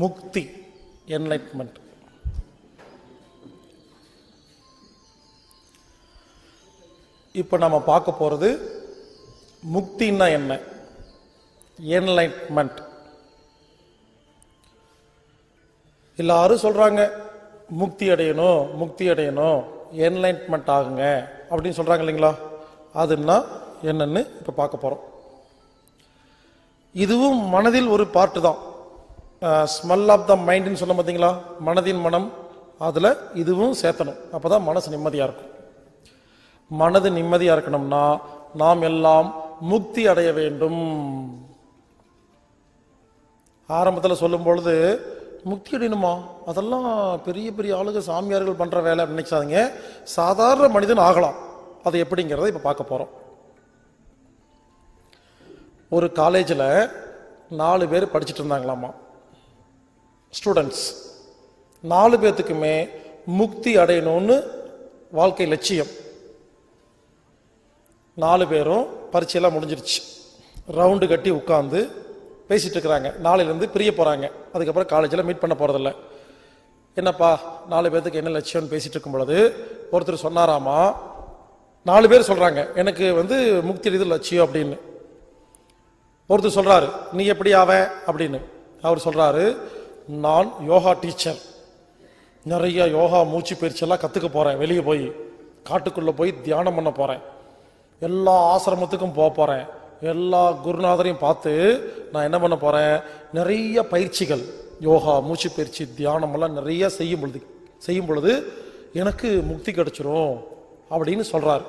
முக்தி, enlightenment. இப்போ நம்ம பார்க்க போகிறது முக்தின்னா என்ன, என்லைட்மெண்ட். எல்லாரும் சொல்கிறாங்க முக்தி அடையணும் முக்தி அடையணும், என்லைட்மெண்ட் ஆகுங்க அப்படின்னு சொல்கிறாங்க இல்லைங்களா? அதுன்னா என்னன்னு இப்போ பார்க்க போகிறோம். இதுவும் மனதில் ஒரு பார்ட்டு தான். ஸ்மெல் ஆஃப் த மைண்டுன்னு சொல்ல பார்த்தீங்களா, மனதின் மனம், அதில் இதுவும் சேர்த்தணும். அப்போ தான் மனசு நிம்மதியாக இருக்கும். மனது நிம்மதியாக இருக்கணும்னா நாம் எல்லாம் முக்தி அடைய வேண்டும். ஆரம்பத்தில் சொல்லும் பொழுது முக்தி அடையணுமா, அதெல்லாம் பெரிய பெரிய ஆளுங்க சாமியார்கள் பண்ணுற வேலை நினைச்சாதீங்க. சாதாரண மனிதன் ஆகலாம். அது எப்படிங்கிறத இப்போ பார்க்க போகிறோம். ஒரு காலேஜில் 4 பேர் படிச்சுட்டு இருந்தாங்களாமா, ஸ்டூடெண்ட்ஸ். 4 பேர்த்துக்குமே முக்தி அடையணும்னு வாழ்க்கை லட்சியம். 4 பேரும் பரீட்சையெல்லாம் முடிஞ்சிருச்சு. ரவுண்டு கட்டி உட்காந்து பேசிட்டு இருக்கிறாங்க. நாளையிலேருந்து பிரிய போகிறாங்க. அதுக்கப்புறம் காலேஜில் மீட் பண்ண போகிறதில்ல. என்னப்பா 4 பேர்த்துக்கு என்ன லட்சியம்னு பேசிட்டு இருக்கும் பொழுது ஒருத்தர் சொன்னாராமா, 4 பேர் சொல்கிறாங்க எனக்கு முக்தி அடைதல் லட்சியம் அப்படின்னு. ஒருத்தர் சொல்கிறாரு நீ எப்படி ஆவ அப்படின்னு. அவர் சொல்கிறாரு, நான் யோகா டீச்சர், நிறைய யோகா மூச்சு பயிற்சியெல்லாம் கற்றுக்க போகிறேன். வெளியே போய் காட்டுக்குள்ளே போய் தியானம் பண்ண போகிறேன். எல்லா ஆசிரமத்துக்கும் போக போகிறேன். எல்லா குருநாதரையும் பார்த்து நான் என்ன பண்ண போகிறேன், நிறைய பயிற்சிகள், யோகா மூச்சு பயிற்சி தியானமெல்லாம் நிறைய செய்யும் பொழுது எனக்கு முக்தி கிடைச்சிரும் அப்படின்னு சொல்கிறார்.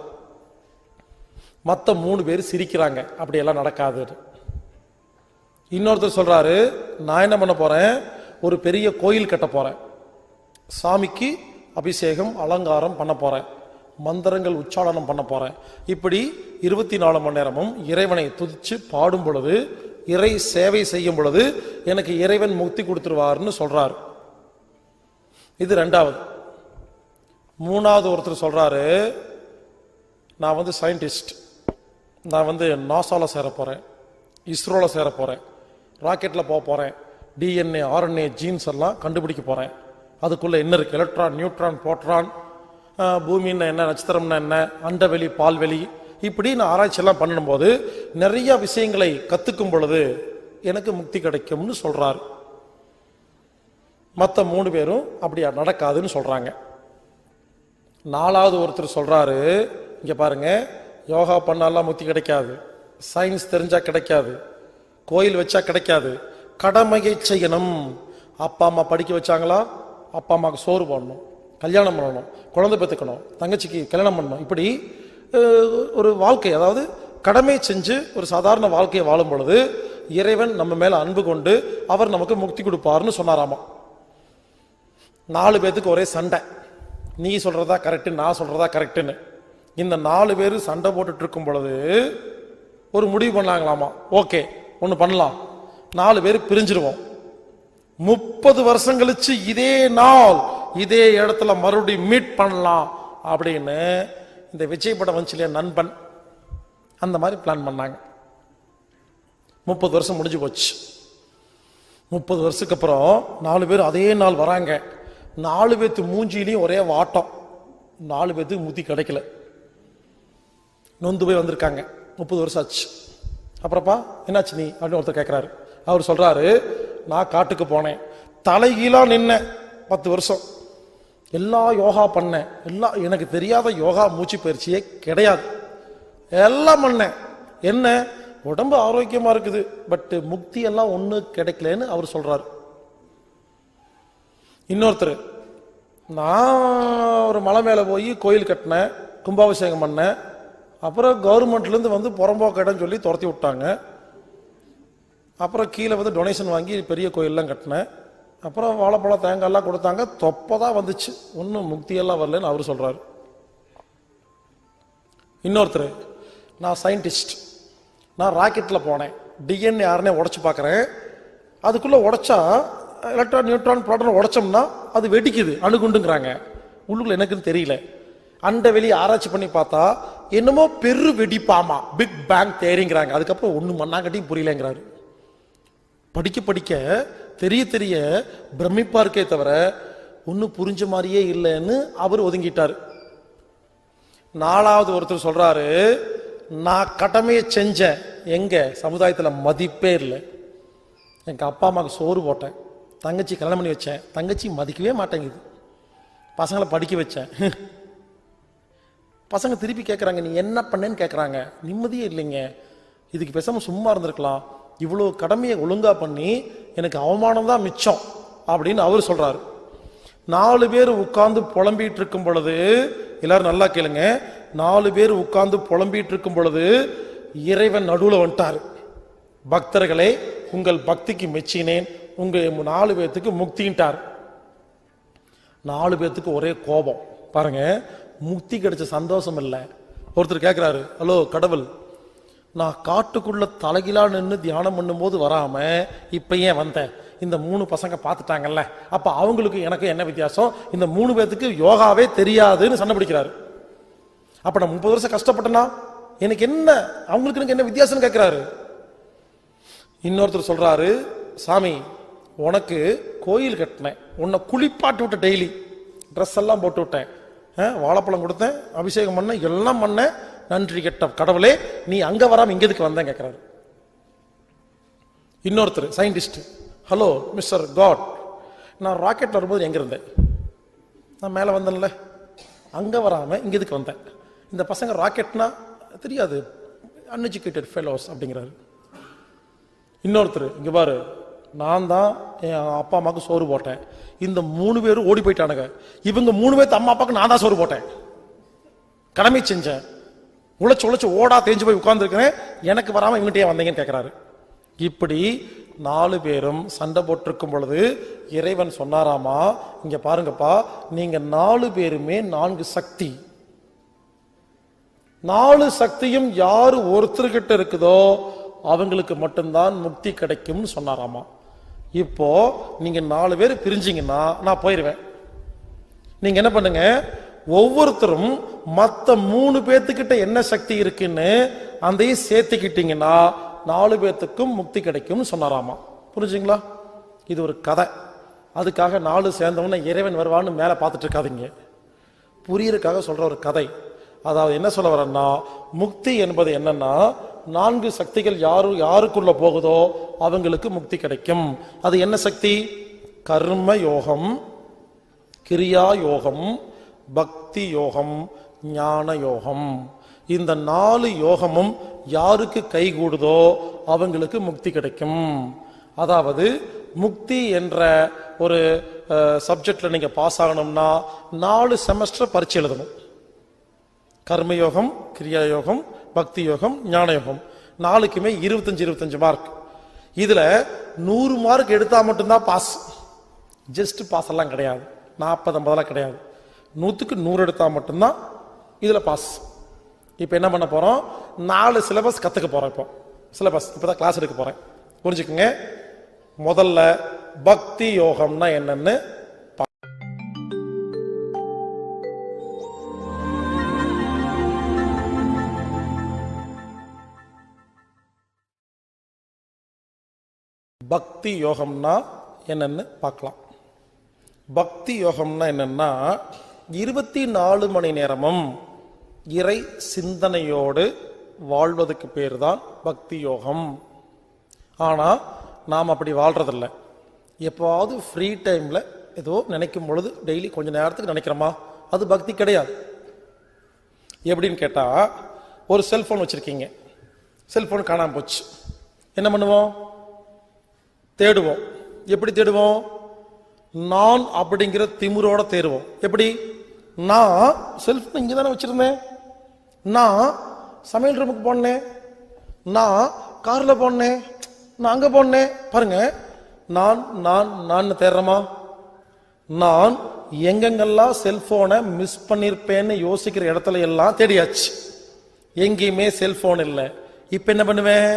மற்ற 3 பேர் சிரிக்கிறாங்க, அப்படியெல்லாம் நடக்காது. இன்னொருத்தர் சொல்கிறாரு, நான் என்ன பண்ண போகிறேன், ஒரு பெரிய கோயில் கட்ட போகிறேன், சாமிக்கு அபிஷேகம் அலங்காரம் பண்ண போகிறேன், மந்திரங்கள் உச்சாரணம் பண்ண போகிறேன். இப்படி 24 மணி நேரமும் இறைவனை துதிச்சு பாடும் பொழுது, இறை சேவை செய்யும் பொழுது எனக்கு இறைவன் முக்தி கொடுத்துருவார்னு சொல்கிறார். இது 2வது. 3வது ஒருத்தர் சொல்கிறாரு, நான் சயின்டிஸ்ட், நான் நாசால சேர போகிறேன், இஸ்ரோவில் சேர போகிறேன், ராக்கெட்டில் போக போகிறேன், டிஎன்ஏ ஆர்என்ஏ ஜீன்ஸ் எல்லாம் கண்டுபிடிக்க போகிறேன். அதுக்குள்ளே என்ன இருக்குது, எலக்ட்ரான் நியூட்ரான் புரோட்டான், பூமின்னா என்ன, நட்சத்திரம்னா என்ன, அண்டவெளி பால்வெளி, இப்படி நான் ஆராய்ச்சியெல்லாம் பண்ணும்போது நிறைய விஷயங்களை கற்றுக்கும் பொழுது எனக்கு முக்தி கிடைக்கும்னு சொல்கிறார். மற்ற 3 பேரும் அப்படியா நடக்காதுன்னு சொல்கிறாங்க. 4வது ஒருத்தர் சொல்கிறாரு, இங்கே பாருங்க, யோகா பண்ணாலாம் முக்தி கிடைக்காது, சயின்ஸ் தெரிஞ்சால் கிடைக்காது, கோயில் வச்சா கிடைக்காது, கடமையை செய்யணும். அப்பா அம்மா படிக்க வச்சாங்களா, அப்பா அம்மாவுக்கு சோறு போடணும், கல்யாணம் பண்ணணும், குழந்தை பெற்றுக்கணும், தங்கச்சிக்கு கல்யாணம் பண்ணணும். இப்படி ஒரு வாழ்க்கை, அதாவது கடமை செஞ்சு ஒரு சாதாரண வாழ்க்கையை வாழும் பொழுது இறைவன் நம்ம மேல அன்பு கொண்டு அவர் நமக்கு முக்தி கொடுப்பார்னு சொன்னாராமா. 4 பேத்துக்கு ஒரே சண்டை, நீ சொல்றதா கரெக்டு, நான் சொல்றதா கரெக்டுன்னு. இந்த 4 பேர் சண்டை போட்டுட்டு இருக்கும் பொழுது ஒரு முடிவு பண்ணாங்களாமா, ஓகே ஒன்று பண்ணலாம், 4 பேர் பிரிஞ்சிருவோம், 30 வருஷம் கழிச்சு இதே நாள் இதே இடத்துல மறுபடியும் மீட் பண்ணலாம் அப்படின்னு. இந்த விஜய் படம் வந்துச்சு இல்லையா, நண்பன், அந்த மாதிரி பிளான் பண்ணாங்க. 30 வருஷம் முடிஞ்சு போச்சு. 30 வருஷத்துக்கு அப்புறம் 4 பேர் அதே நாள் வராங்க. 4 பேர்த்து மூஞ்சிலையும் ஒரே வாட்டம், 4 பேர்த்துக்கு முக்தி கிடைக்கல. நொந்து போய் வந்திருக்காங்க. 30 வருஷம் ஆச்சு. அப்புறப்பா என்னாச்சு நீ அப்படின்னு ஒருத்தர் கேட்கிறாரு. அவர் சொல்றாரு, நான் காட்டுக்கு போனேன், தலைகீழா நின்ன 10 வருஷம், எல்லா யோகா பண்ணேன், எல்லாம் எனக்கு தெரியாத யோகா மூச்சு பயிற்சியே கிடையாது, எல்லாம் பண்ணேன், என்ன உடம்பு ஆரோக்கியமா இருக்குது, பட் முக்தி எல்லாம் ஒண்ணு கிடைக்கலன்னு அவர் சொல்றாரு. இன்னொருத்தர், நான் ஒரு மலை மேல போய் கோயில் கட்டினேன், கும்பாபிஷேகம் பண்ணேன், அப்புறம் கவர்மெண்ட்ல இருந்து வந்து புறம்போக்கு இடம் சொல்லி துரத்தி விட்டாங்க, அப்புறம் கீழே வந்து டொனேஷன் வாங்கி பெரிய கோயிலெலாம் கட்டினேன், அப்புறம் வாழைப்பழம் தேங்காய்லாம் கொடுத்தாங்க, தொப்பதான் வந்துச்சு, ஒன்றும் முக்தியெல்லாம் வரலன்னு அவர் சொல்றாரு. இன்னொருத்தர், நான் சயின்டிஸ்ட், நான் ராக்கெட்ல போனேன், டிஎன்ஏ ஆர்என்ஏ உடைச்சு பார்க்குறேன், அதுக்குள்ள உடைச்சா எலக்ட்ரான் நியூட்ரான் புரோட்டான் உடைச்சோம்னா அது வெடிக்குது, அணுகுண்டுங்கிறாங்க, உள்ளுக்குள்ள எனக்குன்னு தெரியல, அண்ட வெளியே ஆராய்ச்சி பண்ணி பார்த்தா என்னமோ பெரு வெடிப்பாமா, பிக் பேங் தேரிங்கிறாங்க, அதுக்கப்புறம் ஒண்ணு மண்ணாங்கட்டியும் புரியலங்கிறாரு. படிக்க படிக்க தெரிய தெரிய பிரமிப்பா இருக்கே தவிர ஒன்னும் புரிஞ்ச மாதிரியே இல்லைன்னு அவர் ஒதுங்கிட்டாரு. 4வது ஒருத்தர் சொல்றாரு, நான் கடமையை செஞ்சேன், எங்க சமுதாயத்துல மதிப்பே இல்லை, எங்க அப்பா அம்மாவுக்கு சோறு போட்டேன், தங்கச்சி கல்யாணம் பண்ணி வச்சேன், தங்கச்சி மதிக்கவே மாட்டேங்குது, பசங்களை படிக்க வச்சேன், பசங்க திருப்பி கேட்கறாங்க நீ என்ன பண்ணேன்னு கேட்கறாங்க, நிம்மதியே இல்லைங்க, இதுக்கு பேசாம சும்மா இருந்திருக்கலாம், இவ்வளவு கடமையை ஒழுங்கா பண்ணி எனக்கு அவமானம் தான் மிச்சம் அப்படின்னு அவர் சொல்றாரு. 4 பேர் உட்கார்ந்து புலம்பிட்டு இருக்கும் பொழுது, எல்லாரும் நல்லா கேளுங்க, 4 பேர் உட்கார்ந்து புலம்பிட்டு இருக்கும் பொழுது இறைவன் நடுவுல வந்துட்டாரு. பக்தர்களே, உங்கள் பக்திக்கு மெச்சினேன், உங்க 4 பேர்த்துக்கு முக்தின்ட்டார். 4 பேர்த்துக்கு ஒரே கோபம் பாருங்க, முக்தி கிடைச்ச சந்தோஷம் இல்லை. ஒருத்தர் கேட்கிறாரு, ஹலோ கடவுள், நான் காட்டுக்குள்ள தலைகிலா நின்று தியானம் பண்ணும்போது வராம இப்ப ஏன் வந்தேன், இந்த 3 பசங்க பார்த்துட்டாங்கல்ல, அப்ப அவங்களுக்கு எனக்கு என்ன வித்தியாசம், இந்த 3 பேர்த்துக்கு யோகாவே தெரியாதுன்னு சண்டை பிடிக்கிறாரு. அப்ப நான் 30 வருஷம் கஷ்டப்பட்டேன்னா எனக்கு என்ன, அவங்களுக்கு எனக்கு என்ன வித்தியாசம் கேட்கிறாரு. இன்னொருத்தர் சொல்றாரு, சாமி உனக்கு கோயில் கட்டினேன், உன்னை குளிப்பாட்டு விட்ட, டெய்லி ட்ரெஸ் எல்லாம் போட்டு விட்டேன், வாழைப்பழம் கொடுத்தேன், அபிஷேகம் பண்ண, எல்லாம் பண்ண, நன்றி கெட்ட கடவுளே, நீ அங்க வராம இங்க எதுக்கு வந்தேன் கேட்கிறாரு. இன்னொருத்தர் சயின்டிஸ்ட், ஹலோ மிஸ்டர் காட், நான் ராக்கெட்ல வரும்போது எங்க இருந்தேன், நான் மேல வந்தேன்ல, அங்க வராம இங்க எதுக்கு வந்தேன், இந்த பசங்க ராக்கெட்னா தெரியாது, அன்எஜுகேட்டட் ஃபெலோஸ் அப்படிங்கிறாரு. இன்னொருத்தர், இங்க பாரு, நான் தான் என் அப்பா அம்மாவுக்கு சோறு போட்டேன், இந்த 3 பேரும் ஓடி போயிட்டானுங்க, இவங்க 3 பேர் அம்மா அப்பாவுக்கு நான் தான் சோறு போட்டேன், கடமை செஞ்சேன், உழைச்சு உழைச்சு ஓடா தேஞ்சு போய் உட்கார்ந்துருக்கிறேன், எனக்கு வராம இவங்கிட்டே வந்தீங்கன்னு கேட்கிறாரு. இப்படி 4 பேரும் சண்டை போட்டிருக்கும் பொழுது இறைவன் சொன்னாராமா, இங்க பாருங்கப்பா, நீங்க 4 பேருமே 4 சக்தி, 4 சக்தியும் யாரு ஒருத்தர்கிட்ட இருக்குதோ அவங்களுக்கு மட்டும்தான் முக்தி கிடைக்கும் சொன்னாராமா. இப்போ நீங்க 4 பேர் பிரிஞ்சிங்கன்னா நான் போயிருவேன், நீங்க என்ன பண்ணுங்க, ஒவ்வொருத்தரும் மத்த 3 பேர்த்துக்கிட்ட என்ன சக்தி இருக்குன்னு அதையும் சேர்த்துக்கிட்டீங்கன்னா 4 பேர்த்துக்கும் முக்தி கிடைக்கும் சொன்னாராமா. புரிஞ்சுங்களா? இது ஒரு கதை, அதுக்காக 4 சேர்ந்தவன இறைவன் வருவான்னு மேல பார்த்துட்டு இருக்காதீங்க, புரியறதுக்காக சொல்ற ஒரு கதை. அதாவது என்ன சொல்ல வரேன்னா, முக்தி என்பது என்னன்னா, 4 சக்திகள் யாருக்குள்ள போகுதோ அவங்களுக்கு முக்தி கிடைக்கும். அது என்ன சக்தி? கர்ம யோகம், கிரியா யோகம், பக்தி யோகம், ஞான யோகம். இந்த 4 யோகமும் யாருக்கு கைகூடுதோ அவங்களுக்கு முக்தி கிடைக்கும். அதாவது முக்தி என்ற ஒரு சப்ஜெக்ட்ல நீங்க பாஸ் ஆகணும்னா 4 செமஸ்டர் பரீட்சை எழுதணும். கர்மயோகம், கிரியா யோகம், பக்தி யோகம், ஞான யோகம், 4க்குமே 25 மார்க். இதுல 100 மார்க் எடுத்தா மட்டும்தான் பாஸ், ஜஸ்ட் பாஸ் எல்லாம் கிடையாது, 40-50 கிடையாது, 100க்கு 100 எடுத்தா மட்டும்தான் இதுல பாஸ். இப்ப என்ன பண்ண போறோம், 4 சிலபஸ் கத்துக்க போறோம். இப்போ சிலபஸ் இப்பதான் கிளாஸ் எடுக்க போறேன், புரிஞ்சுக்குங்க. முதல்ல பக்தி யோகம்னா என்னன்னு, பக்தி யோகம்னா என்னன்னு பார்க்கலாம். பக்தி யோகம்னா என்னன்னா, 24 மணி நேரமும் இறை சிந்தனையோடு வாழ்வதற்கு பேர் தான் பக்தி யோகம். ஆனா நாம் அப்படி வாழ்றதில்ல. எப்போவாவது ஃப்ரீ டைம்ல ஏதோ நினைக்கும் பொழுது டெய்லி கொஞ்ச நேரத்துக்கு நினைக்கிறோமா, அது பக்தி கிடையாது. எப்படின்னு கேட்டா, ஒரு செல்போன் வச்சிருக்கீங்க, செல்போன் காணாம போச்சு. என்ன பண்ணுவோம்? தேடுவோம். எப்படி தேடுவோம்? நான் அப்படிங்கிற திமிரோட தேடுவோம். எப்படி? நான் செல்போன் இங்க தானே வச்சிருந்தேன், நான் சமையல் ரூமுக்கு போனேன், நான் கார்ல போனேன், நான் அங்க போனேன். பாருங்க, நான் நான் நான் தேடுறமா? நான் எங்கெங்கெல்லாம் செல்போனை மிஸ் பண்ணிருப்பேன்னு யோசிக்கிற இடத்துல எல்லாம் தேடியாச்சு, எங்கேயுமே செல்போன் இல்லை. இப்ப என்ன பண்ணுவேன்?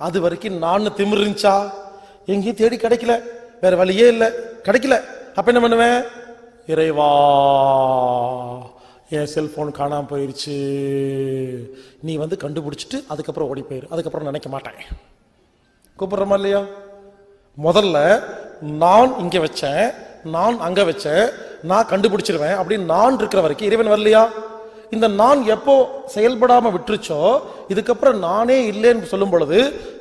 அது வரைக்கும் நான் திமிர் இருந்துச்சா? எங்கேயும் தேடி கிடைக்கல, வேற வழியே இல்லை, கிடைக்கல. அப்ப என்ன பண்ணுவேன்? இறைவா, என் செல்போன் காணாம போயிருச்சு, நீ வந்து கண்டுபிடிச்சிட்டு அதுக்கப்புறம் ஓடி போயிரு, அதுக்கப்புறம் நினைக்க மாட்டேன். கூப்பிடுறமா இல்லையா? முதல்ல நான் இங்க வச்சேன், நான் அங்க வச்சேன், நான் கண்டுபிடிச்சிருவேன் அப்படின்னு நான் இருக்கிற வரைக்கும் இறைவன் வரலையா? இந்த நான் எப்போ செயல்படாம விட்டுருச்சோ, இதுக்கப்புறம் நானே இல்லைன்னு சொல்லும் பொழுது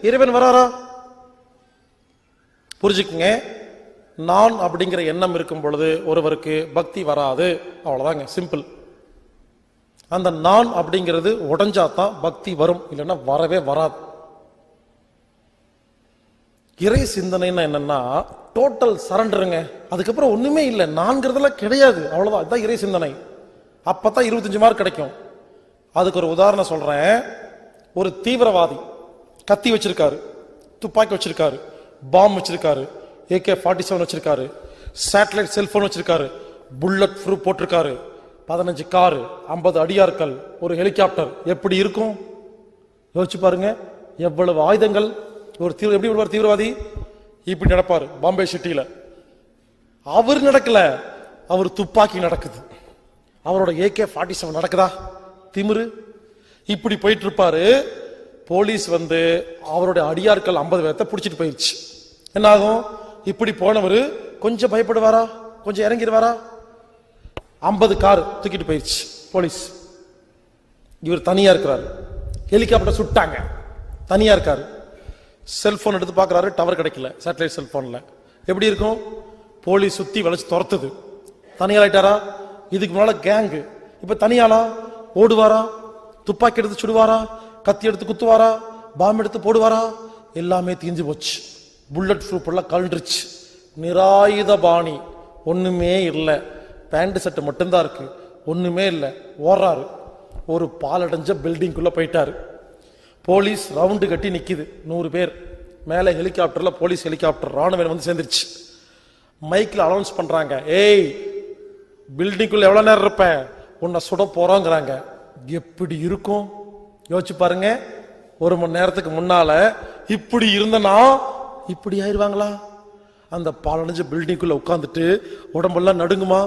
இறைவன் வராரா? புரிஞ்சுக்குங்க, நான் அப்படிங்கிற எண்ணம் இருக்கும் பொழுது ஒருவருக்கு பக்தி வராது. அவ்வளவுதாங்க, சிம்பிள். அந்த நான் அப்படிங்கிறது உடைஞ்சாதான் பக்தி வரும், இல்லைன்னா வரவே வராது. இறை சிந்தனைன்னா என்னன்னா டோட்டல் சரண்டருங்க. அதுக்கப்புறம் ஒண்ணுமே இல்லை, நான்கிறதுலாம் கிடையாது, அவ்வளவுதான். இதுதான் இறை சிந்தனை. அப்பதான் 25 மார்க் கிடைக்கும். அதுக்கு ஒரு உதாரணம் சொல்றேன். ஒரு தீவிரவாதி கத்தி வச்சிருக்காரு, துப்பாக்கி வச்சிருக்காரு, பாம் வச்சிருக்காரு, AK-47 வச்சிருக்காரு, சேட்டலைட் செல்போன் வச்சிருக்காரு, புல்லட் ப்ரூஃப் போட்டிருக்காரு, 15 காரு, 50 அடியார்கள், ஒரு ஹெலிகாப்டர். எப்படி இருக்கும் யோசிச்சு பாருங்க. எவ்வளவு ஆயுதங்கள். ஒரு எப்படி ஒரு தீவிரவாதி இப்படி நடப்பாரு பாம்பே சிட்டியில. அவர் நடக்கல, அவர் துப்பாக்கி நடக்குது, அவரோட AK-47 நடக்குதா? திமிரு. இப்படி போயிட்டு இருப்பாரு. போலீஸ் வந்து அவருடைய அடியார்கள் 50 பேர்த்த பிடிச்சிட்டு போயிடுச்சு. என்ன ஆகும்? இப்படி போனவரு கொஞ்சம் பயப்படுவாரா? கொஞ்சம் இறங்கிடுவாரா? 50 கார் தூக்கிட்டு போயிடுச்சு போலீஸ். இவர் தனியா இருக்கிறாரு, ஹெலிகாப்டர் சுட்டாங்க, தனியா இருக்காரு. செல்போன் எடுத்து பாக்குறாரு, டவர் கிடைக்கல சேட்டலைட் செல்போன்ல. எப்படி இருக்கும்? போலீஸ் சுத்தி வளைச்சு துரத்துது. தனியாயிட்டாரா? இதுக்கு முன்னால கேங்கு, இப்ப தனியாளா? ஓடுவாரா? துப்பாக்கி எடுத்து சுடுவாரா? கத்தி எடுத்து குத்துவாரா? பாம்பு எடுத்து போடுவாரா? எல்லாமே தீஞ்சு போச்சு. புல்லட் ப்ரூஃப் எல்லாம் கழண்டுருச்சு. நிராயுத பாணி, ஒண்ணுமே இல்லை, பேண்ட் செட்டு மட்டும்தான் இருக்கு, ஒண்ணுமே இல்லை. ஓடுறாரு. ஒரு பாலடைஞ்ச பில்டிங்குள்ள போயிட்டாரு. போலீஸ் ரவுண்டு கட்டி நிக்குது, 100 பேர் மேல. ஹெலிகாப்டர்ல போலீஸ் ஹெலிகாப்டர் ராணுவம் வந்து சேர்ந்துருச்சு. மைக்ல அனௌன்ஸ் பண்றாங்க, ஏய் பில்டிங்குள்ள எவ்வளவு நேரம் இருப்பேன், உன்னை சுட போறோங்கிறாங்க. எப்படி இருக்கும் யோசிச்சு பாருங்க. 1 மணி நேரத்துக்கு முன்னால இப்படி இருந்தனா இப்படி ஆயிருவாங்களா? அந்த பாலடைஞ்ச பில்டிங்குள்ள உட்கார்ந்துட்டு உடம்பெல்லாம் நடுங்குமா?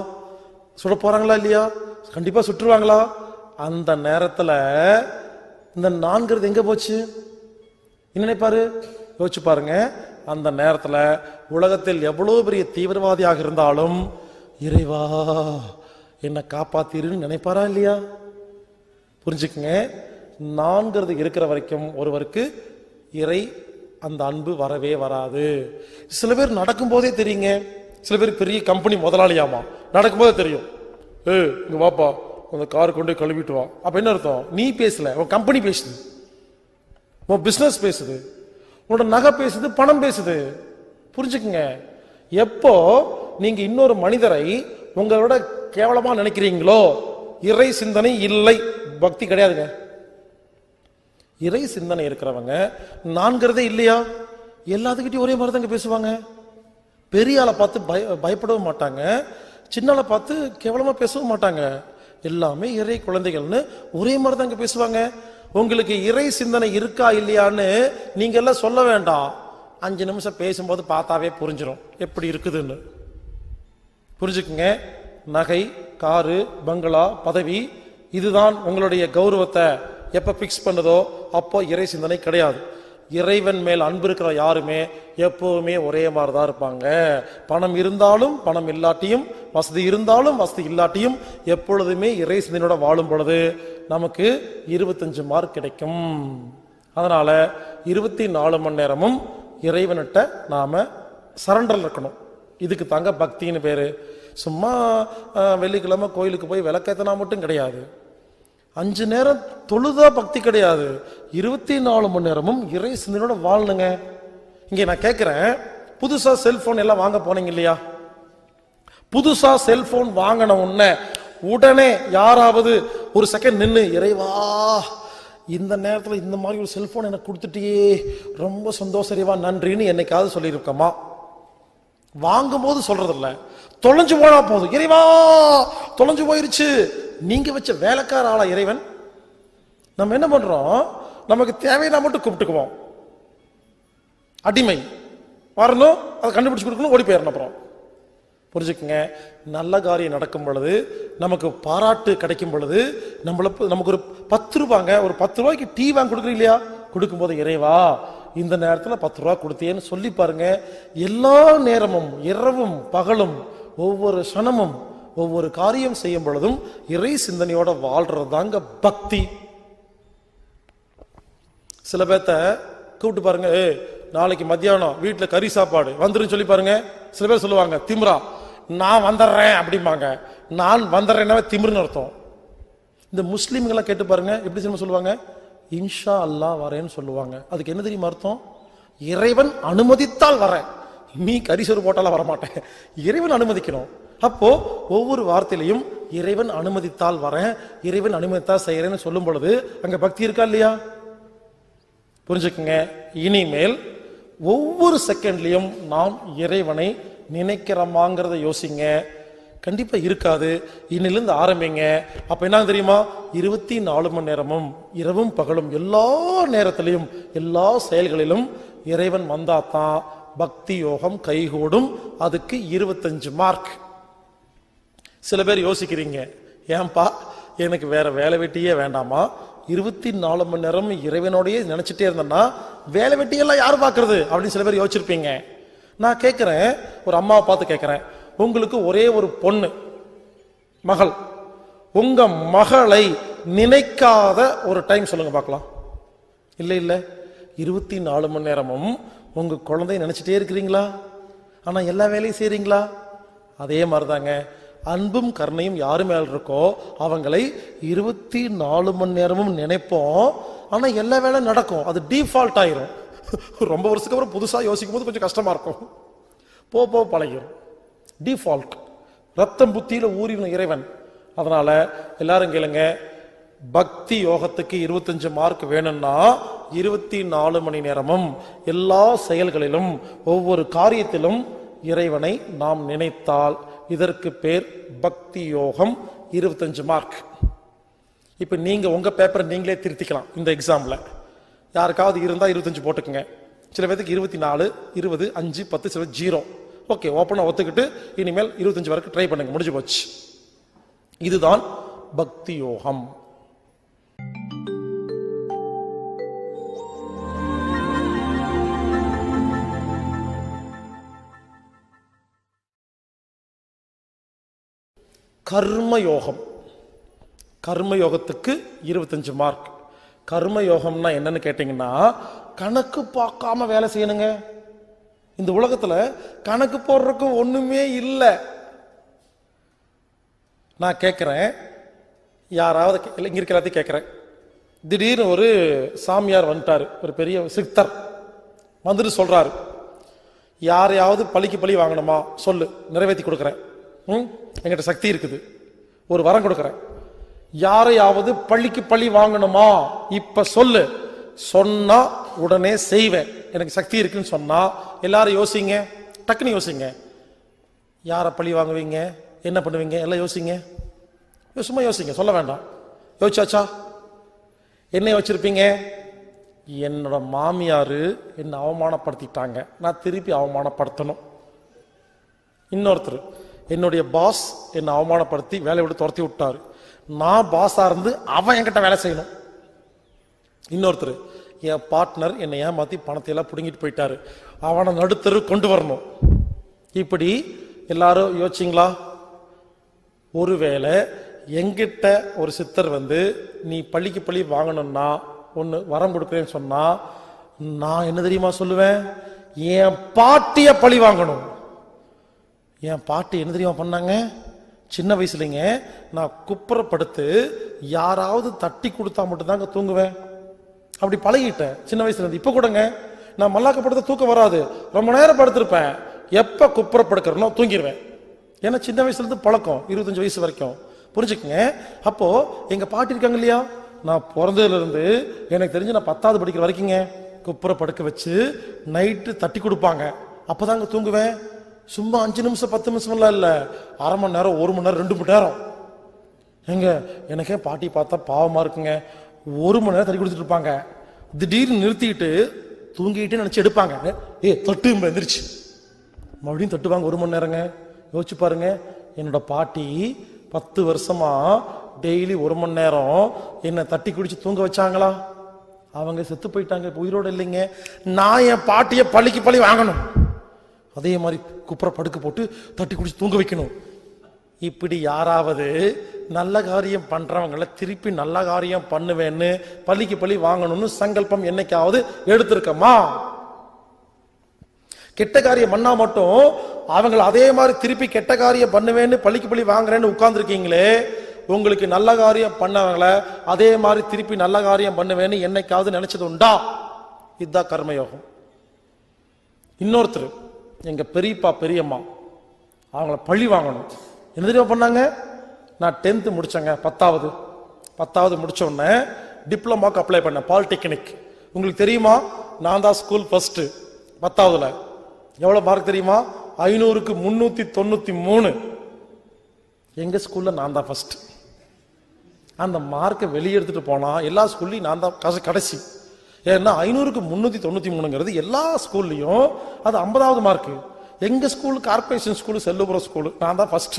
சுட போறாங்களா இல்லையா? கண்டிப்பா சுட்டுருவாங்களா? அந்த நேரத்துல இந்த நான்கிறது எங்க போச்சு? என்ன நினைப்பாரு? யோசிச்சு பாருங்க. அந்த நேரத்துல உலகத்தில் எவ்வளவு பெரிய தீவிரவாதியாக இருந்தாலும் இறைவா என்னை காப்பாத்திருன்னு நினைப்பாரா இல்லையா? புரிஞ்சுக்குங்க, நான்கிறது இருக்கிற வரைக்கும் ஒருவருக்கு இறை அந்த அன்பு வரவே வராது. சில பேர் நடக்கும் போதே தெரியுங்க. சில பேர் பெரிய கம்பெனி முதலாளியாமா, நடக்கும் போதே தெரியும். இங்க வாப்பா, அந்த கார் கொண்டு கழுவிட்டு வா. அப்ப என்ன அர்த்தம்? நீ பேசல, உன் கம்பெனி பேசுது, உன் பிசினஸ் பேசுது, உன்னோட நகை பேசுது, பணம் பேசுது. புரிஞ்சுக்குங்க, எப்போ நீங்க இன்னொரு மனிதரை உங்களோட கேவலமா நினைக்கிறீங்களோ இறை சிந்தனை இல்லை, பக்தி கிடையாதுங்க. இறை சிந்தனை இருக்கிறவங்க நான்கிறதே இல்லையா, எல்லாத்துக்கிட்டையும் ஒரே மாதிரி தாங்க பேசுவாங்க. பெரிய ஆளை பார்த்து பயப்படவும் மாட்டாங்க, சின்ன ஆளை பார்த்து கேவலமா பேசவும் மாட்டாங்க. எல்லாமே இறை குழந்தைகள்னு ஒரே மாதிரி தாங்க பேசுவாங்க. உங்களுக்கு இறை சிந்தனை இருக்கா இல்லையான்னு நீங்க எல்லாம் சொல்ல வேண்டாம். 5 நிமிஷம் பேசும்போது பார்த்தாவே புரிஞ்சிடும் எப்படி இருக்குதுன்னு. புரிஞ்சுக்குங்க, நகை, காரு, பங்களா, பதவி, இதுதான் உங்களுடைய கௌரவத்தை எப்ப பிக்ஸ் பண்ணதோ அப்போ இறை சிந்தனை கிடையாது. இறைவன் மேல் அன்பு இருக்கிற யாருமே எப்பவுமே ஒரே மாதிரி தான் இருப்பாங்க. பணம் இருந்தாலும் பணம் இல்லாட்டியும், வசதி இருந்தாலும் வசதி இல்லாட்டியும் எப்பொழுதுமே இறை சிந்தனையோட வாழும் பொழுது நமக்கு 25 மார்க் கிடைக்கும். அதனால 24 மணி நேரமும் இறைவன்கிட்ட நாம சரண்டர் இருக்கணும். இதுக்கு தாங்க பக்தின்னு பேரு. சும்மா வெள்ளிக்கிழமை கோயிலுக்கு போய் விளக்கேத்தனா மட்டும் கிடையாது. 5 நேரம் தொழுதா பக்தி கிடையாது. 24 மணி நேரமும் இறை சிந்தனையோட வாழணுங்க. இங்க நான் கேட்கிறேன், புதுசா செல்போன் எல்லாம் வாங்க போனீங்க இல்லையா? புதுசா செல்போன் வாங்கின உடனே யாராவது ஒரு செகண்ட் நின்று, இறைவா இந்த நேரத்தில் இந்த மாதிரி ஒரு செல்போன் எனக்கு கொடுத்துட்டியே, ரொம்ப சந்தோஷம் இறைவா, நன்றின்னு என்னைக்காவது சொல்லியிருக்கோமா? வாங்கும் போது சொல்றது இல்ல, தொலைஞ்சு போனா போதும், இறைவா தொலைஞ்சு போயிருச்சு. நீங்க வச்ச வேலைக்கார ஆளா இறைவன்? நம்ம என்ன பண்றோம், நமக்கு தேவையான மட்டும் கூப்பிட்டுக்குவோம். அடிமை வரணும், அதை கண்டுபிடிச்சு கொடுக்கணும், ஓடி போயிடணும். அப்புறம் புரிஞ்சுக்குங்க, நல்ல காரியம் நடக்கும் பொழுது, நமக்கு பாராட்டு கிடைக்கும் பொழுது, நமக்கு ஒரு 10 ரூபாங்க, ஒரு 10 ரூபாய்க்கு டீ வாங்கி கொடுக்குறீங்க இல்லையா? கொடுக்கும் போது இறைவா இந்த நேரத்தில் 10 ரூபா கொடுத்தேன்னு சொல்லி பாருங்க. எல்லா நேரமும் இரவும் பகலும் ஒவ்வொரு சனமும் ஒவ்வொரு காரியம் செய்யும் பொழுதும் இறை சிந்தனையோட வாழ்றது தாங்க பக்தி. சில பேர்த்த கூப்பிட்டு பாருங்க, நாளைக்கு மத்தியானம் வீட்டில் கறி சாப்பாடு வந்துருன்னு சொல்லி பாருங்க. சில பேர் சொல்லுவாங்க திமிரா, நான் வந்துடுறேன் அப்படிம்பாங்க. நான் வந்துடுறேன்னா திமிர்னு அர்த்தம். இந்த முஸ்லீம்களை கேட்டு பாருங்க, எப்படி சொல்லுவாங்க, இன்ஷா அல்லா வரேன்னு சொல்லுவாங்க. அதுக்கு என்ன தெரியுமா அர்த்தம்? இறைவன் அனுமதித்தால் வரேன், நீ கரிசோறு போட்டாலும் வரமாட்டேன், இறைவன் அனுமதிக்கணும். அப்போ ஒவ்வொரு வார்த்தையிலையும் இறைவன் அனுமதித்தால் வரேன், இறைவன் அனுமதித்தால் செய்யறேன்னு சொல்லும் பொழுது அங்க பக்தி இருக்கா இல்லையா? புரிஞ்சுக்குங்க, இனிமேல் ஒவ்வொரு செகண்ட்லயும் நாம் இறைவனை நினைக்கிறோமாங்கிறத யோசிங்க. கண்டிப்பா இருக்காது. இன்னிலிருந்து ஆரம்பிங்க. அப்ப என்ன தெரியுமா, 24 மணி நேரமும் இரவும் பகலும் எல்லா நேரத்திலையும் எல்லா செயல்களிலும் இறைவன் வந்தாதான் பக்தி யோகம் கைகூடும். அதுக்கு 25 மார்க். சில பேர் யோசிக்கிறீங்க, ஏன்பா எனக்கு வேற வேலை வெட்டியே வேண்டாமா, 24 மணி நேரம் இறைவனோடையே நினைச்சிட்டே இருந்தேன்னா வேலை வெட்டியெல்லாம் யார் பார்க்கறது அப்படின்னு சில பேர் யோசிச்சிருப்பீங்க. நான் கேட்கிறேன், ஒரு அம்மாவை பார்த்து கேட்கிறேன், உங்களுக்கு ஒரே ஒரு பொண்ணு மகள், உங்க மகளை நினைக்காத ஒரு டைம் சொல்லுங்க பார்க்கலாம். இல்ல இல்ல, 24 மணி நேரமும் உங்க குழந்தைய நினைச்சிட்டே இருக்கிறீங்களா? ஆனா எல்லா வேலையும் செய்றீங்களா? அதே மாதிரிதாங்க, அன்பும் கருணையும் யாரு மேல இருக்கோ அவங்களை 24 மணி நேரமும் நினைப்போம். ஆனா எல்லா வேலை நடக்கும், அது டிஃபால்ட் ஆயிரும். ரொம்ப வருஷத்துக்கு அப்புறம் புதுசா யோசிக்கும் போது கொஞ்சம் கஷ்டமா இருக்கும், போ பழகிரும். டிஃபால்ட், ரத்தம் புத்தியில ஊறின இறைவன். அதனால எல்லாரும் கேளுங்க, பக்தி யோகத்துக்கு 25 மார்க் வேணும்னா 24 மணி நேரமும் எல்லா செயல்களிலும் ஒவ்வொரு காரியத்திலும் இறைவனை நாம் நினைத்தால் இதற்கு பேர் பக்தி யோகம். 25 மார்க். இப்ப நீங்க உங்க பேப்பரை நீங்களே திருத்திக்கலாம். இந்த எக்ஸாம்ல யாருக்காவது இருந்தா 25 போட்டுக்குங்க. சில பேருக்கு 24, 20, 5, 10, சில 0. ஓகே, ஓப்பனா ஒத்துக்கிட்டு இனிமேல் 25 வரைக்கும் ட்ரை பண்ணுங்க. முடிஞ்சு போச்சு. இதுதான் பக்தி யோகம். கர்மயோகம். கர்மயோகத்துக்கு 25 மார்க். கர்மயோகம்னா என்னன்னு கேட்டீங்கன்னா, கணக்கு பார்க்காம வேலை செய்யணுங்க. இந்த உலகத்துல கணக்கு போடுறதுக்கு ஒண்ணுமே இல்லை. நான் கேட்கிறேன், யாராவது இங்க இருக்கிற எல்லாத்தையும் கேட்கிறேன், திடீர்னு ஒரு சாமியார் வந்துட்டாரு, ஒரு பெரிய சித்தர் வந்துட்டு சொல்றாரு, யாரையாவது பழிக்கு பழி வாங்கணுமா சொல்லு, நிறைவேற்றி கொடுக்குறேன், என்கிட்ட சக்தி இருக்குது, ஒரு வரம் கொடுக்குறேன். யாரையாவது பழிக்கு பழி வாங்கணுமா இப்ப சொல்லு, சொன்னா உடனே செய்வேன், எனக்கு சக்தி இருக்குன்னு சொன்னா எல்லாரும் யோசிங்க, டக்குன்னு யோசிங்க. யாரை பழி வாங்குவீங்க, என்ன பண்ணுவீங்க, எல்லாம் யோசிங்க. சும்மா யோசிங்க, சொல்ல வேண்டாம். யோசிச்சாச்சா? என்ன யோசிச்சிருப்பீங்க? என்னோட மாமியாரு என்னை அவமானப்படுத்திட்டாங்க, நான் திருப்பி அவமானப்படுத்தணும். இன்னொருத்தர், என்னுடைய பாஸ் என்னை அவமானப்படுத்தி வேலையை விட்டு துரத்தி விட்டாரு, நான் பாஸா இருந்து அவன் என்கிட்ட வேலை செய்யணும். இன்னொருத்தர், என் பார்ட்னர் என்னை ஏமாத்தி பணத்தை எல்லாம் பிடுங்கிட்டு போயிட்டாரு, அவனை நடுத்தரு கொண்டு வரணும். இப்படி எல்லாரும் யோசிச்சிங்களா? ஒருவேளை எங்கிட்ட ஒரு சித்தர் வந்து நீ பள்ளிக்கு பள்ளி வாங்கணும்னா ஒன்று வரம் கொடுக்குறேன்னு சொன்னா நான் என்ன தெரியுமா சொல்லுவேன், என் பாட்டிய பழி வாங்கணும். என் பாட்டி என்ன தெரியுமா பண்ணாங்க, சின்ன வயசுலங்க நான் குப்புறப்படுத்து யாராவது தட்டி கொடுத்தா மட்டும்தாங்க தூங்குவேன். அப்படி பழகிட்டேன் சின்ன வயசுல இருந்து. இப்ப கூடங்க நான் மல்லாக்கப்படுத்த தூக்கம் வராது, ரொம்ப நேரம் படுத்திருப்பேன். எப்ப குப்புறப்படுக்கிறனோ தூங்கிடுவேன். ஏன்னா சின்ன வயசுல இருந்து பழக்கம், 25 வயசு வரைக்கும். புரிஞ்சுக்குங்க. அப்போ எங்க பாட்டி இருக்காங்க இல்லையா, நான் பிறந்ததுல இருந்து எனக்கு தெரிஞ்சு நான் 10வது படிக்கிற வரைக்குங்க குப்புற படுக்க வச்சு நைட்டு தட்டி கொடுப்பாங்க. அப்பதாங்க தூங்குவேன். சும்மா 5 நிமிஷம் 10 நிமிஷம் எல்லாம் இல்ல, அரை மணி நேரம் 1 மணி நேரம் 2 மணி நேரம். எங்க எனக்கே பாட்டி பார்த்தா பாவமா இருக்குங்க. 1 மணி நேரம் தட்டி கொடுத்துட்டு இருப்பாங்க. திடீர்னு நிறுத்திட்டு தூங்கிட்டு நினைச்சு எடுப்பாங்க. தட்டு எந்திரிச்சு மறுபடியும் தட்டுவாங்க 1 மணி நேரங்க. யோசிச்சு பாருங்க, என்னோட பாட்டி 10 வருஷமா டெய்லி 1 மணி நேரம் என்ன தட்டி குடிச்சு தூங்க வச்சாங்களா? அவங்க செத்து போயிட்டாங்க, உயிரோடு இல்லைங்க. நான் என் பாட்டிய பள்ளிக்கு பள்ளி வாங்கணும், அதே மாதிரி குப்புற படுக்க போட்டு தட்டி குடிச்சு தூங்க வைக்கணும். இப்படி யாராவது நல்ல காரியம் பண்றவங்கள திருப்பி நல்ல காரியம் பண்ணுவேன்னு பள்ளிக்கு பள்ளி வாங்கணும்னு சங்கல்பம் என்னைக்காவது எடுத்திருக்கமா? கெட்ட காரியம் பண்ணா மட்டும் அவங்களை அதே மாதிரி திருப்பி கெட்ட காரியம் பண்ணுவேன்னு பள்ளிக்கு பள்ளி வாங்குறேன்னு உட்கார்ந்து இருக்கீங்களே, உங்களுக்கு நல்ல காரியம் பண்ணவங்களை அதே மாதிரி திருப்பி நல்ல காரியம் பண்ணுவேன்னு என்னைக்காவது நினைச்சது உண்டா? இதுதான் கர்மயோகம். இன்னொருத்தர் எங்க பெரியப்பா பெரியம்மா, அவங்கள பழி வாங்கணும். என்ன தெரியுமா பண்ணாங்க, நான் 10th முடிச்சேங்க, 10வது முடிச்ச உடனே டிப்ளமாக்கு அப்ளை பண்ணேன், பாலிடெக்னிக். உங்களுக்கு தெரியுமா, நான் தான் ஸ்கூல் ஃபர்ஸ்ட். 10வதுல எவ்வளவு மார்க் தெரியுமா, 500க்கு 393. எங்க ஸ்கூல்ல நான் தான் ஃபர்ஸ்ட். அந்த மார்க்கை வெளியே எடுத்துட்டு போனா எல்லா ஸ்கூல்லையும் நான் தான் கடைசி. ஏன்னா 500க்கு 393ங்கிறது எல்லா ஸ்கூல்லையும் அது 50வது மார்க். எங்க school corporation school, Sellupuram school, நான் தான் ஃபர்ஸ்ட்.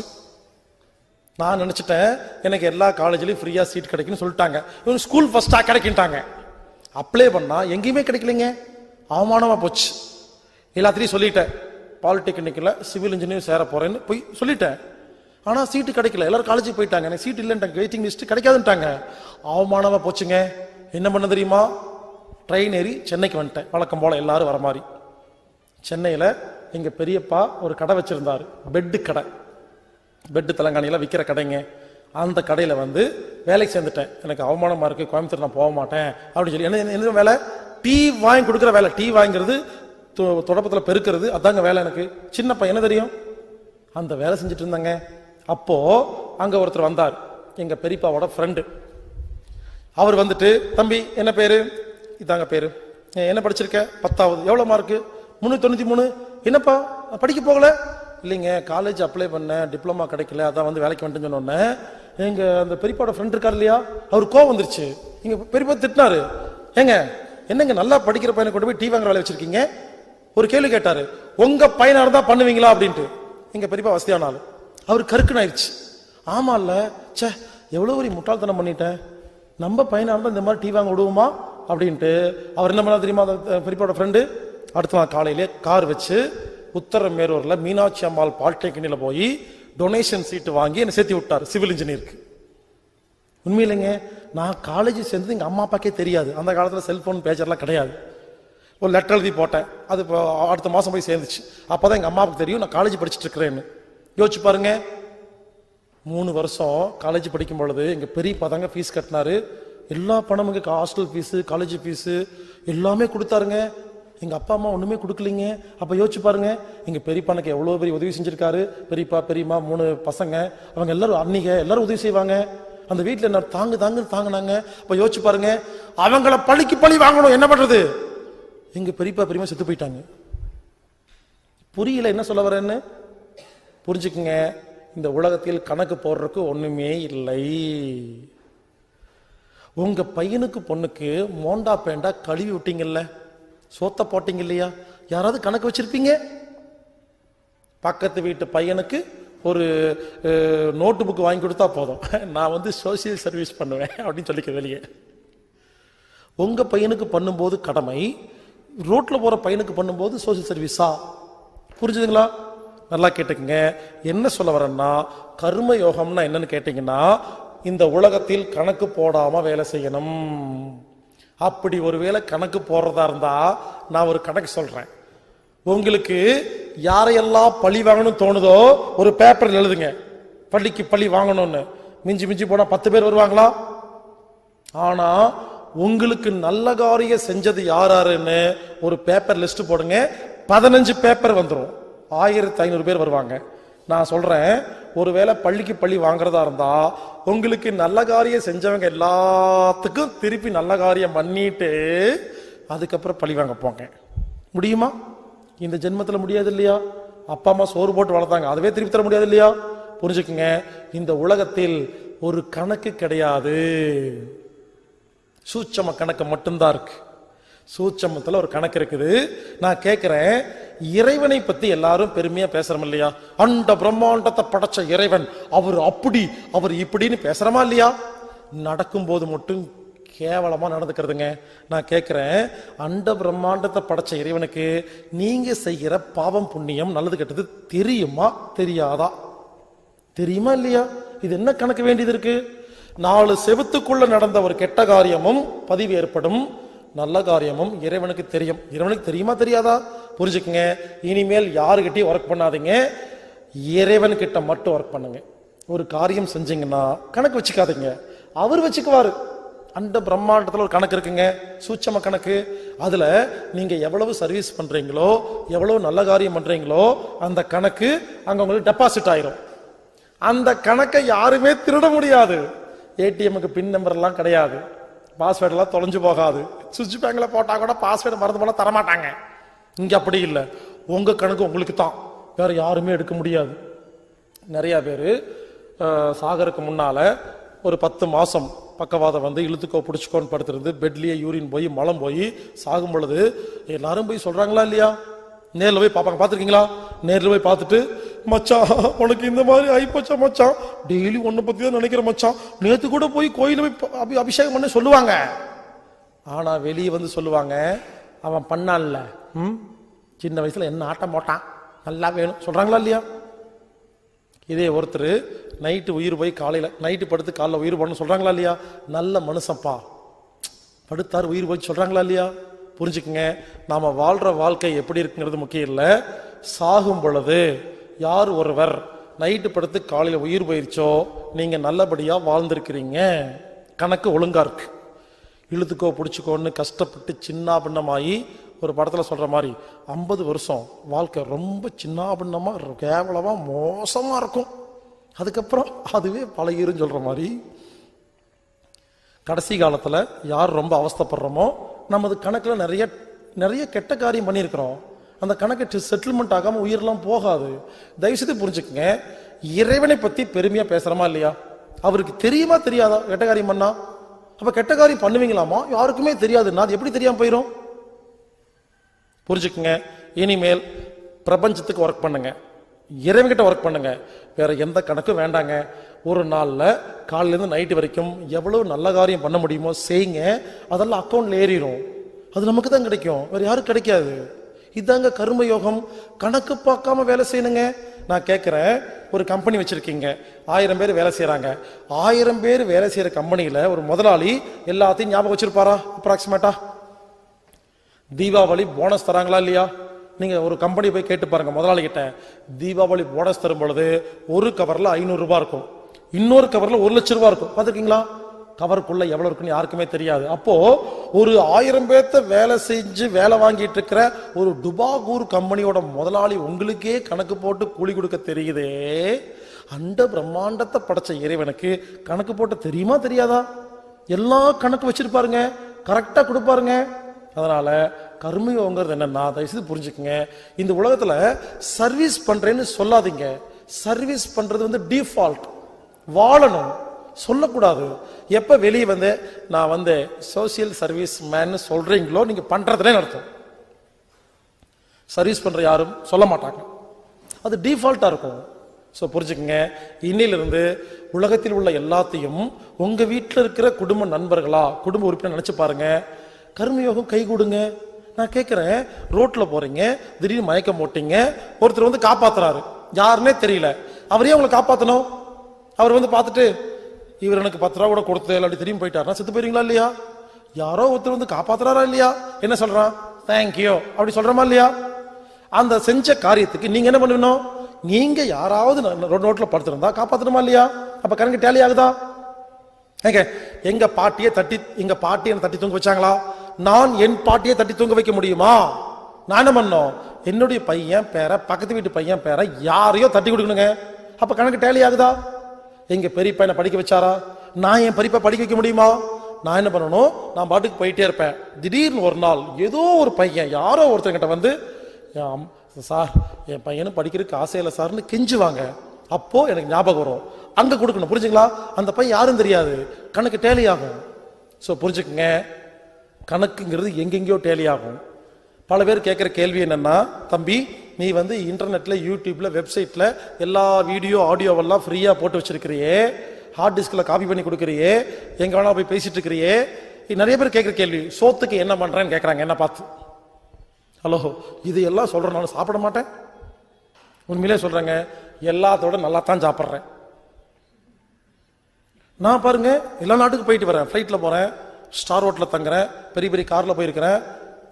நான் நினைச்சிட்டேன் எனக்கு எல்லா காலேஜ்லயும் ஃப்ரீயா சீட் கிடைக்குன்னு சொல்லிட்டாங்க. இவங்க ஸ்கூல் ஃபர்ஸ்டா கிடைக்கிட்டாங்க. அப்ளை பண்ணா எங்கேயுமே கிடைக்கலைங்க, அவமானமா போச்சு. எல்லாத்திலையும் சொல்லிட்டேன், பாலிடெக்னிக்ல சிவில் இன்ஜினியர் சேர போறேன்னு போய் சொல்லிட்டேன். ஆனா சீட்டு கிடைக்கல, எல்லாரும் காலேஜுக்கு போயிட்டாங்க, எனக்கு சீட் இல்லைன்ட்டாங்க, வெயிட்டிங் லிஸ்ட் கிடைக்காதுன்ட்டாங்க. அவமானமா போச்சுங்க. என்ன பண்ண தெரியுமா, ட்ரெயின் ஏறி சென்னைக்கு வந்துட்டேன். வழக்கம் போல எல்லாரும் வர மாதிரி. சென்னையில எங்க பெரியப்பா ஒரு கடை வச்சிருந்தாரு, பெட்டு கடை, பெட்டு தெலங்கானில விற்கிற கடைங்க. அந்த கடையில வந்து வேலைக்கு சேர்ந்துட்டேன். எனக்கு அவமானமா இருக்கு, கோயம்புத்தூர் நான் போக மாட்டேன் அப்படின்னு சொல்லி. என்ன வேலை, டீ வாங்கி கொடுக்குற வேலை. டீ வாங்கிறது, தொடப்பத்தில் பெருக்கிறது, அதாங்க வேலை. எனக்கு சின்ன பையன் என்ன தெரியும், அந்த வேலை செஞ்சுட்டு இருந்தாங்க. அப்போ அங்க ஒருத்தர் வந்தார், எங்க பெரியப்பாவோட ஃப்ரெண்டு. அவர் வந்துட்டு, தம்பி என்ன பேரு, இதாங்க பேரு, என்ன படிச்சிருக்க, 10வது, எவ்வளவு மார்க்கு, 393. என்னப்பா படிக்க போகல? இல்லைங்க, காலேஜ் அப்ளை பண்ண, டிப்ளமா கிடைக்கல, அதான் வந்து வேலைக்கு வந்துட்டு சொன்னோன்னே எங்க அந்த பெரியப்பாவோட ஃப்ரெண்ட் இருக்காரு இல்லையா, அவர் கோவம் வந்துருச்சு. எங்க பெரியப்பா திட்டினாரு, ஏங்க என்னங்க நல்லா படிக்கிற பையனை கொண்டு போய் டீ வாங்குற வேலை வச்சிருக்கீங்க? ஒரு கேள்வி கேட்டாரு, உங்க பையனா இருந்தா பண்ணுவீங்களா அப்படின்ட்டு. எங்க பெரியப்பா வசதியான ஆளு, அவர் கருக்குன்னு ஆயிடுச்சு. ஆமா இல்ல, சே எவ்வளவு ஒரு முட்டாள்தனம் பண்ணிட்டேன், நம்ம பையனா இருந்தா இந்த மாதிரி டீ வாங்க விடுவோமா அப்படின்ட்டு. அவர் என்ன பண்ணா தெரியுமா, பெரியப்பாவோட ஃப்ரெண்டு, அடுத்த நாள் காலையிலே கார் வச்சு உத்தரமேரூர்ல மீனாட்சி அம்மாள் பாலிடெக்னிக்ல போய் டொனேஷன் சீட்டு வாங்கி என்ன சேர்த்து விட்டார் சிவில் இன்ஜினியருக்கு. உண்மையிலேங்க, நான் காலேஜ் சேர்ந்தது எங்க அம்மா அப்பாக்கே தெரியாது. அந்த காலத்துல செல்போன் பேஜர்லாம் கிடையாது. ஒரு லெட்டர் எழுதி போட்டேன், அது அடுத்த மாசம் போய் சேர்ந்துச்சு. அப்பதான் எங்க அம்மாவுக்கு தெரியும் நான் காலேஜ் படிச்சுட்டு இருக்கிறேன்னு. யோசிச்சு பாருங்க, 3 வருஷம் காலேஜ் படிக்கும் பொழுது எங்க பெரியப்பா தாங்க ஃபீஸ் கட்டினாரு. எல்லா பணமும் ஹாஸ்டல் ஃபீஸு, காலேஜ் ஃபீஸு எல்லாமே கொடுத்தாருங்க. எங்க அப்பா அம்மா ஒண்ணுமே கொடுக்கலீங்க. அப்ப யோசிச்சு பாருங்க, எங்க பெரியப்பானுக்கு எவ்வளவு பெரிய உதவி செஞ்சிருக்காரு. பெரியப்பா பெரியம்மா 3 பசங்க, அவங்க எல்லாரும் அன்னிக எல்லாரும் உதவி செய்வாங்க. அந்த வீட்டுல என்ன தாங்கினாங்க. அப்ப யோசிச்சு பாருங்க, அவங்கள பழிக்கு பழி வாங்கணும், என்ன பண்றது? எங்க பெரியப்பா பெரியம்மா செத்து போயிட்டாங்க. புரியல என்ன சொல்ல வரேன்னு? புரிஞ்சுக்குங்க, இந்த உலகத்தில் கணக்கு போடுறதுக்கு ஒண்ணுமே இல்லை. உங்க பையனுக்கு பொண்ணுக்கு மோண்டா பேண்டா கழுவி விட்டீங்கல்ல, சோத்த போட்டீங்க இல்லையா, யாராவது கணக்கு வச்சிருப்பீங்க? பக்கத்து வீட்டு பையனுக்கு ஒரு நோட்டு புக் வாங்கி கொடுத்தா போதும், நான் வந்து சோசியல் சர்வீஸ் பண்ணுவேன் அப்படின்னு சொல்லிக்க வெளியே. உங்க பையனுக்கு பண்ணும்போது கடமை, ரோட்ல போற பையனுக்கு பண்ணும்போது சோசியல் சர்வீஸா? புரிஞ்சுதுங்களா? நல்லா கேட்டுக்குங்க. என்ன சொல்ல வரேன்னா, கர்ம யோகம்னா என்னன்னு கேட்டீங்கன்னா, இந்த உலகத்தில் கணக்கு போடாம வேலை செய்யணும். அப்படி ஒருவேளை கணக்கு போடுறதா இருந்தா நான் ஒரு கணக்கு சொல்றேன். உங்களுக்கு யாரையெல்லாம் பழி வாங்கணும்னு தோணுதோ ஒரு பேப்பர்ல எழுதுங்க, பள்ளிக்கு பழி வாங்கணும்னு. மிஞ்சி மிஞ்சி போனா 10 பேர் வருவாங்களா? ஆனா உங்களுக்கு நல்ல காரியம் செஞ்சது யாருன்னு ஒரு பேப்பர் லிஸ்ட் போடுங்க. 15 பேப்பர் வந்துடும், 1500 பேர் வருவாங்க. நான் சொல்றேன், ஒருவேளை பள்ளிக்கு பள்ளி வாங்குறதா இருந்தா உங்களுக்கு நல்ல காரியம் செஞ்சவங்க எல்லாத்துக்கும் திருப்பி நல்ல காரியம் பண்ணிட்டு அதுக்கப்புறம் பழி வாங்க போங்க. முடியுமா? இந்த ஜென்மத்தில் முடியாது இல்லையா? அப்பா அம்மா சோறு போட்டு வளர்த்தாங்க, அதுவே திருப்பி தர முடியாது இல்லையா? புரிஞ்சுக்குங்க, இந்த உலகத்தில் ஒரு கணக்கு கிடையாது, சூட்சம கணக்கு மட்டும்தான் இருக்கு. சூட்சமத்துல ஒரு கணக்கு இருக்குது. நான் கேட்கிறேன், இறைவனை பத்தி எல்லாரும் பெருமையா பேசுறோம் இல்லையா? அண்ட பிரம்மாண்டத்தை படைச்ச இறைவன் அவர் அப்படி அவர் இப்படின்னு பேசுறமா இல்லையா? நடக்கும்போது மட்டும் கேவலமா நடந்துக்கிறதுங்க. நான் கேட்கிறேன், அண்ட பிரம்மாண்டத்தை படைச்ச இறைவனுக்கு நீங்க செய்கிற பாவம் புண்ணியம் நல்லது கெட்டது தெரியுமா தெரியாதா? தெரியுமா இல்லையா? இது என்ன கணக்கு வேண்டியது இருக்கு? 4 செவுத்துக்குள்ள நடந்த ஒரு கெட்ட காரியமும் பதிவு ஏற்படும், நல்ல காரியமும் இறைவனுக்கு தெரியும். இறைவனுக்கு தெரியுமா தெரியாதா? புரிஞ்சுக்குங்க, இனிமேல் யாருகிட்டையும் ஒர்க் பண்ணாதீங்க, இறைவன் கிட்ட மட்டும் ஒர்க் பண்ணுங்க. ஒரு காரியம் செஞ்சீங்கன்னா கணக்கு வச்சுக்காதீங்க, அவர் வச்சுக்குவாரு. அந்த பிரம்மாண்டத்துல ஒரு கணக்கு இருக்குங்க, சூட்சம கணக்கு. அதுல நீங்க எவ்வளவு சர்வீஸ் பண்றீங்களோ, எவ்வளவு நல்ல காரியம் பண்றீங்களோ, அந்த கணக்கு அங்க உங்களுக்கு டெபாசிட் ஆயிரும். அந்த கணக்கை யாருமே திருட முடியாது. ஏடிஎம்க்கு பின் நம்பர் எல்லாம் கிடையாது, பாஸ்வேர்ட் எல்லாம் தொலைஞ்சு போகாது. சுவிட்ச் பேங்க்ல போட்டா கூட பாஸ்வேர்டு மறந்து போனா தரமாட்டாங்க. இங்க அப்படி இல்லை, உங்க கணக்கு உங்களுக்கு தான், வேற யாருமே எடுக்க முடியாது. நிறைய பேர் சாகருக்கு முன்னால ஒரு 10 மாசம் பக்கவாதம் வந்து இழுத்துக்கோ பிடிச்சிக்கோன்னு படுத்துருந்து பெட்லயே யூரின் போய் மலம் போய் சாகும் பொழுது எல்லாரும் போய் சொல்றாங்களா இல்லையா? நேரில் போய் பார்ப்பாங்க, பார்த்துருக்கீங்களா? நேரில் போய் பார்த்துட்டு, மச்சான் உனக்கு இந்த மாதிரி ஆயிப்போச்சா மச்சான், டெய்லி ஒன்றை பத்தி தான் நினைக்கிற மச்சான், நேற்று கூட போய் கோயில போய் அபிஷேகம் பண்ண சொல்லுவாங்க. ஆனா வெளியே வந்து சொல்லுவாங்க, அவன் பண்ணான்ல, சின்ன வயசுல என்ன ஆட்டம் போட்டான், நல்லா வேணும் சொல்றாங்களா இல்லையா? இதே ஒருத்தர் நைட்டு உயிர் போய் காலையில நைட்டு படுத்து காலைல உயிர் போடணும் சொல்றாங்களா இல்லையா? நல்ல மனுஷன்ப்பா படுத்தார் உயிர் போய் சொல்றாங்களா இல்லையா? புரிஞ்சுக்குங்க, நாம வாழ்ற வாழ்க்கை எப்படி இருக்குங்கிறது முக்கியம் இல்லை. சாகும் பொழுது யார் ஒருவர் நைட்டு படுத்து காலையில உயிர் போயிருச்சோ நீங்க நல்லபடியா வாழ்ந்திருக்கிறீங்க, கணக்கு ஒழுங்கா இருக்கு. இழுத்துக்கோ பிடிச்சிக்கோன்னு கஷ்டப்பட்டு சின்ன பின்னமாயி ஒரு படத்துல சொல்ற மாதிரி 50 வருஷம் வாழ்க்கை ரொம்ப சின்ன பின்னமா கேவலமா மோசமா இருக்கும், அதுக்கப்புறம் அதுவே பழகிருன்னு சொல்ற மாதிரி கடைசி காலத்துல யார் ரொம்ப அவஸ்தைப்படுறோமோ நமது கணக்குல நிறைய நிறைய கெட்ட காரியம் பண்ணியிருக்கிறோம், அந்த கணக்கு செட்டில்மெண்ட் ஆகாம உயிரெல்லாம் போகாது. தயவுசெய்து புரிஞ்சுக்குங்க, இறைவனை பத்தி பெருமையா பேசுறோமா இல்லையா? அவருக்கு தெரியுமா தெரியாதா கெட்ட காரியம் பண்ணா? அப்ப கெட்ட காரியம் பண்ணுவீங்களாமா? யாருக்குமே தெரியாதுன்னா அது எப்படி தெரியாம போயிரும்? புரிஞ்சுக்குங்க, இனிமேல் பிரபஞ்சத்துக்கு ஒர்க் பண்ணுங்க, இறைவன்கிட்ட ஒர்க் பண்ணுங்க, வேற எந்த கணக்கும் வேண்டாங்க. ஒரு நாள்ல காலையில இருந்து நைட்டு வரைக்கும் எவ்வளவு நல்ல காரியம் பண்ண முடியுமோ செய்யுங்க, அதெல்லாம் அக்கௌண்ட்ல ஏறிடும், அது நமக்கு தான் கிடைக்கும், வேற யாரும் கிடைக்காது. இதாங்க கர்ம யோகம். கணக்கு பார்க்காம வேலை செய்யணுங்க. நான் கேட்கிறேன், ஒரு கம்பெனி வச்சிருக்கீங்க, 1000 பேர் வேலை செய்யறாங்க. 1000 பேர் வேலை செய்யற கம்பெனியில ஒரு முதலாளி எல்லாத்தையும் ஞாபகம் வச்சிருப்பாரா? அப்ராக்சிமேட்டா தீபாவளி போனஸ் தராங்களா இல்லையா? நீங்க ஒரு கம்பெனி போய் கேட்டு பாருங்க, முதலாளி கிட்ட தீபாவளி போனஸ் தரும் பொழுது ஒரு கவர்ல 500 ரூபாய் இருக்கும், இன்னொரு கவர்ல 1 லட்சம் ரூபாய் இருக்கும். பார்த்துருக்கீங்களா? கவருக்குள்ள எவ்வளவு இருக்குன்னு யாருக்குமே தெரியாது. அப்போ ஒரு 1000 பேர்த்த வேலை செஞ்சு வேலை வாங்கிட்டு இருக்கிற ஒரு டுபாகூர் கம்பெனியோட முதலாளி உங்களுக்கே கணக்கு போட்டு கூலி கொடுக்க தெரியுதே, அண்ட பிரம்மாண்டத்தை படைச்ச இறைவனுக்கு கணக்கு போட்டு தெரியுமா தெரியாதா? எல்லா கணக்கு வச்சிருப்பாருங்க, கரெக்டா கொடுப்பாருங்க. அதனால கர்மயோகங்கிறது என்னன்னா, தயவுசெய்து புரிஞ்சுக்குங்க, இந்த உலகத்துல சர்வீஸ் பண்றேன்னு சொல்லாதீங்க. சர்வீஸ் பண்றது வந்து டிஃபால்ட், வாழணும் சொல்லக்கூடாது. எப்ப வெளியே வந்து நான் வந்து சோசியல் சர்வீஸ் மேன் சொல்றீங்களோ நீங்க பண்றதுனே அர்த்தம். சர்வீஸ் பண்ற யாரும் சொல்ல மாட்டாங்க, அது டிஃபால்ட்டா இருக்கும். ஸோ புரிஞ்சுக்குங்க, இன்னிலிருந்து உலகத்தில் உள்ள எல்லாத்தையும் உங்க வீட்டில் இருக்கிற குடும்ப நண்பர்களா குடும்ப உறுப்பினர் நினைச்சு பாருங்க. கர்மயோகம் கை கொடுங்க. நான் கேட்கிறேன், ரோட்ல போறீங்க, திடீர்னு மயக்கம் போட்டீங்க, ஒருத்தர் வந்து காப்பாத்துறாரு, யாருன்னே தெரியல. அவரே உங்களை காப்பாற்றணும். அவர் வந்து பார்த்துட்டு இவர் எனக்கு 10 ரூபா கூட கொடுத்து இல்லாட்டி திரும்பி போயிட்டாருன்னா செத்து போயிருங்களா இல்லையா? யாரோ ஒருத்தர் வந்து காப்பாத்துறாரா இல்லையா? என்ன சொல்றான்? தேங்க்யூ அப்படி சொல்றமா இல்லையா? அந்த செஞ்ச காரியத்துக்கு நீங்க என்ன பண்ணணும்? நீங்க யாராவது ரோட்ல படுத்திருந்தா காப்பாத்தணுமா இல்லையா? அப்ப கணக்கு டேலி ஆகுதா? எங்க பாட்டியை தட்டி தூங்க வச்சாங்களா? நான் என் பாட்டியை தட்டி தூங்க வைக்க முடியுமா? நான் என்ன பண்ணோம்? என்னுடைய பையன் பேர, பக்கத்து வீட்டு பையன் பேர யாரையோ தட்டி கொடுக்கணுங்க. அப்ப கணக்கு டேலி ஆகுதா? எங்க பெரிய பையனை படிக்க வச்சாரா? நான் என் பெரியப்பா படிக்க வைக்க முடியுமா? நான் என்ன பண்ணணும்? நான் பாட்டுக்கு போயிட்டே இருப்பேன். திடீர்னு ஒரு நாள் ஏதோ ஒரு பையன் யாரோ ஒருத்தர்கிட்ட வந்து, சார் என் பையனும் படிக்கிறதுக்கு ஆசை இல்லை சார்னு கெஞ்சுவாங்க. அப்போ எனக்கு ஞாபகம் வரும், அங்க கொடுக்கணும். புரிஞ்சுங்களா? அந்த பையன் யாரும் தெரியாது, கணக்கு டேலி ஆகும். ஸோ புரிஞ்சுக்குங்க, கணக்குங்கிறது எங்கெங்கயோ டேலி ஆகும். பல பேர் கேட்குற கேள்வி என்னன்னா, தம்பி நீ வந்து இன்டர்நெட்ல, யூடியூப்ல, வெப்சைட்ல எல்லா வீடியோ ஆடியோவெல்லாம் ஃப்ரீயா போட்டு வச்சிருக்கிறியே, ஹார்ட் டிஸ்க்ல காப்பி பண்ணி கொடுக்குறியே, எங்க வேணா போய் பேசிட்டு இருக்கிறியே. நிறைய பேர் கேட்குற கேள்வி, சோத்துக்கு என்ன பண்றேன்னு கேட்கறாங்க என்ன பார்த்து. ஹலோ, இது எல்லாம் சொல்றேன், நான் சாப்பிட மாட்டேன். உண்மையிலே சொல்றேங்க, எல்லாத்தோட நல்லா தான் சாப்பிட்றேன். நான் பாருங்க எல்லா நாட்டுக்கு போயிட்டு வரேன், ஃப்ளைட்ல போறேன், ஸ்டார் ஹோட்டல்ல தங்குறேன், பெரிய பெரிய கார்ல போயிருக்கிறேன்,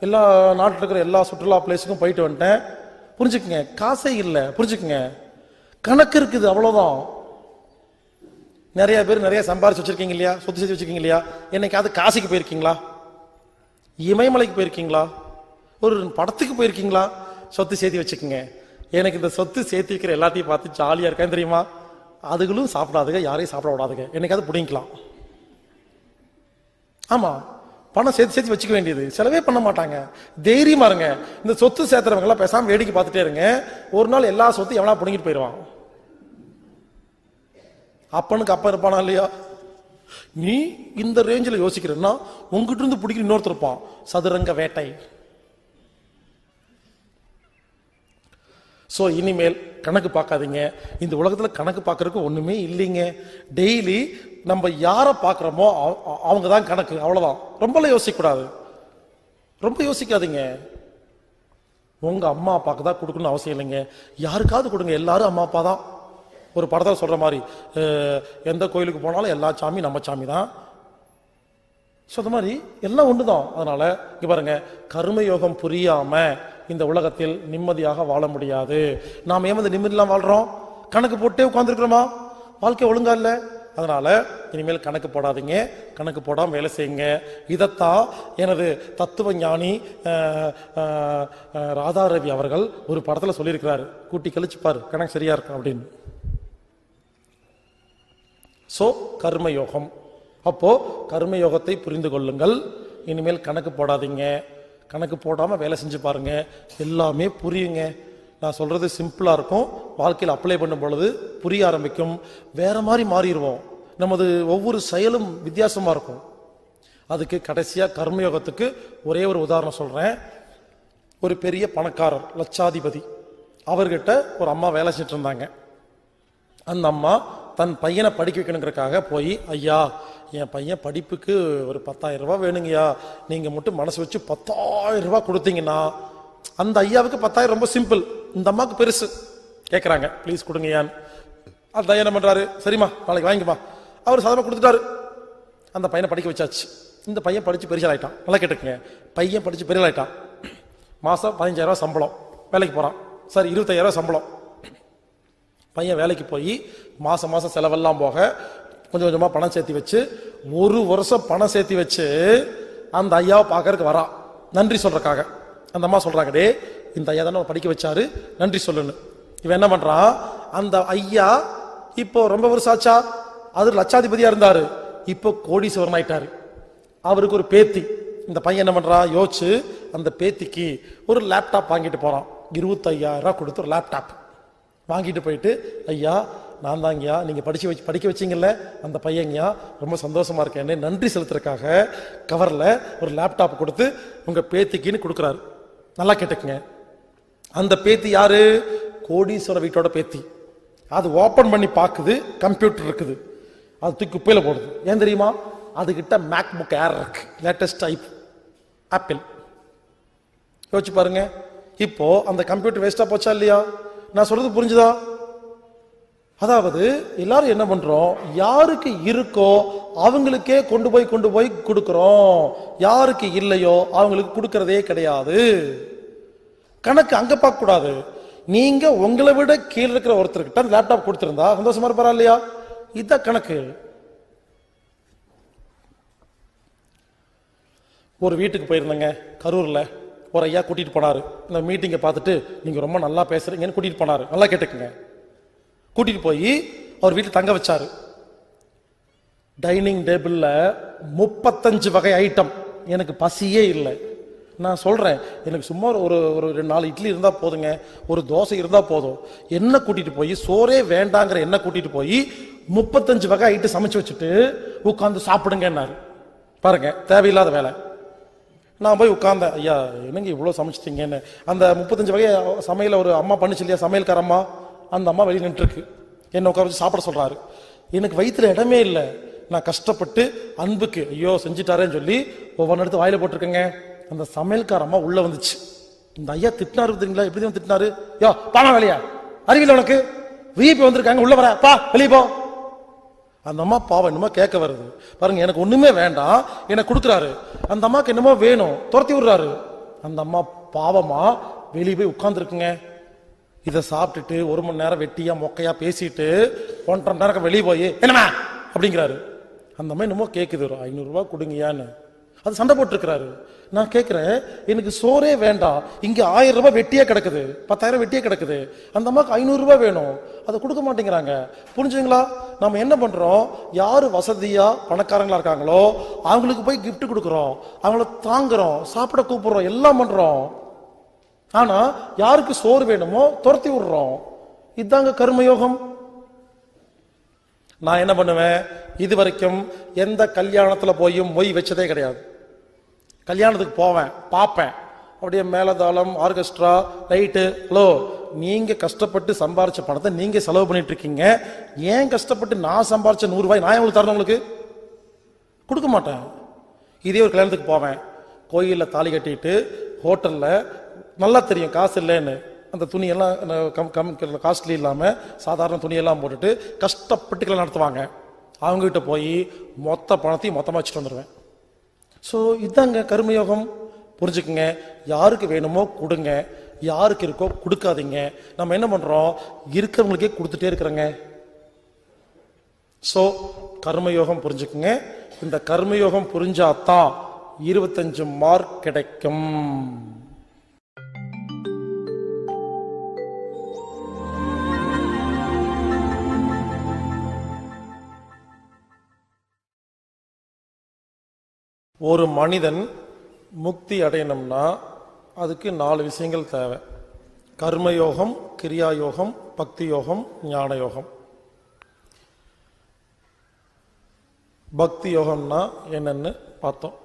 எல்லா நாட்டில் இருக்கிற எல்லா சுற்றுலா பிளேஸுக்கும் போயிட்டு வந்துட்டேன். புரிஞ்சுக்குங்க, காசே இல்லை. புரிஞ்சுக்குங்க, கணக்கு இருக்குது, அவ்வளவுதான். நிறைய பேர் நிறைய சம்பாரிச்சு வச்சிருக்கீங்க இல்லையா, சொத்து சேர்த்து வச்சிருக்கீங்க இல்லையா? என்னைக்காவது காசிக்கு போயிருக்கீங்களா? இமயமலைக்கு போயிருக்கீங்களா? ஒரு படத்துக்கு போயிருக்கீங்களா? சொத்து சேர்த்து வச்சுக்கோங்க. எனக்கு இந்த சொத்து சேர்த்து வைக்கிற எல்லாத்தையும் பார்த்து ஜாலியா இருக்கேன் தெரியுமா? அதுகளும் சாப்பிடாதுங்க, யாரையும் சாப்பிட விடாதுங்க, என்னைக்காவது பிடிக்கலாம். ஆமா, பணம் சேர்த்து சேர்த்து வச்சுக்க வேண்டியது, செலவே பண்ண மாட்டாங்க. தைரியமா இருங்க. இந்த சொத்து சேர்த்துறவங்க எல்லாம் பேசாம வேடிக்கை பார்த்துட்டே இருங்க. ஒரு நாள் எல்லா சொத்து எவனா பிடிங்கிட்டு போயிடுவான். அப்பனுக்கு அப்ப இருப்பானா இல்லையா? நீ இந்த ரேஞ்சில் யோசிக்கிறன்னா உங்ககிட்ட இருந்து பிடிக்கிற இன்னொருத்தர் இருப்பான். சதுரங்க வேட்டை. சோ இனிமேல் கணக்கு பார்க்காதீங்க. இந்த உலகத்துல கணக்கு பார்க்கறதுக்கு ஒண்ணுமே இல்லைங்க. டெய்லி நம்ம யாரை பார்க்கிறோமோ அவங்க தான் கணக்கு, அவ்வளவுதான். ரொம்ப யோசிக்க கூடாது, ரொம்ப யோசிக்காதீங்க. உங்க அம்மா அப்பாவுக்கு தான் கொடுக்கணும்னு அவசியம் இல்லைங்க, யாருக்காவது கொடுங்க. எல்லாரும் அம்மா அப்பா தான். ஒரு படத்தில் சொல்ற மாதிரி, எந்த கோயிலுக்கு போனாலும் எல்லா சாமி நம்ம சாமி தான். சொல்ற மாதிரி எல்லாம் ஒண்ணுதான். அதனால இங்க பாருங்க, கர்மயோகம் புரியாம இந்த உலகத்தில் நிம்மதியாக வாழ முடியாது. நாம் ஏன் நிம்மதியெல்லாம் வாழ்றோம்? கணக்கு போட்டே உட்கார்ந்துருக்கிறோமா? வாழ்க்கை ஒழுங்கா இல்லை. அதனால இனிமேல் கணக்கு போடாதீங்க, கணக்கு போடாம வேலை செய்யுங்க. இதத்தான் எனது தத்துவ ஞானி ராதாரவி அவர்கள் ஒரு படத்துல சொல்லியிருக்கிறாரு, கூட்டி கழிச்சுப்பாரு கணக்கு சரியா இருக்கும் அப்படின்னு. சோ கர்மயோகம். அப்போ கர்மயோகத்தை புரிந்து கொள்ளுங்கள். இனிமேல் கணக்கு போடாதீங்க, கணக்கு போடாம வேலை செஞ்சு பாருங்க, எல்லாமே புரியுங்க. நான் சொல்றது சிம்பிளா இருக்கும், வாழ்க்கையில் அப்ளை பண்ணும் பொழுது புரிய ஆரம்பிக்கும். வேற மாதிரி மாறிடுவோம், நமது ஒவ்வொரு செயலும் வித்தியாசமா இருக்கும். அதுக்கு கடைசியா கர்மயோகத்துக்கு ஒரே ஒரு உதாரணம் சொல்றேன். ஒரு பெரிய பணக்காரர், லட்சாதிபதி, அவர்கிட்ட ஒரு அம்மா வேலை செஞ்சுட்டு இருந்தாங்க. அந்த அம்மா தன் பையனை படிக்க வைக்கணுங்கிறதுக்காக போய், ஐயா என் பையன் படிப்புக்கு ஒரு 10,000 ரூபாய் வேணுங்கய்யா, நீங்க மட்டும் மனசு வச்சு 10,000 ரூபாய் கொடுத்தீங்கன்னா. அந்த ஐயாவுக்கு 10,000 ரொம்ப சிம்பிள், இந்த அம்மாவுக்கு பெருசு. கேட்குறாங்க, ப்ளீஸ் கொடுங்கய்யான்னு. அந்த ஐயா என்ன பண்றாரு, சரிம்மா நாளைக்கு வாங்கிப்பா. அவர் சாதாரண கொடுத்துட்டாரு. அந்த பையனை படிக்க வச்சாச்சு. இந்த பையன் படிச்சு பெரிய ஆயிட்டான். நல்லா கேட்டுக்குங்க, பையன் படிச்சு பெரிய ஆயிட்டான். மாசம் 15,000 ரூபாய் சம்பளம், வேலைக்கு போறான். சரி, 25,000 ரூபாய் சம்பளம். பையன் வேலைக்கு போய் மாசம் மாசம் செலவெல்லாம் போக கொஞ்சம் கொஞ்சமா பணம் சேர்த்தி வச்சு, ஒரு வருஷம் பணம் சேர்த்தி வச்சு அந்த ஐயாவை பார்க்கறதுக்கு வரான், நன்றி சொல்றதுக்காக. அந்த அம்மா சொல்றாங்க, டே இந்த ஐயா தானே படிக்க வச்சாரு, நன்றி சொல்லுன்னு. இவன் என்ன பண்றான், அந்த ஐயா இப்போ ரொம்ப வருஷம் ஆச்சா, அது லட்சாதிபதியா இருந்தாரு, இப்போ கோடீஸ்வரன் ஆயிட்டாரு. அவருக்கு ஒரு பேத்தி. இந்த பையன் என்ன பண்றா, யோசிச்சு அந்த பேத்திக்கு ஒரு லேப்டாப் வாங்கிட்டு போறான். 25,000 ரூபாய் கொடுத்து ஒரு லேப்டாப் வாங்கிட்டு போயிட்டு, ஐயா நான் தாங்கய்யா, நீங்க படிக்க வச்சீங்கல்ல அந்த பையன்யா, ரொம்ப சந்தோஷமா இருக்கேன்னு நன்றி செலுத்துறதுக்காக கவர்ல ஒரு லேப்டாப் கொடுத்து உங்க பேத்திக்குன்னு கொடுக்குறாரு. நல்லா கேட்டுக்குங்க, அந்த பேத்தி யாரு, கோடீஸ்வர வீட்டோட பேத்தி. அது ஓபன் பண்ணி பாக்குது, கம்ப்யூட்டர் இருக்குது, அது தூக்கி குப்பையில போடுது. ஏன் தெரியுமா, அதுகிட்ட மேக்புக் ஏர் இருக்கு, லேட்டஸ்ட் டைப் ஆப்பிள். யோசிச்சு பாருங்க. இப்போ அந்த கம்ப்யூட்டர் வேஸ்டா போச்சா இல்லையா? நான் சொல்றது புரிஞ்சுதா? அதாவது எல்லாரும் என்ன பண்றோம், யாருக்கு இருக்கோ அவங்களுக்கே கொண்டு போய் கொடுக்கிறோம், யாருக்கு இல்லையோ அவங்களுக்கு கொடுக்கறதே கிடையாது. கணக்கு அங்க பார்க்க கூடாது. நீங்க உங்களை விட கீழே இருக்கிற ஒருத்தர்கிட்ட லேப்டாப் கொடுத்திருந்தா சந்தோஷமா இருப்பாரா இல்லையா? இதுதான் கணக்கு. ஒரு வீட்டுக்கு போயிருந்தேங்க கரூர்ல. ஒரு ஐயா கூட்டிட்டு போனாரு. இந்த மீட்டிங்கை பார்த்துட்டு நீங்க ரொம்ப நல்லா பேசுறீங்கன்னு கூட்டிட்டு போனாரு. நல்லா கேட்டுக்குங்க. கூட்டிட்டு போய் அவர் வீட்டில் தங்க வச்சாரு. டைனிங் டேபிள்ல 35 வகை ஐட்டம். எனக்கு பசியே இல்லை. நான் சொல்றேன், எனக்கு சும்மா ஒரு 4 இட்லி இருந்தா போதுங்க, ஒரு தோசை இருந்தா போதும். என்ன கூட்டிட்டு போய் சோறே வேண்டாங்கிற என்ன கூட்டிட்டு போய் 35 வகை ஐட்டம் சமைச்சு வச்சுட்டு உட்காந்து சாப்பிடுங்கன்னாரு. பாருங்க, தேவையில்லாத வேலை. நான் போய் உட்கார்ந்தேன். ஐயா என்னங்க இவ்வளவு சமைச்சிட்டீங்கன்னு. அந்த 35 வகை சமையல ஒரு அம்மா பண்ணிச்சு இல்லையா, சமையல்கார அம்மா. அந்த அம்மா வெளியே நின்று இருக்கு. என்ன உட்கார வச்சு சாப்பிட சொல்றாரு. எனக்கு வயிற்றுல இடமே இல்லை. நான் கஷ்டப்பட்டு அன்புக்கு ஐயோ செஞ்சுட்டாரேன்னு சொல்லி ஒவ்வொரு இடத்து வாயில போட்டிருக்கேங்க. அந்த சமையல்கார அம்மா உள்ள வந்துச்சு. இந்த ஐயா திட்டினாரு தெரியுங்களா? எப்படி திட்டினாரு? யோ பாமா வெளியா, அறிவியல் உனக்கு, விஐபி வந்திருக்காங்க, உள்ள வர பா, வெளியே போ. அந்த அம்மா பாவம் என்னமோ கேட்க வருது பாருங்க. எனக்கு ஒண்ணுமே வேண்டாம், எனக்கு கொடுக்குறாரு. அந்த அம்மாக்கு என்னமோ வேணும், துரத்தி விடுறாரு. அந்த அம்மா பாவமா வெளியே போய் உட்கார்ந்துருக்குங்க. இதை சாப்பிட்டுட்டு 1 மணி நேரம் வெட்டியா மொக்கையா பேசிட்டு 1.5 மணி நேரம் வெளியே போய் என்னமா அப்படிங்கிறாரு. அந்த அம்மா என்னமோ கேட்குது, ஒரு 500 ரூபாய் கொடுங்கயான்னு. அது சண்டை போட்டு இருக்கிறாரு. நான் கேட்கிறேன், எனக்கு சோறே வேண்டாம், இங்க 1000 ரூபாய் வெட்டியே கிடக்குது, 10,000 வெட்டியே கிடக்குது. அந்த அம்மாக்கு 500 ரூபாய் வேணும், அதை கொடுக்க மாட்டேங்கிறாங்க. புரிஞ்சுங்களா? நம்ம என்ன பண்றோம், யாரு வசதியா பணக்காரங்களா இருக்காங்களோ அவங்களுக்கு போய் கிஃப்ட் கொடுக்குறோம், அவங்கள தாங்குறோம், சாப்பிட கூப்பிடுறோம், எல்லாம் பண்றோம். ஆனா யாருக்கு சோறு வேணுமோ துரத்தி விடுறோம். இதாங்க கர்மயோகம். நான் என்ன பண்ணுவேன், இது வரைக்கும் எந்த கல்யாணத்துல போயும் மொய் வச்சதே கிடையாது. கல்யாணத்துக்கு போவேன், பார்ப்பேன், அப்படியே மேலதாளம், ஆர்கெஸ்ட்ரா, லைட்டு. ஹலோ, நீங்க கஷ்டப்பட்டு சம்பாரிச்ச பணத்தை நீங்க செலவு பண்ணிட்டு இருக்கீங்க. ஏன் கஷ்டப்பட்டு நான் சம்பாரிச்ச 100 ரூபாய் நான் உங்களுக்கு தரணும்? உங்களுக்கு கொடுக்க மாட்டேன். இதே ஒரு கல்யாணத்துக்கு போவேன், கோயிலில் தாலி கட்டிட்டு ஹோட்டல்ல நல்லா தெரியும் காசு இல்லைன்னு, அந்த துணியெல்லாம் காஸ்ட்லி இல்லாம சாதாரண துணியெல்லாம் போட்டுட்டு கஷ்டப்பட்டு நடத்துவாங்க. அவங்க கிட்ட போய் மொத்த பணத்தையும் மொத்தமா வச்சுட்டு வந்துடுவேன். ஸோ இதாங்க கர்மயோகம். புரிஞ்சுக்குங்க, யாருக்கு வேணுமோ கொடுங்க, யாருக்கு இருக்கோ கொடுக்காதீங்க. நம்ம என்ன பண்றோம், இருக்கிறவங்களுக்கே கொடுத்துட்டே இருக்கிறோங்க. ஸோ கர்மயோகம் புரிஞ்சுக்குங்க. இந்த கர்மயோகம் புரிஞ்சாதான் 25 மார்க் கிடைக்கும். ஒரு மனிதன் முக்தி அடையணும்னா அதுக்கு 4 விஷயங்கள் தேவை. கர்மயோகம், கிரியா யோகம், பக்தி யோகம், ஞான யோகம். பக்தி யோகம்னா என்னன்னு பார்த்தோம்,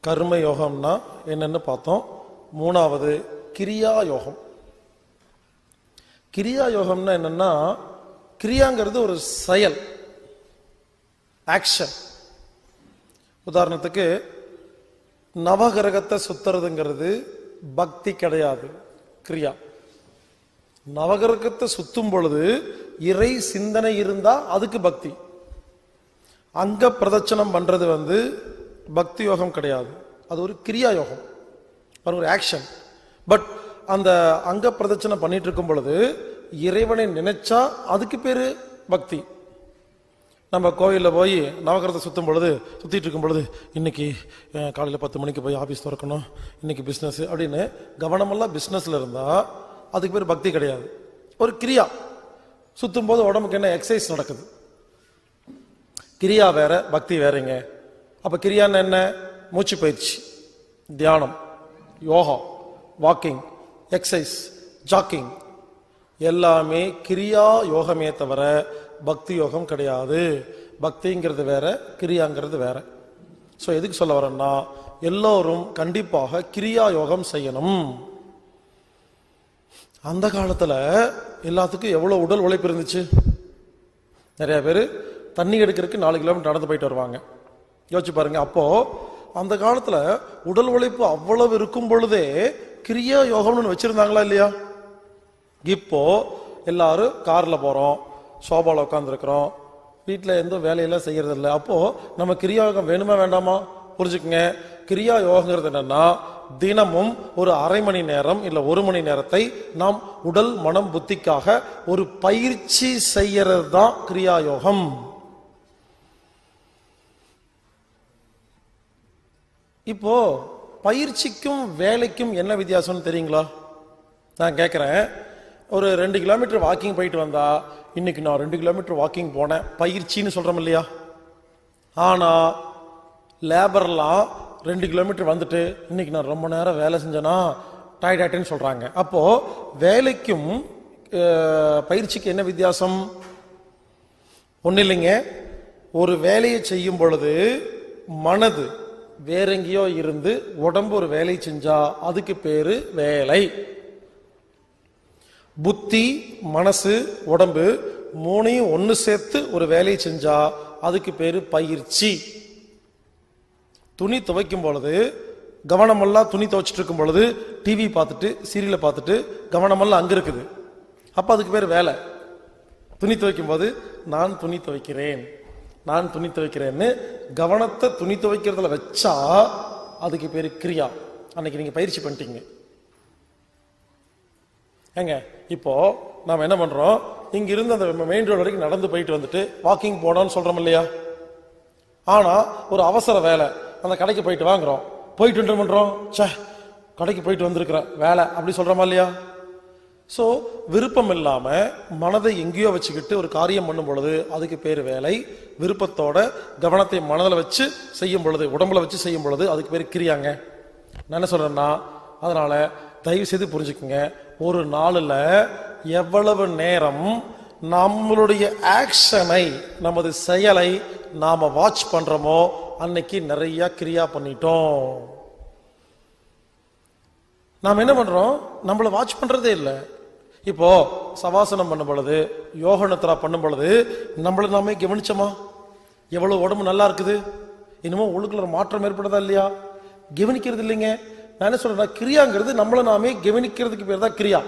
கர்ம யோகம்னா என்னன்னு பார்த்தோம். 3வது கிரியா யோகம். கிரியா யோகம்னா என்னன்னா, கிரியாங்கிறது ஒரு செயல், ஆக்ஷன். உதாரணத்துக்கு நவகிரகத்தை சுத்துறதுங்கிறது பக்தி கிடையாது, கிரியா. நவகிரகத்தை சுத்தும் பொழுது இறை சிந்தனை இருந்தா அதுக்கு பக்தி. அங்க பிரதட்சணம் பண்றது பக்தி யோகம் கிடையாது, அது ஒரு கிரியா யோகம், அது ஒரு ஆக்ஷன். பட் அந்த அங்க பிரதட்சணம் பண்ணிட்டு இருக்கும் பொழுது இறைவனை நினைச்சா அதுக்கு பேரு பக்தி. நம்ம கோயிலில் போய் நவகிரகத்தை சுத்திட்டு இருக்கும் பொழுது இன்னைக்கு காலையில் 10 மணிக்கு போய் ஆஃபீஸ் திறக்கணும், இன்னைக்கு பிஸ்னஸ் அப்படின்னு கவனமெல்லாம் பிஸ்னஸ்ல இருந்தா அதுக்கு பேர் பக்தி கிடையாது, ஒரு கிரியா. சுத்தும் போது உடம்புக்கு என்ன எக்ஸசைஸ் நடக்குது. கிரியா வேற, பக்தி வேறங்க. அப்ப கிரியான்னு என்ன, மூச்சு பயிற்சி, தியானம், யோகா, வாக்கிங், எக்ஸசைஸ், ஜாக்கிங், எல்லாமே கிரியா யோகமே தவிர பக்தி யோகம் கிடையாது. பக்திங்கிறது வேற, கிரியாங்கிறது வேற. ஸோ எதுக்கு சொல்ல வரேன்னா, எல்லோரும் கண்டிப்பாக கிரியா யோகம் செய்யணும். அந்த காலத்துல எல்லாத்துக்கும் எவ்வளவு உடல் உழைப்பு இருந்துச்சு. நிறைய பேர் தண்ணி எடுக்கிறதுக்கு 4 கிலோமீட்டர் நடந்து போயிட்டு வருவாங்க. யோசிச்சு பாருங்க. அப்போ அந்த காலத்துல உடல் உழைப்பு அவ்வளவு இருக்கும் பொழுதே கிரியா யோகம்னு வச்சிருந்தாங்களா இல்லையா? இப்போ எல்லாரும் கார்ல போறோம், சோபால உட்காந்துருக்கிறோம், வீட்டில் எந்த வேலையெல்லாம் செய்யறது இல்லை. அப்போ நம்ம கிரியா யோகம் வேணுமா வேண்டாமா? புரிஞ்சுக்குங்க, கிரியா யோகங்கிறது என்னன்னா தினமும் ஒரு அரை மணி நேரம் இல்ல 1 மணி நேரத்தை நாம் உடல் மனம் புத்திக்காக ஒரு பயிற்சி செய்யறது தான் கிரியா யோகம். இப்போ பயிற்சிக்கும் வேலைக்கும் என்ன வித்தியாசம்னு தெரியுங்களா? நான் கேட்கிறேன், ஒரு 2 கிலோமீட்டர் வாக்கிங் போயிட்டு வந்தா, இன்னைக்கு நான் 2 கிலோமீட்டர் வாக்கிங் போனேன், பயிற்சின்னு சொல்றோம் இல்லையா? ஆனா லேபர்லாம் 2 கிலோமீட்டர் வந்துட்டு இன்னைக்கு நான் ரொம்ப நேரம் வேலை செஞ்சேனா டயர்ட் ஆயிட்டேன்னு சொல்றாங்க. அப்போ வேலைக்கும் பயிற்சிக்கு என்ன வித்தியாசம்? ஒன்னும் இல்லைங்க. ஒரு வேலையை செய்யும் பொழுது மனது வேற எங்கேயோ இருந்து உடம்பு ஒரு வேலை செஞ்சா அதுக்கு பேரு வேலை. புத்தி, மனசு, உடம்பு 3ஐயும் ஒன்னு சேர்த்து ஒரு வேலையை செஞ்சா அதுக்கு பேரு பயிற்சி. துணி துவைக்கும் பொழுது கவனமெல்லாம் துணி துவைச்சிட்டு இருக்கும் பொழுது டிவி பார்த்துட்டு சீரியலை பார்த்துட்டு கவனமெல்லாம் அங்க இருக்குது, அப்ப அதுக்கு பேர் வேலை. துணி துவைக்கும் போது நான் துணி துவைக்கிறேன், நான் துணி துவைக்கிறேன்னு கவனத்தை துணி துவைக்கிறதுல வச்சா அதுக்கு பேரு கிரியா. அன்னைக்கு நீங்க பயிற்சி பண்ணிட்டீங்க. ஏங்க இப்போ நாம என்ன பண்றோம், இங்க இருந்து அந்த மெயின் ரோடு வரைக்கும் நடந்து போயிட்டு வந்துட்டு வாக்கிங் போனோம்னு சொல்றோம் இல்லையா? ஆனா ஒரு அவசர வேலை, அந்த கடைக்கு போயிட்டு வாங்குறோம், போயிட்டு என்ன பண்றோம், சே கடைக்கு போயிட்டு வந்திருக்கிற வேலை அப்படி சொல்றோமா இல்லையா? சோ விருப்பம் இல்லாம மனதை எங்கேயோ வச்சுக்கிட்டு ஒரு காரியம் பண்ணும் பொழுது அதுக்கு பேரு வேலை. விருப்பத்தோட கவனத்தை மனதில் வச்சு செய்யும் பொழுது, உடம்புல வச்சு செய்யும் பொழுது அதுக்கு பேரு கிரியாங்க. நான் என்ன சொல்றேன்னா, அதனால தயவு செய்து புரிஞ்சுக்குங்க, ஒரு நாளில் எவ்வளவு நேரம் நம்மளுடைய ஆக்ஷனை, நமது செயலை நாம வாட்ச் பண்றோமோ அன்னைக்கு நிறைய கிரியா பண்ணிட்டோம். நாம் என்ன பண்றோம், நம்மள வாட்ச் பண்றதே இல்லை. இப்போ சவாசனம் பண்ணும் பொழுது, யோக நித்ரா பண்ணும் பொழுது நம்மள நாமே கவனிச்சோமா? எவ்வளவு உடம்பு நல்லா இருக்குது, இன்னமும் உள்ளுக்குள்ள மாற்றம் ஏற்படுதா இல்லையா? கவனிக்கிறது இல்லைங்க. நான் என்ன சொல்றேன், கிரியாங்கிறது நம்மள நாமே கவனிக்கிறதுக்கு பேர் தான் கிரியா.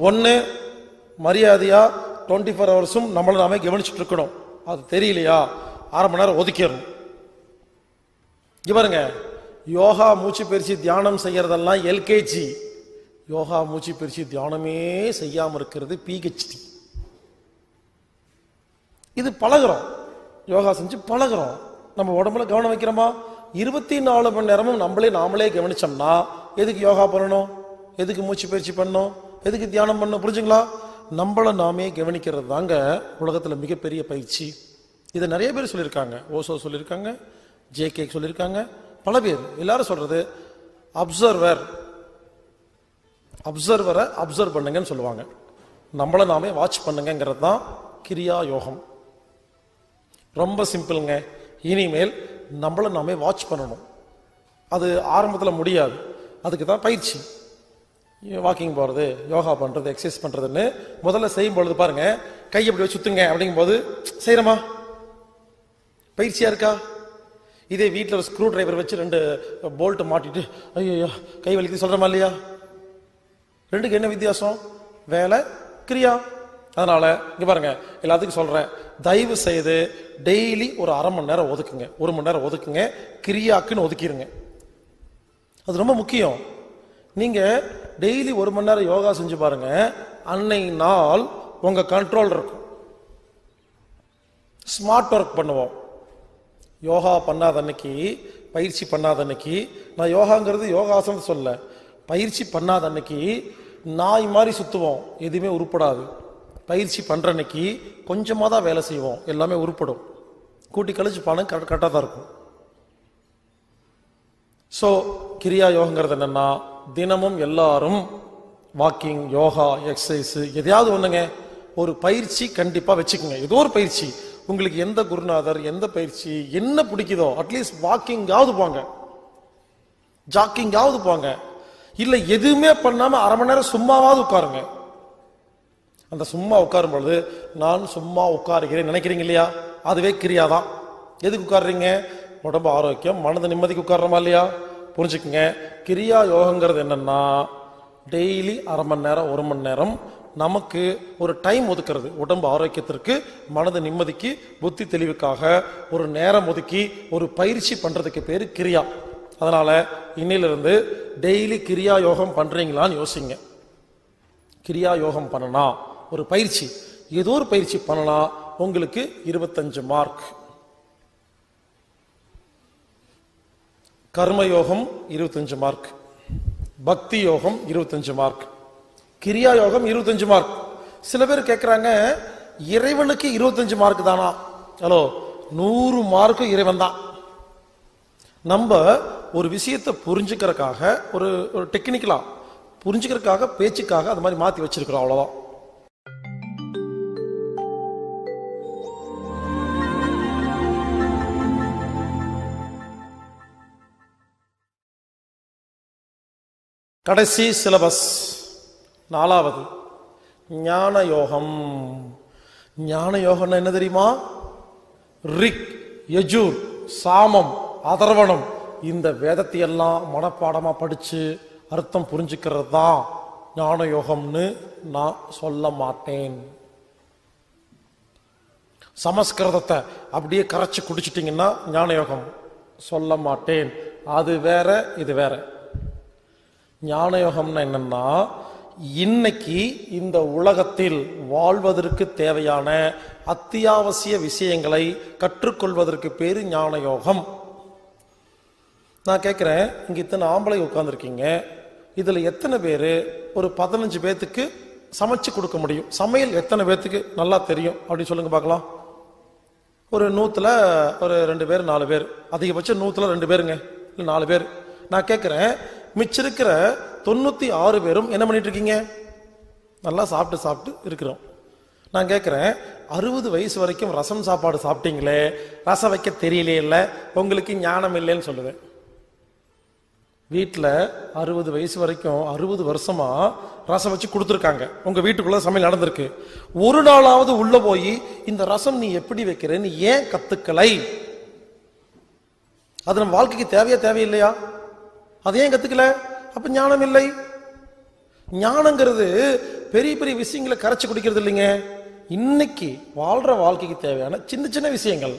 ஒன்னு மரியாதையா 24 ஹவர்ஸும் நம்மள நாமே கவனிச்சுட்டு இருக்கணும். அது தெரியலையா, 1/2 மணி நேரம் ஒதுக்கிடணும். இவருங்க யோகா மூச்சு பயிற்சி தியானம் செய்யறதெல்லாம் எல்கேஜி, யோகா மூச்சு பயிற்சி தியானமே செய்யாம இருக்கிறது பிஹெச்டி. இது பழகிறோம், யோகா செஞ்சு பழகிறோம். நம்ம உடம்புல கவனம் வைக்கிறோமா? 24 மணி நேரமும் நாமளே கவனிச்சோம்னா எதுக்கு யோகா பண்ணணும், எதுக்கு மூச்சு பயிற்சி பண்ணணும், எதுக்கு தியானம் பண்ணணும்? புரிஞ்சுங்களா? நம்மள நாமே கவனிக்கிறது தாங்க உலகத்துல மிகப்பெரிய பயிற்சி. இதை நிறைய பேர் சொல்லியிருக்காங்க. ஓசோ சொல்லியிருக்காங்க, ஜேகே சொல்லியிருக்காங்க, பல பேர். எல்லாரும் சொல்றது அப்சர்வரை அப்சர்வ் பண்ணுங்கன்னு சொல்லுவாங்க. நம்மள நாமே வாட்ச் பண்ணுங்கிறது தான் கிரியா யோகம். ரொம்ப சிம்பிள்ங்க. இனிமேல் நம்மள நாமே வாட்ச் பண்ணணும். அது ஆரம்பத்தில் முடியாது, அதுக்கு தான் பயிற்சி. வாக்கிங் போறது, யோகா பண்றது, எக்ஸசைஸ் பண்றதுன்னு முதல்ல செய்யும் பொழுது பாருங்க, கை எப்படி சுத்துங்க அப்படிங்கும் போது செய்யறமா? பயிற்சியா இருக்கா? இதே வீட்டில் ஒரு ஸ்க்ரூ டிரைவர் வச்சு 2 போல்ட் மாட்டிட்டு ஐயோ கை வலிக்கு சொல்றமா இல்லையா? ரெண்டுக்கு என்ன வித்தியாசம்? வேலை, கிரியா. அதனால இங்க பாருங்க, எல்லாத்துக்கும் சொல்றேன், தயவு செய்து டெய்லி ஒரு 1/2 மணி நேரம் ஒதுக்குங்க, 1 மணி நேரம் ஒதுக்குங்க, கிரியாக்குன்னு ஒதுக்கிடுங்க. அது ரொம்ப முக்கியம். நீங்க டெய்லி 1 மணி நேரம் யோகா செஞ்சு பாருங்க, அன்னைக்கு நாள் உங்க கண்ட்ரோல் இருக்கும். ஸ்மார்ட் ஒர்க் பண்ணுவோம். யோகா பண்ணாத அன்னைக்கு, பயிற்சி பண்ணாத அன்னைக்கு, நான் யோகாங்கிறது யோகாசனம் சொல்ல, பயிற்சி பண்ணாத அன்னைக்கு நாய் மாதிரி சுத்துவோம், எதுவுமே உருப்படாது. பயிற்சி பண்ற அன்னைக்கு கொஞ்சமா தான் வேலை செய்வோம், எல்லாமே உருப்படும். கூட்டி கழிச்சு பணம் கரெக்டாக தான் இருக்கும். ஸோ கிரியா யோகங்கிறது என்னன்னா, தினமும் எல்லாரும் வாக்கிங், யோகா, எக்ஸசைஸ் எதையாவது ஒண்ணுங்க, ஒரு பயிற்சி கண்டிப்பா வச்சுக்கோங்க. ஏதோ ஒரு பயிற்சி, உங்களுக்கு எந்த குருநாதர், எந்த பயிற்சி என்ன பிடிக்குதோ, அட்லீஸ்ட் வாக்கிங்காவது போங்க, ஜாக்கிங்காவது போங்க. இல்ல எதுவுமே பண்ணாம 1/2 மணி நேரம் சும்மாவாவது உட்காருங்க. அந்த சும்மா உட்காரும் பொழுது நான் சும்மா உட்காருகிறேன் நினைக்கிறீங்க இல்லையா, அதுவே கிரியாதான். எதுக்கு உட்காருறீங்க? உடம்பு ஆரோக்கியம், மனது நிம்மதிக்கு உட்கார்றோமா இல்லையா? புரிஞ்சுக்குங்க, கிரியா யோகங்கிறது என்னன்னா, டெய்லி அரை மணி நேரம் 1 மணி நேரம் நமக்கு ஒரு டைம் ஒதுக்கிறது. உடம்பு ஆரோக்கியத்திற்கு, மனது நிம்மதிக்கு, புத்தி தெளிவுக்காக ஒரு நேரம் ஒதுக்கி ஒரு பயிற்சி பண்றதுக்கு பேரு கிரியா. அதனால இன்னிலிருந்து டெய்லி கிரியா யோகம் பண்றீங்களான்னு யோசிங்க. கிரியா யோகம் பண்ணனா ஒரு பயிற்சி, ஏதோ ஒரு பயிற்சி பண்ணனா உங்களுக்கு 25 மார்க். கர்மயோகம் 25 மார்க், பக்தி யோகம் 25 மார்க், கிரியா யோகம் 25 மார்க். சில பேர் கேட்கிறாங்க, இறைவனுக்கு 25 மார்க் தானா? ஹலோ, 100 மார்க் இறைவன் தான். நம்ம ஒரு விஷயத்தை புரிஞ்சுக்கிறதுக்காக, ஒரு டெக்னிக்கலா புரிஞ்சுக்கிறதுக்காக, பேச்சுக்காக அது மாதிரி மாத்தி வச்சிருக்கிறோம், அவ்வளவுதான். கடைசி சிலபஸ் 4வது ஞான யோகம். ஞான யோகம்னா என்ன தெரியுமா? ரிக், யஜூர், சாமம், அதர்வணம், இந்த வேதத்தை எல்லாம் மனப்பாடமா படிச்சு அர்த்தம் புரிஞ்சுக்கிறது தான் ஞான யோகம்னு நான் சொல்ல மாட்டேன். சமஸ்கிருதத்தை அப்படியே கரைச்சு குடிச்சிட்டீங்கன்னா ஞான யோகம் சொல்ல மாட்டேன். அது வேற, இது வேற. ஞான யோகம்னா என்னன்னா, இன்னைக்கு இந்த உலகத்தில் வாழ்வதற்கு தேவையான அத்தியாவசிய விஷயங்களை கற்றுக்கொள்வதற்கு பேரு ஞான யோகம். நான் கேட்கிறேன், இங்க இத்தனை ஆம்பளை உட்கார்ந்துருக்கீங்க, இதுல எத்தனை பேரு ஒரு 15 பேத்துக்கு சமைச்சு கொடுக்க முடியும்? சமையல் எத்தனை பேத்துக்கு நல்லா தெரியும் அப்படின்னு சொல்லுங்க பார்க்கலாம். ஒரு 100ல ஒரு 2 பேர் 4 பேர், அதிகபட்சம் 100ல 2 பேருங்க, இல்லை 4 பேர். நான் கேட்கிறேன், மிச்சிருக்கிற 96 பேரும் என்ன பண்ணிட்டு இருக்கீங்க? நல்லா சாப்பிட்டு சாப்பிட்டு இருக்கிறோம். நான் கேட்கிறேன், 60 வயசு வரைக்கும் ரசம் சாப்பாடு சாப்பிட்டீங்களே, ரசம் வைக்க தெரியலே, இல்லை உங்களுக்கு ஞானம் இல்லைன்னு சொல்லுவேன். வீட்டில் 60 வயசு வரைக்கும் 60 வருஷமா ரசம் வச்சு கொடுத்துருக்காங்க, உங்க வீட்டுக்குள்ள சமையல் நடந்திருக்கு. ஒரு நாளாவது உள்ள போய் இந்த ரசம் நீ எப்படி வைக்கிறேன்னு ஏன் கத்துக்கலை? அது நம்ம வாழ்க்கைக்கு தேவையா தேவையில்லையா? அது ஏன் கத்துக்கல? அப்ப ஞானம் இல்லை. ஞானங்கிறது பெரிய பெரிய விஷயங்களை கரைச்சு குடிக்கிறது இல்லைங்க. இன்னைக்கு வாழ்ற வாழ்க்கைக்கு தேவையான சின்ன சின்ன விஷயங்கள்.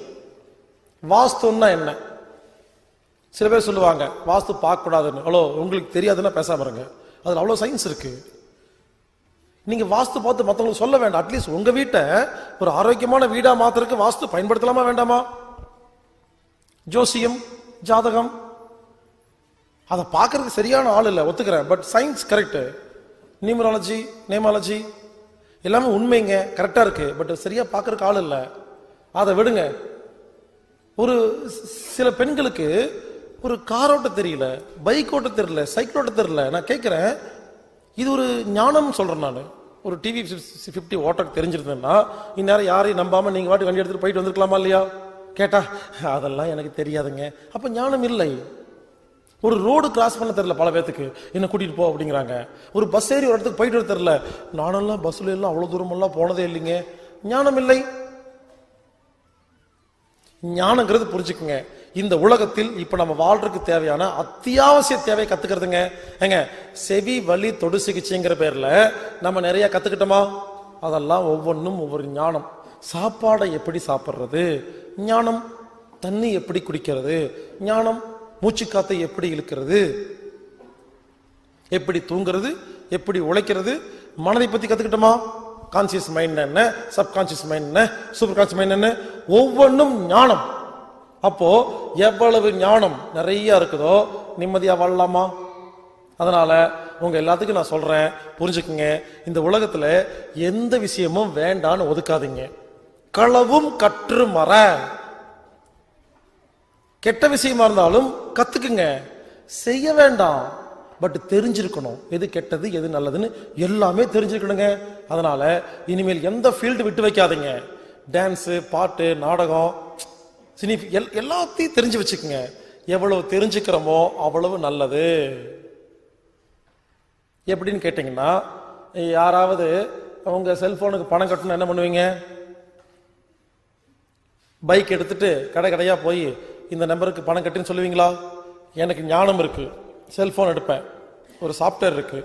வாஸ்துன்னா என்ன? சில பேர் சொல்லுவாங்க வாஸ்து பார்க்க கூடாதுன்னு. அவ்வளோ உங்களுக்கு தெரியாதுன்னா பேசாம இருங்க, அதுல அவ்வளோ சயின்ஸ் இருக்கு. நீங்க வாஸ்து பார்த்து மற்றவங்களுக்கு சொல்ல வேண்டாம். அட்லீஸ்ட் உங்க வீட்டை ஒரு ஆரோக்கியமான வீடா மாத்திரக்கு வாஸ்து பயன்படுத்தலாமா வேண்டாமா? ஜோசியம், ஜாதகம், அதை பார்க்கறதுக்கு சரியான ஆள் இல்லை, ஒத்துக்கிறேன். But science correct. Numerology, namology எல்லாமே உண்மைங்க, கரெக்டா இருக்கு. பட் சரியா பார்க்கறதுக்கு ஆள் இல்லை, அதை விடுங்க. ஒரு சில பெண்களுக்கு ஒரு கார் ஓட்ட தெரியல, பைக் ஓட்ட தெரியல, சைக்கிள் ஓட்ட தெரியல. நான் கேட்கிறேன், இது ஒரு ஞானம் சொல்றேன். நான் ஒரு டிவி 50 ஓட்ட தெரிஞ்சிருந்தேன்னா இந்நேரம் யாரையும் நம்பாம நீங்க வாட்டி வண்டி எடுத்துட்டு போயிட்டு வந்திருக்கலாமா இல்லையா? கேட்டா அதெல்லாம் எனக்கு தெரியாதுங்க. அப்ப ஞானம் இல்லை. ஒரு ரோடு கிராஸ் பண்ண தெரியல பல பேத்துக்கு, என்ன கூட்டிட்டு போ அப்படிங்கிறாங்க. ஒரு பஸ் ஏறி ஒரு இடத்துக்கு போயிட்டு வர தெரியல. நானெல்லாம் பஸ்ல எல்லாம் அவ்வளவு தூரம் எல்லாம் போனதே இல்லைங்க. ஞானம் இல்லை. ஞானங்கிறது புரிஞ்சுக்குங்க, இந்த உலகத்தில் இப்ப நம்ம வாழ்றதுக்கு தேவையான அத்தியாவசிய தேவை கத்துக்கிறதுங்க. ஏங்க, செவி வலி தொடு சிகிச்சைங்கிற பேர்ல நம்ம நிறைய கத்துக்கிட்டோமா? அதெல்லாம் ஒவ்வொன்றும் ஒவ்வொரு ஞானம். சாப்பாடை எப்படி சாப்பிட்றது ஞானம், தண்ணி எப்படி குடிக்கிறது ஞானம், மூச்சு காத்தை எப்படி இழுக்கிறது, எப்படி தூங்குறது, எப்படி உழைக்கிறது, மனதை பத்தி கத்துக்கிட்டோமா? கான்சியஸ் மைண்ட் என்ன, சப்கான்சியஸ் மைண்ட் என்ன, சூப்பர் கான்சியஸ் மைண்ட் என்ன, ஒவ்வொன்றும் ஞானம். அப்போ எவ்வளவு ஞானம் நிறைய இருக்குதோ நிம்மதியா வாழலாமா? அதனால உங்க எல்லாத்துக்கும் நான் சொல்றேன், புரிஞ்சுக்குங்க. இந்த உலகத்துல எந்த விஷயமும் வேண்டான்னு ஒதுக்காதீங்க. களவும் கற்று மற. கெட்ட விஷயமா இருந்தாலும் கத்துக்குங்க, செய்ய வேண்டாம். பட் தெரிஞ்சிருக்கணும், எது கெட்டது எது நல்லதுன்னு எல்லாமே தெரிஞ்சிருக்கணுங்க. அதனால இனிமேல் எந்த ஃபீல்டு விட்டு வைக்காதீங்க. டான்ஸு, பாட்டு, நாடகம், சினி, எல்லாத்தையும் தெரிஞ்சு வச்சுக்கோங்க. எவ்வளவு தெரிஞ்சுக்கிறோமோ அவ்வளவு நல்லது. எப்படின்னு கேட்டீங்கன்னா, யாராவது உங்க செல்போனுக்கு பணம் கட்டணும் என்ன பண்ணுவீங்க? பைக் எடுத்துட்டு கடை கடையா போய் இந்த நம்பருக்கு பணம் கட்டுன்னு சொல்லுவீங்களா? எனக்கு ஞானம் இருக்கு, செல்போன் எடுப்பேன், ஒரு சாஃப்ட்வேர் இருக்கு,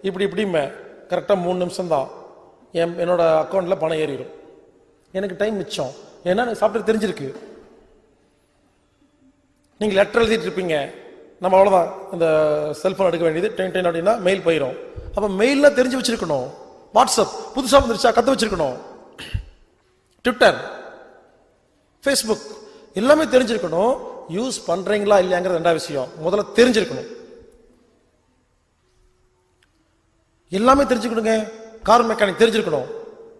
இப்படிமே கரெக்டாக 3 நிமிஷம் தான் என்னோட அக்கௌண்ட்டில் பணம் ஏறிடும். எனக்கு டைம் மிச்சம். ஏன்னா எனக்கு சாப்பிட்டு தெரிஞ்சிருக்கு. நீங்கள் லெட்டர் எழுதிட்டு இருப்பீங்க, நம்ம அவ்வளோதான் இந்த செல்ஃபோன் எடுக்க வேண்டியது டென் அப்படின்னா மெயில் போயிடும். அப்போ மெயிலில் தெரிஞ்சு வச்சிருக்கணும். வாட்ஸ்அப் புதுசாக வந்துருச்சா கற்று வச்சிருக்கணும். ட்விட்டர், ஃபேஸ்புக் எல்லாமே தெரிஞ்சிருக்கணும். யூஸ் பண்றீங்களா இல்லையாங்கிறது 2வது விஷயம். முதல்ல தெரிஞ்சிருக்கணும். எல்லாமே தெரிஞ்சுக்கணுங்க. கார் மெக்கானிக் தெரிஞ்சிருக்கணும்.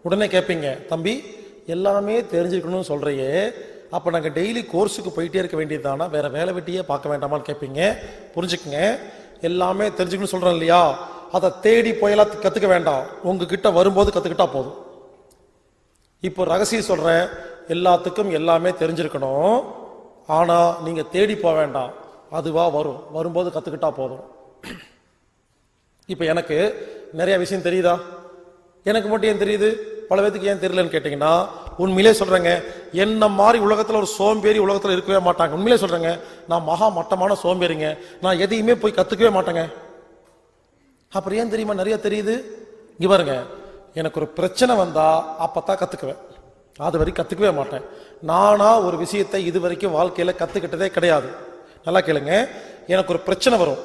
உடனே கேட்பீங்க, தம்பி எல்லாமே தெரிஞ்சிருக்கணும்னு சொல்றையே, அப்போ நாங்கள் டெய்லி கோர்ஸுக்கு போயிட்டே இருக்க வேண்டியது தானே, வேற வேலை வெட்டியே பார்க்க வேண்டாமான்னு கேட்பீங்க. புரிஞ்சுக்குங்க, எல்லாமே தெரிஞ்சுக்கணும்னு சொல்றேன் இல்லையா, அதை தேடி போயெல்லாம் கற்றுக்க வேண்டாம். உங்ககிட்ட வரும்போது கற்றுக்கிட்டா போதும். இப்போ ரகசியம் சொல்றேன், எல்லாத்துக்கும் எல்லாமே தெரிஞ்சிருக்கணும். ஆனா நீங்க தேடி போக வேண்டாம், அதுவா வரும். வரும்போது கத்துக்கிட்டா போதும். இப்ப எனக்கு நிறைய விஷயம் தெரியுதா? எனக்கு மட்டும் ஏன் தெரியுது, பல பேருக்கு ஏன் தெரியலன்னு கேட்டீங்கன்னா, உண்மையிலே சொல்றேங்க, என்ன மாதிரி உலகத்துல ஒரு சோம்பேறி உலகத்துல இருக்கவே மாட்டாங்க. உண்மையிலே சொல்றேங்க, நான் மகா மட்டமான சோம்பேறிங்க. நான் எதையுமே போய் கத்துக்கவே மாட்டேங்க. அப்புறம் ஏன் தெரியுமா நிறைய தெரியுது? இங்க பாருங்க, எனக்கு ஒரு பிரச்சனை வந்தா அப்பதான் கத்துக்குவேன். அது வரைக்கும் கத்துக்கவே மாட்டேன். நானா ஒரு விஷயத்தை இது வரைக்கும் வாழ்க்கையில கத்துக்கிட்டதே கிடையாது. நல்லா கேளுங்க, எனக்கு ஒரு பிரச்சனை வரும்.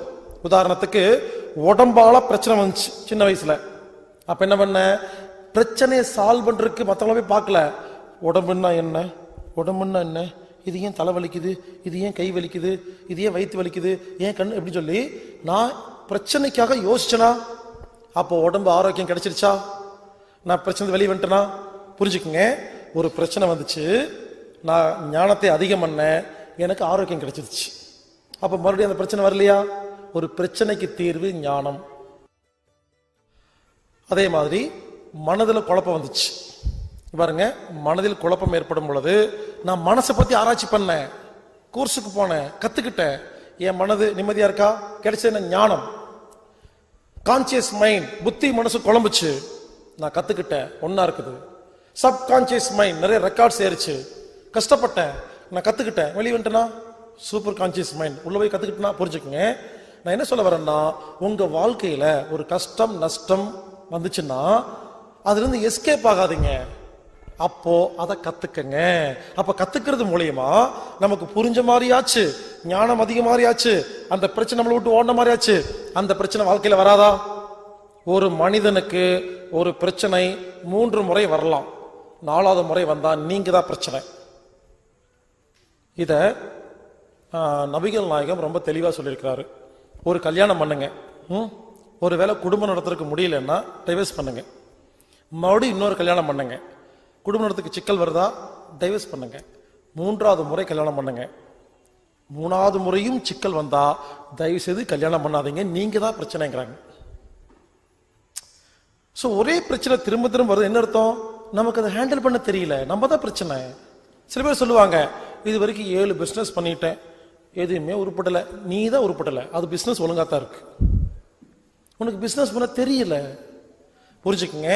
உதாரணத்துக்கு உடம்பால பிரச்சனை வந்துச்சு சின்ன வயசுல. அப்ப என்ன பண்ண, பிரச்சனையை சால்வ் பண்றதுக்கு மற்றவங்கள போய் பார்க்கல. உடம்புன்னா என்ன, உடம்புன்னா என்ன, இது ஏன் தலை வலிக்குது, இது ஏன் கை வலிக்குது, இது ஏன் வயிற்று வலிக்குது, ஏன் கண், எப்படி சொல்லி நான் பிரச்சனைக்காக யோசிச்சனா, அப்போ உடம்பு ஆரோக்கியம் கிடைச்சிருச்சா? நான் பிரச்சனை வெளியே வந்துட்டேனா? புரிஞ்சுக்குங்க, ஒரு பிரச்சனை வந்துச்சு, நான் ஞானத்தை அதிகம் பண்ண, எனக்கு ஆரோக்கியம் கிடைச்சிருச்சு. அப்ப மறுபடியும் அந்த பிரச்சனை வரலையா? ஒரு பிரச்சனைக்கு தீர்வு ஞானம். அதே மாதிரி மனதில் குழப்பம் வந்துச்சு பாருங்க. மனதில் குழப்பம் ஏற்படும் பொழுது நான் மனசை பத்தி ஆராய்ச்சி பண்ணேன், கோர்ஸுக்கு போனேன், கத்துக்கிட்டேன். என் மனது நிம்மதியா இருக்கா? கிடைச்ச ஞானம். கான்சியஸ் மைண்ட், புத்தி மனசு குழம்புச்சு, நான் கத்துக்கிட்டேன், ஒன்னா இருக்குது. சப்கான்சியஸ் மைண்ட், நிறைய ரெக்கார்ட்ஸ் ஏறிச்சு, கஷ்டப்பட்டேன், நான் கத்துக்கிட்டேன், வெளியே வந்துட்டேனா சூப்பர் கான்சியஸ் மைண்ட், உள்ள போய் கத்துக்கிட்டேனா. புரிஞ்சுக்குங்க, நான் என்ன சொல்ல வரேன்னா, உங்க வாழ்க்கையில ஒரு கஷ்டம் நஷ்டம் வந்துச்சுன்னா அதுல இருந்து எஸ்கேப் ஆகாதீங்க, அப்போ அதை கத்துக்கங்க. அப்ப கத்துக்கிறது மூலியமா நமக்கு புரிஞ்ச மாதிரியாச்சு, ஞானம் அதிக மாதிரியாச்சு, அந்த பிரச்சனை நம்மளை விட்டு ஓடின மாதிரியாச்சு. அந்த பிரச்சனை வாழ்க்கையில வராதா? ஒரு மனிதனுக்கு ஒரு பிரச்சனை 3 முறை வரலாம், 4வது முறை வந்தா நீங்க தான் பிரச்சனை. இத நபிகள் நாயகம் ரொம்ப தெளிவா சொல்லியிருக்கிறாரு. ஒரு கல்யாணம் பண்ணுங்க, ஒருவேளை குடும்பம் நடத்துறதுக்கு முடியலன்னா டைவர்ஸ் பண்ணுங்க. மறுபடியும் இன்னொரு கல்யாணம் பண்ணுங்க, குடும்ப நடத்துக்கு சிக்கல் வருதா, டைவர்ஸ் பண்ணுங்க. 3வது முறை கல்யாணம் பண்ணுங்க. 3வது முறையும் சிக்கல் வந்தா தயவு செய்து கல்யாணம் பண்ணாதீங்க, நீங்க தான் பிரச்சனைங்கிறாங்க. சோ ஒரே பிரச்சனை திரும்ப திரும்ப வருது, என்ன அர்த்தம்? நமக்கு அதை ஹேண்டில் பண்ண தெரியல, நம்ம தான் பிரச்சனை. சில பேர் சொல்லுவாங்க, இது வரைக்கும் 7 பிசினஸ் பண்ணிட்டேன், எதுவுமே உருப்படலை. நீ தான் உருப்படலை, அது பிசினஸ் ஒழுங்கா தான் இருக்கு, உனக்கு பிசினஸ் பண்ண தெரியல. புரிஞ்சுக்குங்க,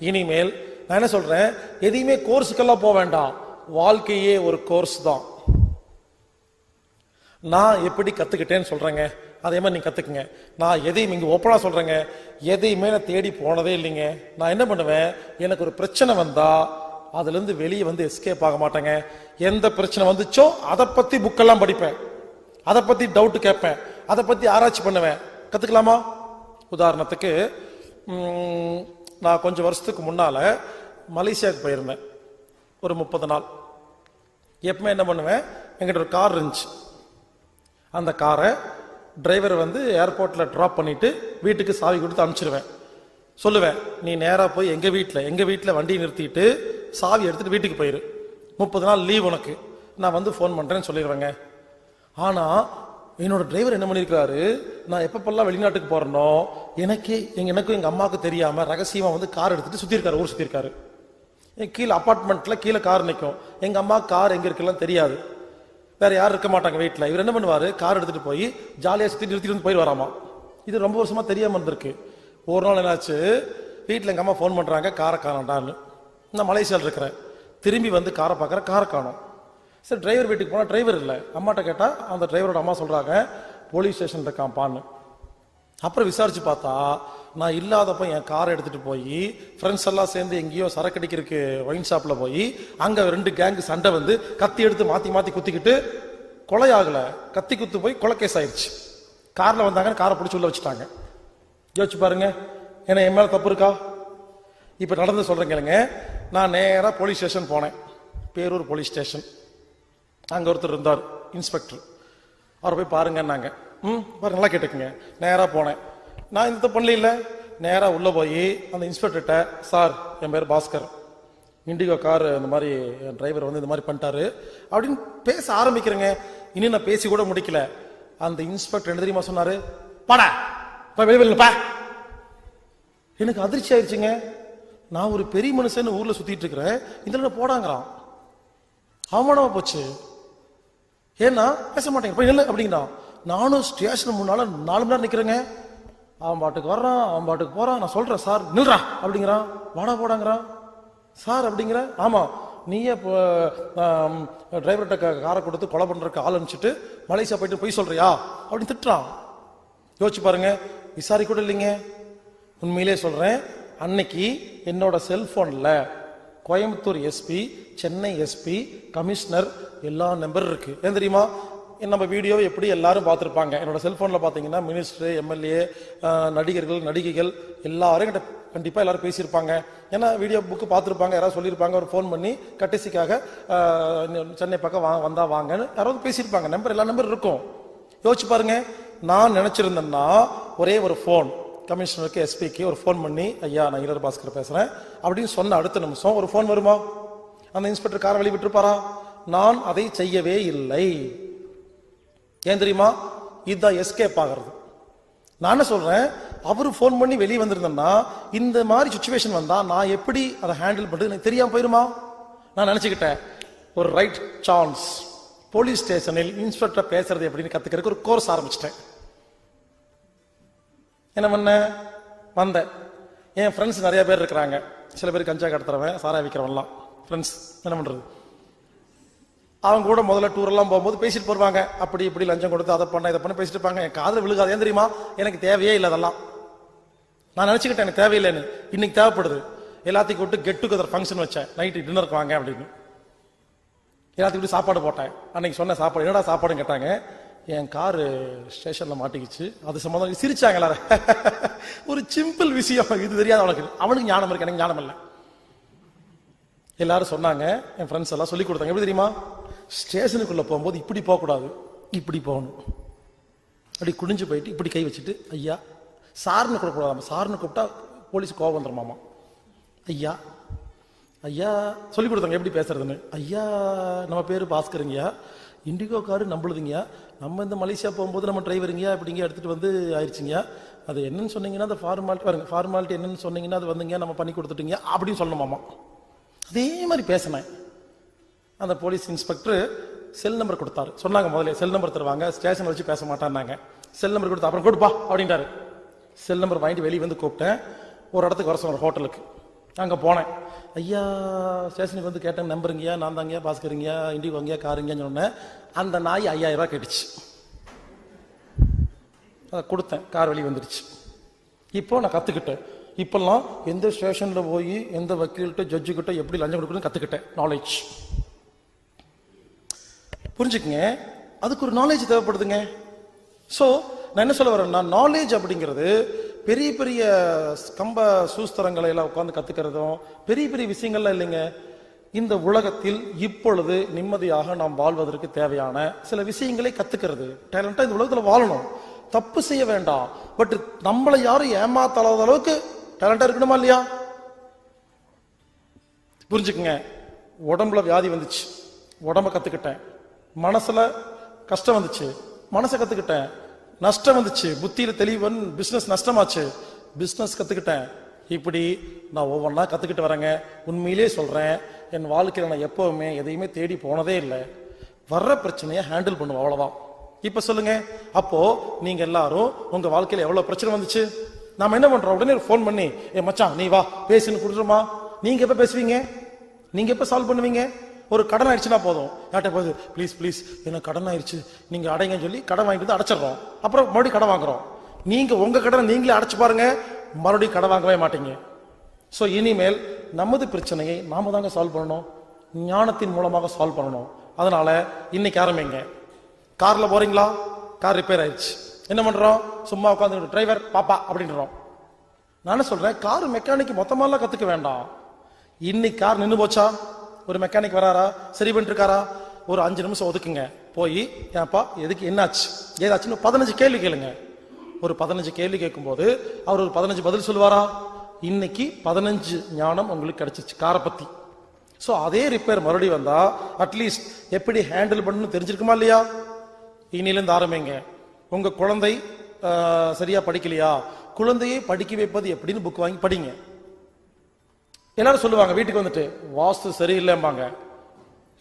இனிமேல் நான் என்ன சொல்றேன், எதையுமே கோர்ஸுக்கெல்லாம் போக வேண்டாம், வாழ்க்கையே ஒரு கோர்ஸ் தான். நான் எப்படி கத்துக்கிட்டேன்னு சொல்றேங்க, அதே மாதிரி நீங்க கத்துக்குங்க. நான் எதையும் இங்க ஓப்பனா சொல்றேங்க, எதையுமே நான் தேடி போனதே இல்லைங்க. நான் என்ன பண்ணுவேன், எனக்கு ஒரு பிரச்சனை வந்தா அதுல இருந்து வெளியே வந்து எஸ்கேப் ஆக மாட்டேங்க. எந்த பிரச்சனை வந்துச்சோ அதை பத்தி புக்கெல்லாம் படிப்பேன், அதை பத்தி டவுட் கேட்பேன், அதை பத்தி ஆராய்ச்சி பண்ணுவேன். கத்துக்கலாமா? உதாரணத்துக்கு நான் கொஞ்சம் வருஷத்துக்கு முன்னால மலேசியாவுக்கு போயிருந்தேன், ஒரு 30 நாள். எப்பவுமே என்ன பண்ணுவேன், என்கிட்ட ஒரு கார் இருந்துச்சு. அந்த காரை டிரைவர் வந்து ஏர்போர்ட்ல டிராப் பண்ணிட்டு வீட்டுக்கு சாவி கொடுத்து அனுப்பிச்சிருவேன். சொல்லுவேன், நீ நேரா போய் எங்க வீட்டுல வண்டியை நிறுத்திட்டு சாவி எடுத்துட்டு வீட்டுக்கு போயிரு, 30 நாள் லீவ் உனக்கு, நான் வந்து போன் பண்றேன்னு சொல்லிடுவேங்க. ஆனா என்னோட டிரைவர் என்ன பண்ணிருக்காரு, நான் எப்பப்பெல்லாம் வெளிநாட்டுக்கு போறேனோ எனக்கும் எங்க அம்மாவுக்கு தெரியாம ரகசியமா வந்து கார் எடுத்துட்டு சுத்திருக்காரு, ஊர் சுத்திருக்காரு. கீழே அபார்ட்மெண்ட்ல கீழே கார் நிற்கும், எங்க அம்மா கார் எங்க இருக்குல்லாம் தெரியாது, வேற யாரும் இருக்க மாட்டாங்க வீட்டுல. இவர் என்ன பண்ணுவாரு, கார் எடுத்துட்டு போய் ஜாலியா சுத்தி நிறுத்திட்டு வந்து போயிட்டு வராமா. இது ரொம்ப வருஷமா தெரியாம இருந்திருக்கு. ஒரு நாள் என்னாச்சு, வீட்டுல எங்க அம்மா போன் பண்றாங்க, காரை காணோண்டான்னு. நான் மலேசியாவில் இருக்கிறேன், திரும்பி வந்து காரை பார்க்கறேன், காரை காணோம். சரி டிரைவர் வீட்டுக்கு போனா டிரைவர் இல்லை, அம்மாட்ட கேட்டா அந்த டிரைவரோட அம்மா சொல்றாங்க போலீஸ் ஸ்டேஷன் இருக்கான்ப்பான்னு. அப்புறம் விசாரிச்சு பார்த்தா நான் இல்லாதப்ப என் காரை எடுத்துட்டு போய் ஃப்ரெண்ட்ஸ் எல்லாம் சேர்ந்து எங்கேயோ சரக்கடிக்கிறதுக்கு ஒயின் ஷாப்ல போய் அங்க 2 கேங்கு சண்டை வந்து கத்தி எடுத்து மாத்தி மாத்தி குத்திக்கிட்டு கொலை ஆகல, கத்தி குத்து போய் கொலை கேஸ் ஆயிடுச்சு. கார்ல வந்தாங்கன்னு காரை பிடிச்சி உள்ள வச்சுட்டாங்க. யோசிச்சு பாருங்க, ஏன்னா என் மேல தப்பு இருக்கா? இப்ப நடந்து சொல்றேன் கேளுங்க. நான் நேரா போலீஸ் ஸ்டேஷன் போனேன், பேரூர் போலீஸ் ஸ்டேஷன். அங்க ஒருத்தர் இருந்தார், இன்ஸ்பெக்டர். அவரை போய் பாருங்கன்னாங்க. பாருங்க, நல்லா கேட்டுக்குங்க. நேரா போனேன். நான் இந்த பண்ணல, நேரா உள்ள போய் அந்த இன்ஸ்பெக்டர்கிட்ட, சார் என் பேர் பாஸ்கர், இண்டிகோ கார் இந்த மாதிரி என் டிரைவர் வந்து இந்த மாதிரி பண்ணிட்டாரு அப்படின்னு பேச ஆரம்பிக்கிறேங்க. இனி நான் பேசி கூட முடிக்கல. அந்த இன்ஸ்பெக்டர் என்ன தெரியுமா சொன்னாரு? பாடா வெளிப்பா. எனக்கு அதிர்ச்சி ஆயிடுச்சுங்க. நான் ஒரு பெரிய மனுஷன் ஊர்ல சுத்திட்டு இருக்கிறேன், இதுல போடாங்கிறான். அவமானமா போச்சு. ஏன்னா பேச மாட்டேங்க போய் நில்லு அப்படிங்கிறான். நானும் ஸ்டேஷன் முன்னால 4 மணி நேரம் நிக்கிறேங்க. அவன் பாட்டுக்கு வர்றான், அவன் பாட்டுக்கு போறான். நான் சொல்றேன், சார் நில்றா அப்படிங்கிறான். வாடா போடாங்கிறான். சார் அப்படிங்கிற, ஆமா நீயே டிரைவர்கிட்ட காரை கொடுத்து கொலை பண்றதுக்கு ஆள் அனுப்பிச்சிட்டு மலேசியா போயிட்டு போய் சொல்றியா அப்படின்னு திட்டுறான். யோசிச்சு பாருங்க, விசாரி கூட இல்லைங்க. உண்மையிலே சொல்றேன், அன்னைக்கு என்னோட செல்போன்ல Coimbatore SP, Chennai SP, commissioner எல்லா நம்பர் இருக்கு. ஏன் தெரியுமா? நம்ம வீடியோவை எப்படி எல்லாரும் பார்த்துருப்பாங்க. என்னோட செல்போன்ல பாத்தீங்கன்னா மினிஸ்டர், எம்எல்ஏ, நடிகர்கள், நடிகைகள் எல்லாரும் கிட்ட கண்டிப்பா எல்லாரும் பேசியிருப்பாங்க. ஏன்னா வீடியோ புக்கு பார்த்துருப்பாங்க, யாராவது சொல்லியிருப்பாங்க, ஒரு ஃபோன் பண்ணி கட்டசிக்காக சென்னை பக்கம் வந்தா வாங்கன்னு யாராவது பேசியிருப்பாங்க. நம்பர் எல்லா நம்பர் இருக்கும். யோசிச்சு பாருங்க, நான் நினைச்சிருந்தேன்னா ஒரே ஒரு ஃபோன் கமிஷனருக்கு, எஸ்பிக்கு ஒரு ஃபோன் பண்ணி, ஐயா நான் ஈரர் பாஸ்கர் பேசுறேன் அப்படின்னு சொன்ன அடுத்த நிமிஷம் ஒரு ஃபோன் வருமா? அந்த இன்ஸ்பெக்டர் காரை வழி விட்டுருப்பாரா? நான் அதை செய்யவே இல்லை. ஏன் தெரியுமா? இதுதான் எஸ்கேப் ஆகிறது. நான் என்ன சொல்றேன், அவரு போன் பண்ணி வெளியே வந்திருந்தேன்னா இந்த மாதிரி சிச்சுவேஷன் வந்தா நான் எப்படி அதை ஹேண்டில் பண்றது எனக்கு தெரியாம போயிருமா? நான் நினைச்சுக்கிட்டேன், ஒரு ரைட் சான்ஸ் போலீஸ் ஸ்டேஷனில் இன்ஸ்பெக்டர் பேசுறது எப்படின்னு கத்துக்கிறதுக்கு ஒரு கோர்ஸ் ஆரம்பிச்சிட்டேன். என்ன பண்ண வந்தேன். என் ஃப்ரெண்ட்ஸ் நிறைய பேர் இருக்கிறாங்க. சில பேர் கஞ்சா கடத்துறவன், சாராய விற்கிறவன்லாம் ஃப்ரெண்ட்ஸ். என்ன பண்றது, அவங்க கூட முதல்ல டூர் எல்லாம் போகும்போது பேசிட்டு போடுவாங்க. அப்படி இப்படி லஞ்சம் கொடுத்து அதை பண்ண இதை பண்ண பேசிட்டு இருப்பாங்க. என் காதுல விழுகாது. ஏன் தெரியுமா? எனக்கு தேவையே இல்லை அதெல்லாம். நான் நினைச்சுக்கிட்டேன் எனக்கு தேவையில்லைன்னு. இன்னைக்கு தேவைப்படுது. எல்லாத்தையும் கூப்பிட்டு கெட் டுகெதர் ஃபங்க்ஷன் வச்சேன். நைட்டு டின்னருக்கு வாங்க அப்படின்னு எல்லாத்துக்கும் சாப்பாடு போட்டேன். அன்னைக்கு சொன்ன சாப்பாடு என்னடா சாப்பாடுன்னு கேட்டாங்க. என் காரு ஸ்டேஷன்ல மாட்டிக்கிச்சு, அது சம்பந்தம் சிரிச்சாங்க எல்லாரும். ஒரு சிம்பிள் விஷயம், இது தெரியாது அவனுக்கு ஞானம் இருக்கு, எனக்கு ஞானம் இல்லை. எல்லாரும் சொன்னாங்க, என் ஃப்ரெண்ட்ஸ் எல்லாம் சொல்லி கொடுத்தாங்க. எப்படி தெரியுமா? ஸ்டேஷனுக்குள்ள போகும்போது இப்படி போகக்கூடாது, இப்படி போகணும். அப்படி குடிஞ்சு போயிட்டு இப்படி கை வச்சுட்டு ஐயா சார்னு கூப்பிடக்கூடாது. சார்னு கூப்பிட்டா போலீஸ் கோபம் வந்துடுமாமா. ஐயா ஐயா சொல்லி கொடுத்தாங்க எப்படி பேசுறதுன்னு. ஐயா நம்ம பேரு பாஸ்கருங்கய்யா, இண்டிகோ காரு நம்மளுதுங்கய்யா, நம்ம இந்த மலேசியா போகும்போது நம்ம டிரைவருங்கய்யா இப்படிங்க எடுத்துட்டு வந்து ஆயிடுச்சுங்கய்யா. அது என்னன்னு சொன்னீங்கன்னா அந்த ஃபார்மாலிட்டி பாருங்க, ஃபார்மாலிட்டி என்னன்னு சொன்னீங்கன்னா அது வந்துங்க நம்ம பண்ணி கொடுத்துட்டீங்க அப்படின்னு சொல்லணுமாமா. அதே மாதிரி பேசினேன். அந்த போலீஸ் இன்ஸ்பெக்டர் செல் நம்பர் கொடுத்தாரு. சொன்னாங்க முதல்ல செல் நம்பர் தருவாங்க, ஸ்டேஷன் வச்சு பேச மாட்டான்னாங்க. செல் நம்பர் கொடுத்தா அப்புறம் கொடுப்பா அப்படின்ட்டாரு. செல் நம்பர் வாங்கிட்டு வெளியே வந்து கூப்பிட்டேன். ஒரு இடத்துக்கு வர சொன்ன ஹோட்டலுக்கு. அங்கே போனேன். ஐயா ஸ்டேஷனுக்கு வந்து கேட்டேன், நம்பருங்கய்யா, நான் தாங்கய்யா பாஸ்கருங்கய்யா, இண்டிகோங்கய்யா காருங்கன்னு சொன்னேன். அந்த நாய் 5000 ரூபாய் கேட்டுச்சு. அதை கொடுத்தேன், கார் வெளியே வந்துடுச்சு. இப்போ நான் கற்றுக்கிட்டேன். இப்பெல்லாம் எந்த ஸ்டேஷன்ல போய் எந்த வக்கீல்கிட்ட ஜட்ஜுக்கிட்ட எப்படி லஞ்சம் கொடுக்கணும்னு கற்றுக்கிட்டேன். நாலேஜ் புரிஞ்சுக்குங்க, அதுக்கு ஒரு நாலேஜ் தேவைப்படுதுங்க. ஸோ நான் என்ன சொல்ல வரேன்னா, நாலேஜ் அப்படிங்கிறது பெரிய பெரிய கம்ப சூஸ்திரங்களை எல்லாம் உட்காந்து கத்துக்கிறதும் பெரிய பெரிய விஷயங்கள்லாம் இல்லைங்க. இந்த உலகத்தில் இப்பொழுது நிம்மதியாக நாம் வாழ்வதற்கு தேவையான சில விஷயங்களை கத்துக்கிறது. டேலண்டா இந்த உலகத்தில் வாழணும், தப்பு செய்ய வேண்டாம். பட் நம்மளை யாரும் ஏமாத்தாத அளவுக்கு டேலண்டா இருக்கணுமா இல்லையா? புரிஞ்சுக்குங்க, உடம்புல வியாதி வந்துச்சு, உடம்ப கத்துக்கிட்டேன். மனசுல கஷ்டம் வந்துச்சு, மனசை கத்துக்கிட்டேன். நஷ்டம் வந்துச்சு, புத்தியில தெளிவன், பிசினஸ் நஷ்டமாச்சு, பிசினஸ் கத்துக்கிட்டேன். இப்படி நான் ஒவ்வொன்றா கத்துக்கிட்டு வரேங்க. உண்மையிலே சொல்றேன், என் வாழ்க்கையில நான் எப்பவுமே எதையுமே தேடி போனதே இல்லை. வர்ற பிரச்சனையை ஹேண்டில் பண்ணுவோம், அவ்வளவுதான். இப்ப சொல்லுங்க, அப்போ நீங்க எல்லாரும் உங்க வாழ்க்கையில எவ்வளவு பிரச்சனை வந்துச்சு, நாம என்ன பண்றோம்? உடனே போன் பண்ணி, ஏ மச்சான் நீ வா பேசுன்னு கொடுத்துருமா? நீங்க எப்ப பேசுவீங்க? நீங்க எப்ப சால்வ் பண்ணுவீங்க? ஒரு கடன் ஆயிடுச்சுன்னா போதும், யார்ட்ட போகுது, ப்ளீஸ் ப்ளீஸ் எனக்கு கடன் ஆயிடுச்சு நீங்க அடைங்கன்னு சொல்லி கடன் வாங்கிட்டு வந்து அடைச்சிடறோம். அப்புறம் மறுபடியும் கடன் வாங்குறோம். நீங்க உங்க கடனை நீங்களே அடைச்சு பாருங்க, மறுபடியும் கடன் வாங்கவே மாட்டீங்க. ஸோ இனிமேல் நமது பிரச்சனையை நாம தாங்க சால்வ் பண்ணணும், ஞானத்தின் மூலமாக சால்வ் பண்ணணும். அதனால இன்னைக்கு ஆரம்பிங்க. கார்ல போறீங்களா, கார் ரிப்பேர் ஆயிடுச்சு, என்ன பண்றோம்? சும்மா உட்காந்து டிரைவர் பாப்பா அப்படின்றோம். நான் சொல்றேன், கார் மெக்கானிக் மொத்தமாலாம் கத்துக்க வேண்டாம். இன்னைக்கு கார் நின்று போச்சா, ஒரு மெக்கானிக் வராரா, சரி பண்ணிட்டு இருக்காரா, ஒரு 5 நிமிஷம் ஒதுக்குங்க. போய் ஏப்பா எதுக்கு என்னாச்சு ஏதாச்சுன்னு 15 கேள்வி கேளுங்க. ஒரு 15 கேள்வி கேட்கும் போது அவர் ஒரு 15 பதில் சொல்லுவாரா? இன்னைக்கு 15 ஞானம் உங்களுக்கு கிடைச்சிச்சு காரை பத்தி. ஸோ அதே ரிப்பேர் மறுபடியும் வந்தா அட்லீஸ்ட் எப்படி ஹேண்டில் பண்ணணும்னு தெரிஞ்சிருக்குமா இல்லையா? இனிலேருந்து ஆரம்பிங்க. உங்க குழந்தை சரியா படிக்கலையா, குழந்தையை படிக்க வைப்பது எப்படின்னு புக் வாங்கி படிங்க. எல்லாரும் சொல்லுவாங்க வீட்டுக்கு வந்துட்டு வாஸ்து சரியில்லைம்பாங்க,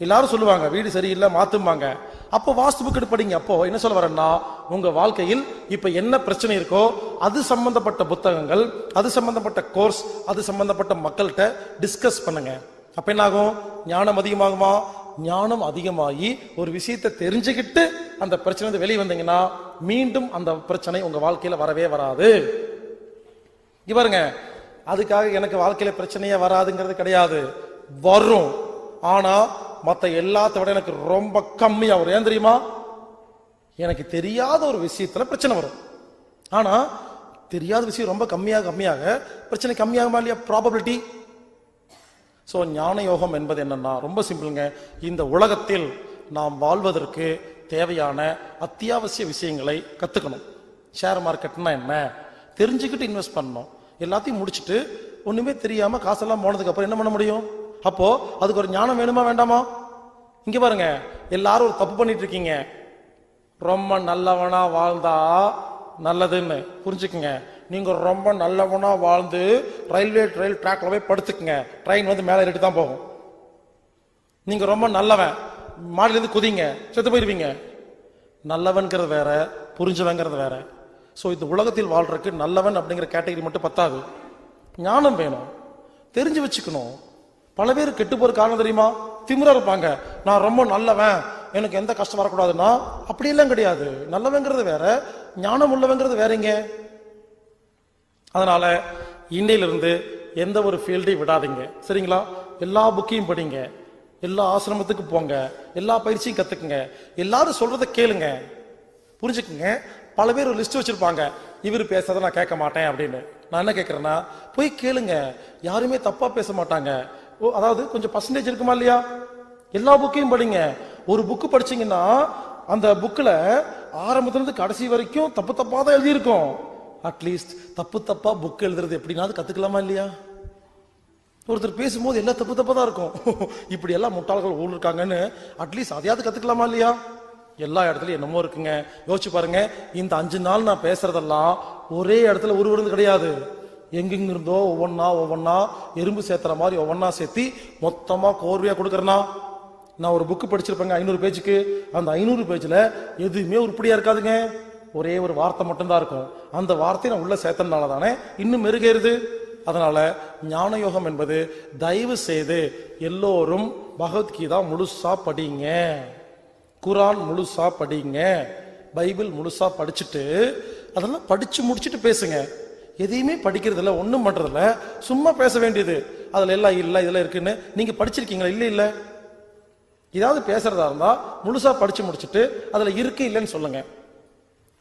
எல்லாரும் சொல்லுவாங்க வீடு சரியில்லை மாத்தும்பாங்க. அப்போ வாஸ்து புக் எடுத்து படிங்க. அப்போ என்ன சொல்ல வரேன்னா, உங்க வாழ்க்கையில் இப்ப என்ன பிரச்சனை இருக்கோ அது சம்பந்தப்பட்ட புத்தகங்கள், அது சம்பந்தப்பட்ட கோர்ஸ், அது சம்பந்தப்பட்ட மக்கள்கிட்ட டிஸ்கஸ் பண்ணுங்க. அப்ப என்ன ஆகும்? ஞானம் அதிகமாகுமா? ஞானம் அதிகமாகி ஒரு விஷயத்தை தெரிஞ்சுக்கிட்டு அந்த பிரச்சனை வெளியே வந்தீங்கன்னா மீண்டும் அந்த பிரச்சனை உங்க வாழ்க்கையில வரவே வராது. இவருங்க அதுக்காக எனக்கு வாழ்க்கையில பிரச்சனையே வராதுங்கிறது கிடையாது, வரும். ஆனா மத்த எல்லாத்த விட எனக்கு ரொம்ப கம்மியா வரும். ஏன் தெரியுமா? எனக்கு தெரியாத ஒரு விஷயத்துல பிரச்சனை வரும். ஆனா தெரியாத விஷயம் ரொம்ப கம்மியாக பிரச்சனை கம்மியாகுமா இல்லையா? ப்ராபபிலிட்டி. சோ ஞான யோகம் என்பது என்னன்னா ரொம்ப சிம்பிளுங்க. இந்த உலகத்தில் நாம் வாழ்வதற்கு தேவையான அத்தியாவசிய விஷயங்களை கத்துக்கணும். ஷேர் மார்க்கெட்னா என்ன தெரிஞ்சுக்கிட்டு இன்வெஸ்ட் பண்ணணும். எல்லாத்தையும் முடிச்சுட்டு ஒண்ணுமே தெரியாம காசெல்லாம் போனதுக்கு அப்புறம் என்ன பண்ண முடியும்? அப்போ அதுக்கு ஒரு ஞானம் வேணுமா வேண்டாமா? இங்க பாருங்க, எல்லாரும் ஒரு தப்பு பண்ணிட்டு இருக்கீங்க. ரொம்ப நல்லவனா வாழ்ந்தா நல்லதுன்னு புரிஞ்சுக்குங்க. நீங்க ரொம்ப நல்லவனா வாழ்ந்து ரயில் ட்ராக்ல போய் படுத்துக்குங்க, ட்ரெயின் வந்து மேல ஏறிட்டு தான் போகும். நீங்க ரொம்ப நல்லவன் மாடில இருந்து குதிங்க, செத்து போயிருவீங்க. நல்லவன்கிறது வேற, புரிஞ்சவங்கிறது வேற. சோ இந்த உலகத்தில் வாழ்றதுக்கு நல்லவன் அப்படிங்கிற கேட்டகரி மட்டும் பத்தாது, ஞானம் வேணும், தெரிஞ்சு வச்சுக்கணும். பல பேர் கெட்டு போற காரணம் தெரியுமா? திமிரா இருப்பாங்க. நான் ரொம்ப நல்லவன், எனக்கு எந்த கஷ்டம் வரக்கூடாதுன்னா அப்படியெல்லாம் கிடையாது. நல்லவங்கிறது வேற, ஞானம் உள்ளவங்கிறது வேறங்க. அதனால இன்னையிலிருந்து எந்த ஒரு ஃபீல்டையும் விடாதீங்க, சரிங்களா? எல்லா புக்கையும் படிங்க, எல்லா ஆசிரமத்துக்கு போங்க, எல்லா பயிற்சியும் கத்துக்குங்க, எல்லாரும் சொல்றதை கேளுங்க, புரிஞ்சுக்குங்க. பல பேர் ஒரு லிஸ்ட் வச்சிருப்பாங்க, இவர் பேசாத நான் கேட்க மாட்டேன் அப்படின்னு. நான் என்ன கேட்கறேன்னா, போய் கேளுங்க, யாருமே தப்பா பேச மாட்டாங்க. அதாவது கொஞ்சம் பர்சன்டேஜ் இருக்குமா இல்லையா? எல்லா புக்கையும் படிங்க. ஒரு புக்கு படிச்சீங்கன்னா அந்த புக்ல ஆரம்பத்துல இருந்து கடைசி வரைக்கும் தப்பு தப்பா தான் எழுதியிருக்கும். அட்லீஸ்ட் தப்பா புக் எழுதுறது எப்படின்னா கத்துக்கலாமா இல்லையா? ஒருத்தர் பேசும்போது எல்லா தப்பு தப்பா தான் இருக்கும், இப்படி எல்லாம் முட்டாள்கள் ஊழல் இருக்காங்கன்னு அட்லீஸ்ட் அதையாவது கத்துக்கலாமா இல்லையா? எல்லா இடத்துலயும் என்னமோ இருக்குங்க. யோசிச்சு பாருங்க, இந்த 5 நாள் நான் பேசுறதெல்லாம் ஒரே இடத்துல உருவறது கிடையாது. எங்கெங்க இருந்தோ ஒவ்வொன்னா எறும்பு சேர்த்துற மாதிரி ஒவ்வொன்னா சேர்த்தி மொத்தமா கோர்வையா கொடுக்கறனா. நான் ஒரு புக்கு படிச்சிருப்பேங்க 500 பேஜுக்கு. அந்த 500 பேஜ்ல எதுவுமே உருப்படியா இருக்காதுங்க, ஒரே ஒரு வார்த்தை மட்டும்தான் இருக்கும். அந்த வார்த்தையை நான் உள்ள சேர்த்தனால தானே இன்னும் மெருகேறுது. அதனால ஞான யோகம் என்பது தயவு செய்து எல்லோரும் பகவத்கீதா முழுசா படிங்க, குரான் முழுசா படிங்க, பைபிள் முழுசா படிச்சுட்டு அதெல்லாம் படிச்சு முடிச்சுட்டு பேசுங்க. எதையுமே படிக்கிறது இல்ல, ஒண்ணும் பண்றது இல்ல, சும்மா பேச வேண்டியது. அதுல எல்லாம் இல்ல இதெல்லாம் இருக்குன்னு நீங்க படிச்சிருக்கீங்களா? இல்ல. ஏதாவது பேசுறதா இருந்தா முழுசா படிச்சு முடிச்சுட்டு அதுல இருக்கு இல்லைன்னு சொல்லுங்க.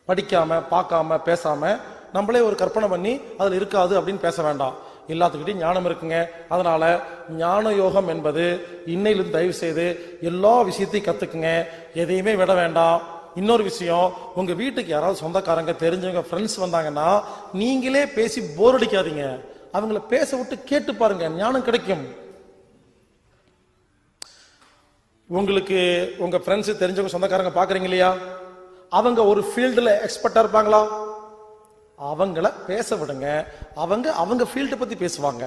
படிக்காம பார்க்காம பேசாம நம்மளே ஒரு கற்பனை பண்ணி அதுல இருக்காது அப்படின்னு பேச வேண்டாம். எல்லாத்துக்கிட்டையும் ஞானம் இருக்குங்க. அதனால ஞான யோகம் என்பது இன்னையிலிருந்து தயவு செய்து எல்லா விஷயத்தையும் கத்துக்குங்க, எதையுமே விட வேண்டாம். இன்னொரு விஷயம், உங்க வீட்டுக்கு யாராவது சொந்தக்காரங்க தெரிஞ்சவங்க ஃப்ரெண்ட்ஸ் வந்தாங்கன்னா நீங்களே பேசி போர் அடிக்காதீங்க, அவங்கள பேச விட்டு கேட்டு பாருங்க, ஞானம் கிடைக்கும். உங்களுக்கு உங்க ஃப்ரெண்ட்ஸ் தெரிஞ்சவங்க சொந்தக்காரங்க பாக்குறீங்க இல்லையா, அவங்க ஒரு ஃபீல்டுல எக்ஸ்பர்ட்டா இருப்பாங்களா? அவங்கள பேச விடுங்க, அவங்க ஃபீல்டை பத்தி பேசுவாங்க.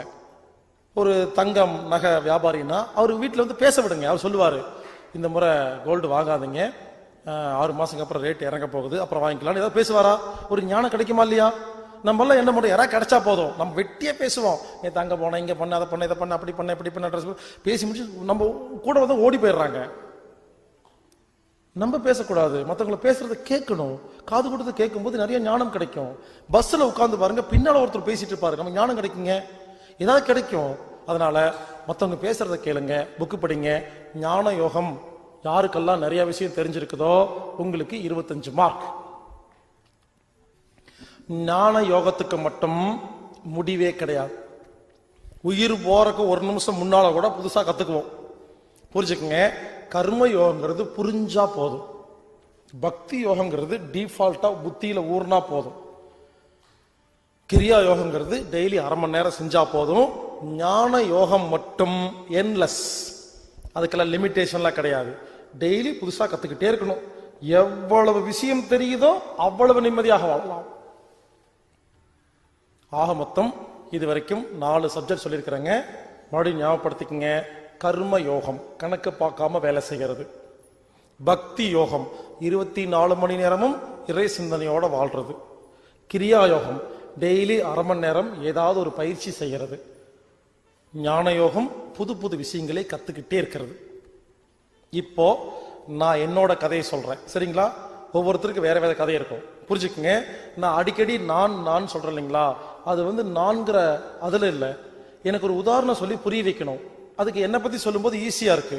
ஒரு தங்கம் நகை வியாபாரின்னா அவர் வீட்டில் வந்து பேச விடுங்க. அவர் சொல்லுவாரு, இந்த முறை கோல்டு வாங்காதீங்க, 6 மாசத்துக்கு அப்புறம் ரேட் இறங்க போகுது, அப்புறம் வாங்கிக்கலாம். ஏதாவது பேசுவாரா? ஒரு ஞானம் கிடைக்குமா இல்லையா? நம்ம எல்லாம் என்ன பண்ணுவோம், யாராவது கிடைச்சா போதும் நம்ம வெட்டியே பேசுவோம். நீ தங்க போன, இங்க பண்ண, அதை பண்ண, இதை பண்ண, அப்படி பண்ண, இப்படி பண்ண, பேசி முடிச்சு நம்ம கூட வந்து ஓடி போயிடுறாங்க. நம்ம பேசக்கூடாது, மற்றவங்களை பேசுறத கேட்கணும். காது கொடுத்து கேட்கும் போது நிறைய ஞானம் கிடைக்கும். பஸ்ல உட்கார்ந்து பாருங்க, பின்னால ஒருத்தர் பேசிட்டு இருப்பாரு, நம்ம ஞானம் கிடைக்குங்க, ஏதாவது கிடைக்கும். அதனால மற்றவங்க பேசுறத கேளுங்க, புக்கு படிங்க. ஞான யோகம் யாருக்கெல்லாம் நிறைய விஷயம் தெரிஞ்சிருக்குதோ உங்களுக்கு 25 மார்க். ஞான யோகத்துக்கு மட்டும் முடிவே கிடையாது. உயிர் போறக்கு ஒரு நிமிஷம் முன்னால கூட புதுசா கத்துக்குவோம். புரிஞ்சுக்குங்க, கர்ம யோகங்கிறது புரிஞ்சா போதும். பக்தி யோகங்கிறது டிஃபால்ட்டா புத்தியில ஊர்னா போதும். கிரியா யோகங்கிறது டெய்லி அரை மணி நேரம் செஞ்சா போதும். ஞான யோகம் மட்டும் என்லெஸ், அதுக்கெல்லாம் லிமிட்டேஷன்லாம் கிடையாது. டெய்லி புதுசா கத்துக்கிட்டே இருக்கணும். எவ்வளவு விஷயம் தெரியுதோ அவ்வளவு நிம்மதியாக வாழலாம். ஆக மொத்தம் இது வரைக்கும் 4 சப்ஜெக்ட் சொல்லியிருக்கிறேங்க. மறுபடியும் ஞாபகப்படுத்திக்கங்க. கர்ம யோகம் கணக்கு பார்க்காம வேலை செய்கிறது. பக்தி யோகம் 24 மணி நேரமும் இறை சிந்தனையோட வாழ்றது. கிரியா யோகம் டெய்லி அரை மணி நேரம் ஏதாவது ஒரு பயிற்சி செய்கிறது. ஞான யோகம் புது புது விஷயங்களை கத்துக்கிட்டே இருக்கிறது. இப்போ நான் என்னோட கதையை சொல்றேன், சரிங்களா? ஒவ்வொருத்தருக்கு வேற வேற கதை இருக்கும், புரிஞ்சுக்குங்க. நான் அடிக்கடி நான் சொல்றேன் இல்லைங்களா, அது வந்து நான்கிற அதுல இல்லை. எனக்கு ஒரு உதாரணம் சொல்லி புரிய வைக்கணும். அதுக்கு என்னை பத்தி சொல்லும்போது ஈஸியா இருக்கு.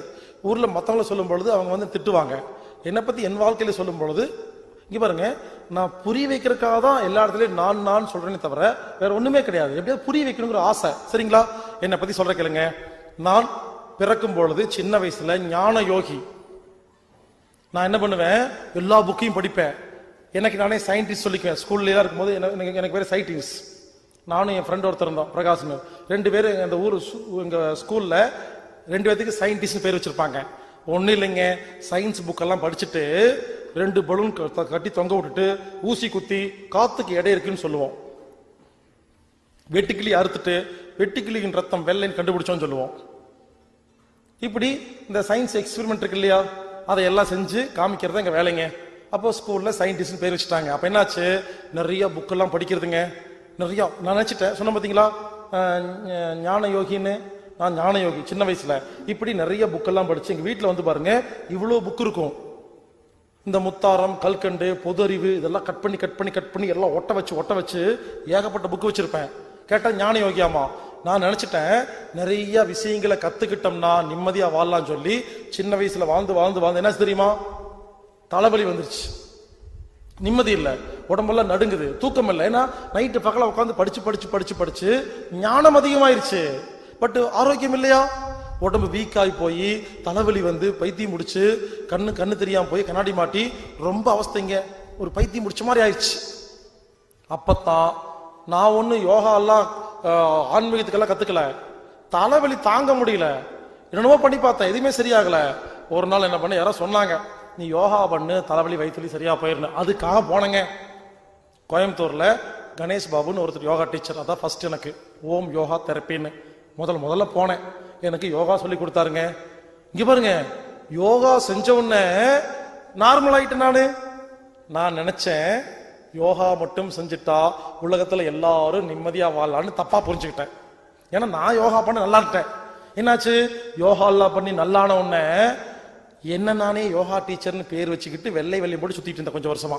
ஊர்ல மற்றவங்களை சொல்லும் பொழுது அவங்க வந்து திட்டுவாங்க. என்னை பத்தி என் வாழ்க்கையில சொல்லும் பொழுது இங்க பாருங்க, நான் புரிய வைக்கிறதுக்காக தான் எல்லா இடத்துலயும் நான் சொல்றேனே தவிர வேற ஒண்ணுமே கிடையாது. எப்படியாவது புரிய வைக்கணுங்கிற ஆசை, சரிங்களா? என்னை பத்தி சொல்ற கேளுங்க. நான் பிறக்கும் பொழுது சின்ன வயசுல ஞான யோகி. நான் என்ன பண்ணுவேன், எல்லா புக்கையும் படிப்பேன். எனக்கு நானே சயின்டிஸ்ட் சொல்லிக்குவேன். ஸ்கூல்ல இருக்கும்போது எனக்கு பேர் சயின்டிஸ்ட். நானும் என் ஃப்ரெண்ட் ஒருத்தர் இருந்தோம், பிரகாஷ்னு. 2 பேரும் அந்த ஊர் எங்க ஸ்கூல்ல 2 பேருக்கு சயின்டிஸ்ட் பேர் வச்சிருப்பாங்க. ஒன்னும் இல்லைங்க, சயின்ஸ் புக்கெல்லாம் படிச்சுட்டு 2 பலூன் கட்டி தொங்க விட்டுட்டு ஊசி குத்தி காத்துக்கு எடை இருக்குன்னு சொல்லுவோம். வெட்டுக்கிளி அறுத்துட்டு வெட்டுக்கிளியின் ரத்தம் வெள்ளைன்னு கண்டுபிடிச்சோன்னு சொல்லுவோம். இப்படி இந்த சயின்ஸ் எக்ஸ்பெரிமெண்ட் இருக்கு இல்லையா, அதை எல்லாம் செஞ்சு காமிக்கிறது எங்க வேலைங்க. அப்போ ஸ்கூல்ல சயின்டிஸ்ட் பேர் வச்சுட்டாங்க. அப்ப என்னாச்சு, நிறைய புக்கெல்லாம் படிக்கிறதுங்க. நிறைய நான் நினைச்சிட்டேன், சொன்ன பாத்தீங்களா ஞான யோகின்னு. நான் ஞான யோகி சின்ன வயசுல. இப்படி நிறைய புக்கெல்லாம் படிச்சு எங்க வீட்டுல வந்து பாருங்க இவ்வளவு புக் இருக்கும். இந்த முத்தாரம், கல்கண்டு, பொது அறிவு இதெல்லாம் கட் பண்ணி எல்லாம் ஒட்ட வச்சு ஏகப்பட்ட புக்கு வச்சிருப்பேன். கேட்டா ஞான யோகியாமா. நான் நினைச்சிட்டேன் நிறைய விஷயங்களை கத்துக்கிட்டோம்னா நிம்மதியா வாழலாம் சொல்லி சின்ன வயசுல வாழ்ந்து என்ன தெரியுமா, தலைவலி வந்துருச்சு, நிம்மதி இல்லை, உடம்பெல்லாம் நடுங்குது, தூக்கம் இல்லை. ஏன்னா நைட்டு பகல உட்காந்து படிச்சு ஞானம் அதிகமாயிருச்சு. பட் ஆரோக்கியம் இல்லையா, உடம்பு வீக்காகி போய் தலைவலி வந்து பைத்தியம் முடிச்சு கண்ணு தெரியாம போய் கண்ணாடி மாட்டி ரொம்ப அவஸ்தைங்க, ஒரு பைத்தியம் முடிச்ச மாதிரி ஆயிடுச்சு. அப்பத்தான் நான் ஒண்ணு யோகா எல்லாம் ஆன்மீகத்துக்கெல்லாம் கத்துக்கல, தலைவலி தாங்க முடியல, என்னென்னமோ பண்ணி பார்த்தேன், எதுவுமே சரியாகல. ஒரு நாள் என்ன பண்ண, யாரோ சொன்னாங்க நீ யோகா பண்ணு தலைவலி வயிற்றுலி சரியா போயிருந்தேன். அதுக்காக போனேங்க. கோயம்புத்தூர்ல கணேஷ் பாபுன்னு ஒருத்தர் யோகா டீச்சர், அதான் ஃபர்ஸ்ட் எனக்கு ஓம் யோகா தெரப்பின்னு முதல்ல போனேன். எனக்கு யோகா சொல்லி கொடுத்தாருங்க. இங்க பாருங்க, யோகா செஞ்ச உடனே நார்மல் ஆயிட்டு. நான் நினைச்சேன் யோகா மட்டும் செஞ்சுட்டா உலகத்துல எல்லாரும் நிம்மதியா வாழலான்னு தப்பா புரிஞ்சுக்கிட்டேன். ஏன்னா நான் யோகா பண்ண நல்லா இருட்டேன். என்னாச்சு, யோகா எல்லாம் பண்ணி நல்லான உடனே என்ன நானே யோகா டீச்சர்னு பேர் வச்சுக்கிட்டு வெள்ளை போட்டு சுத்திட்டு இருந்தேன் கொஞ்சம் வருஷமா,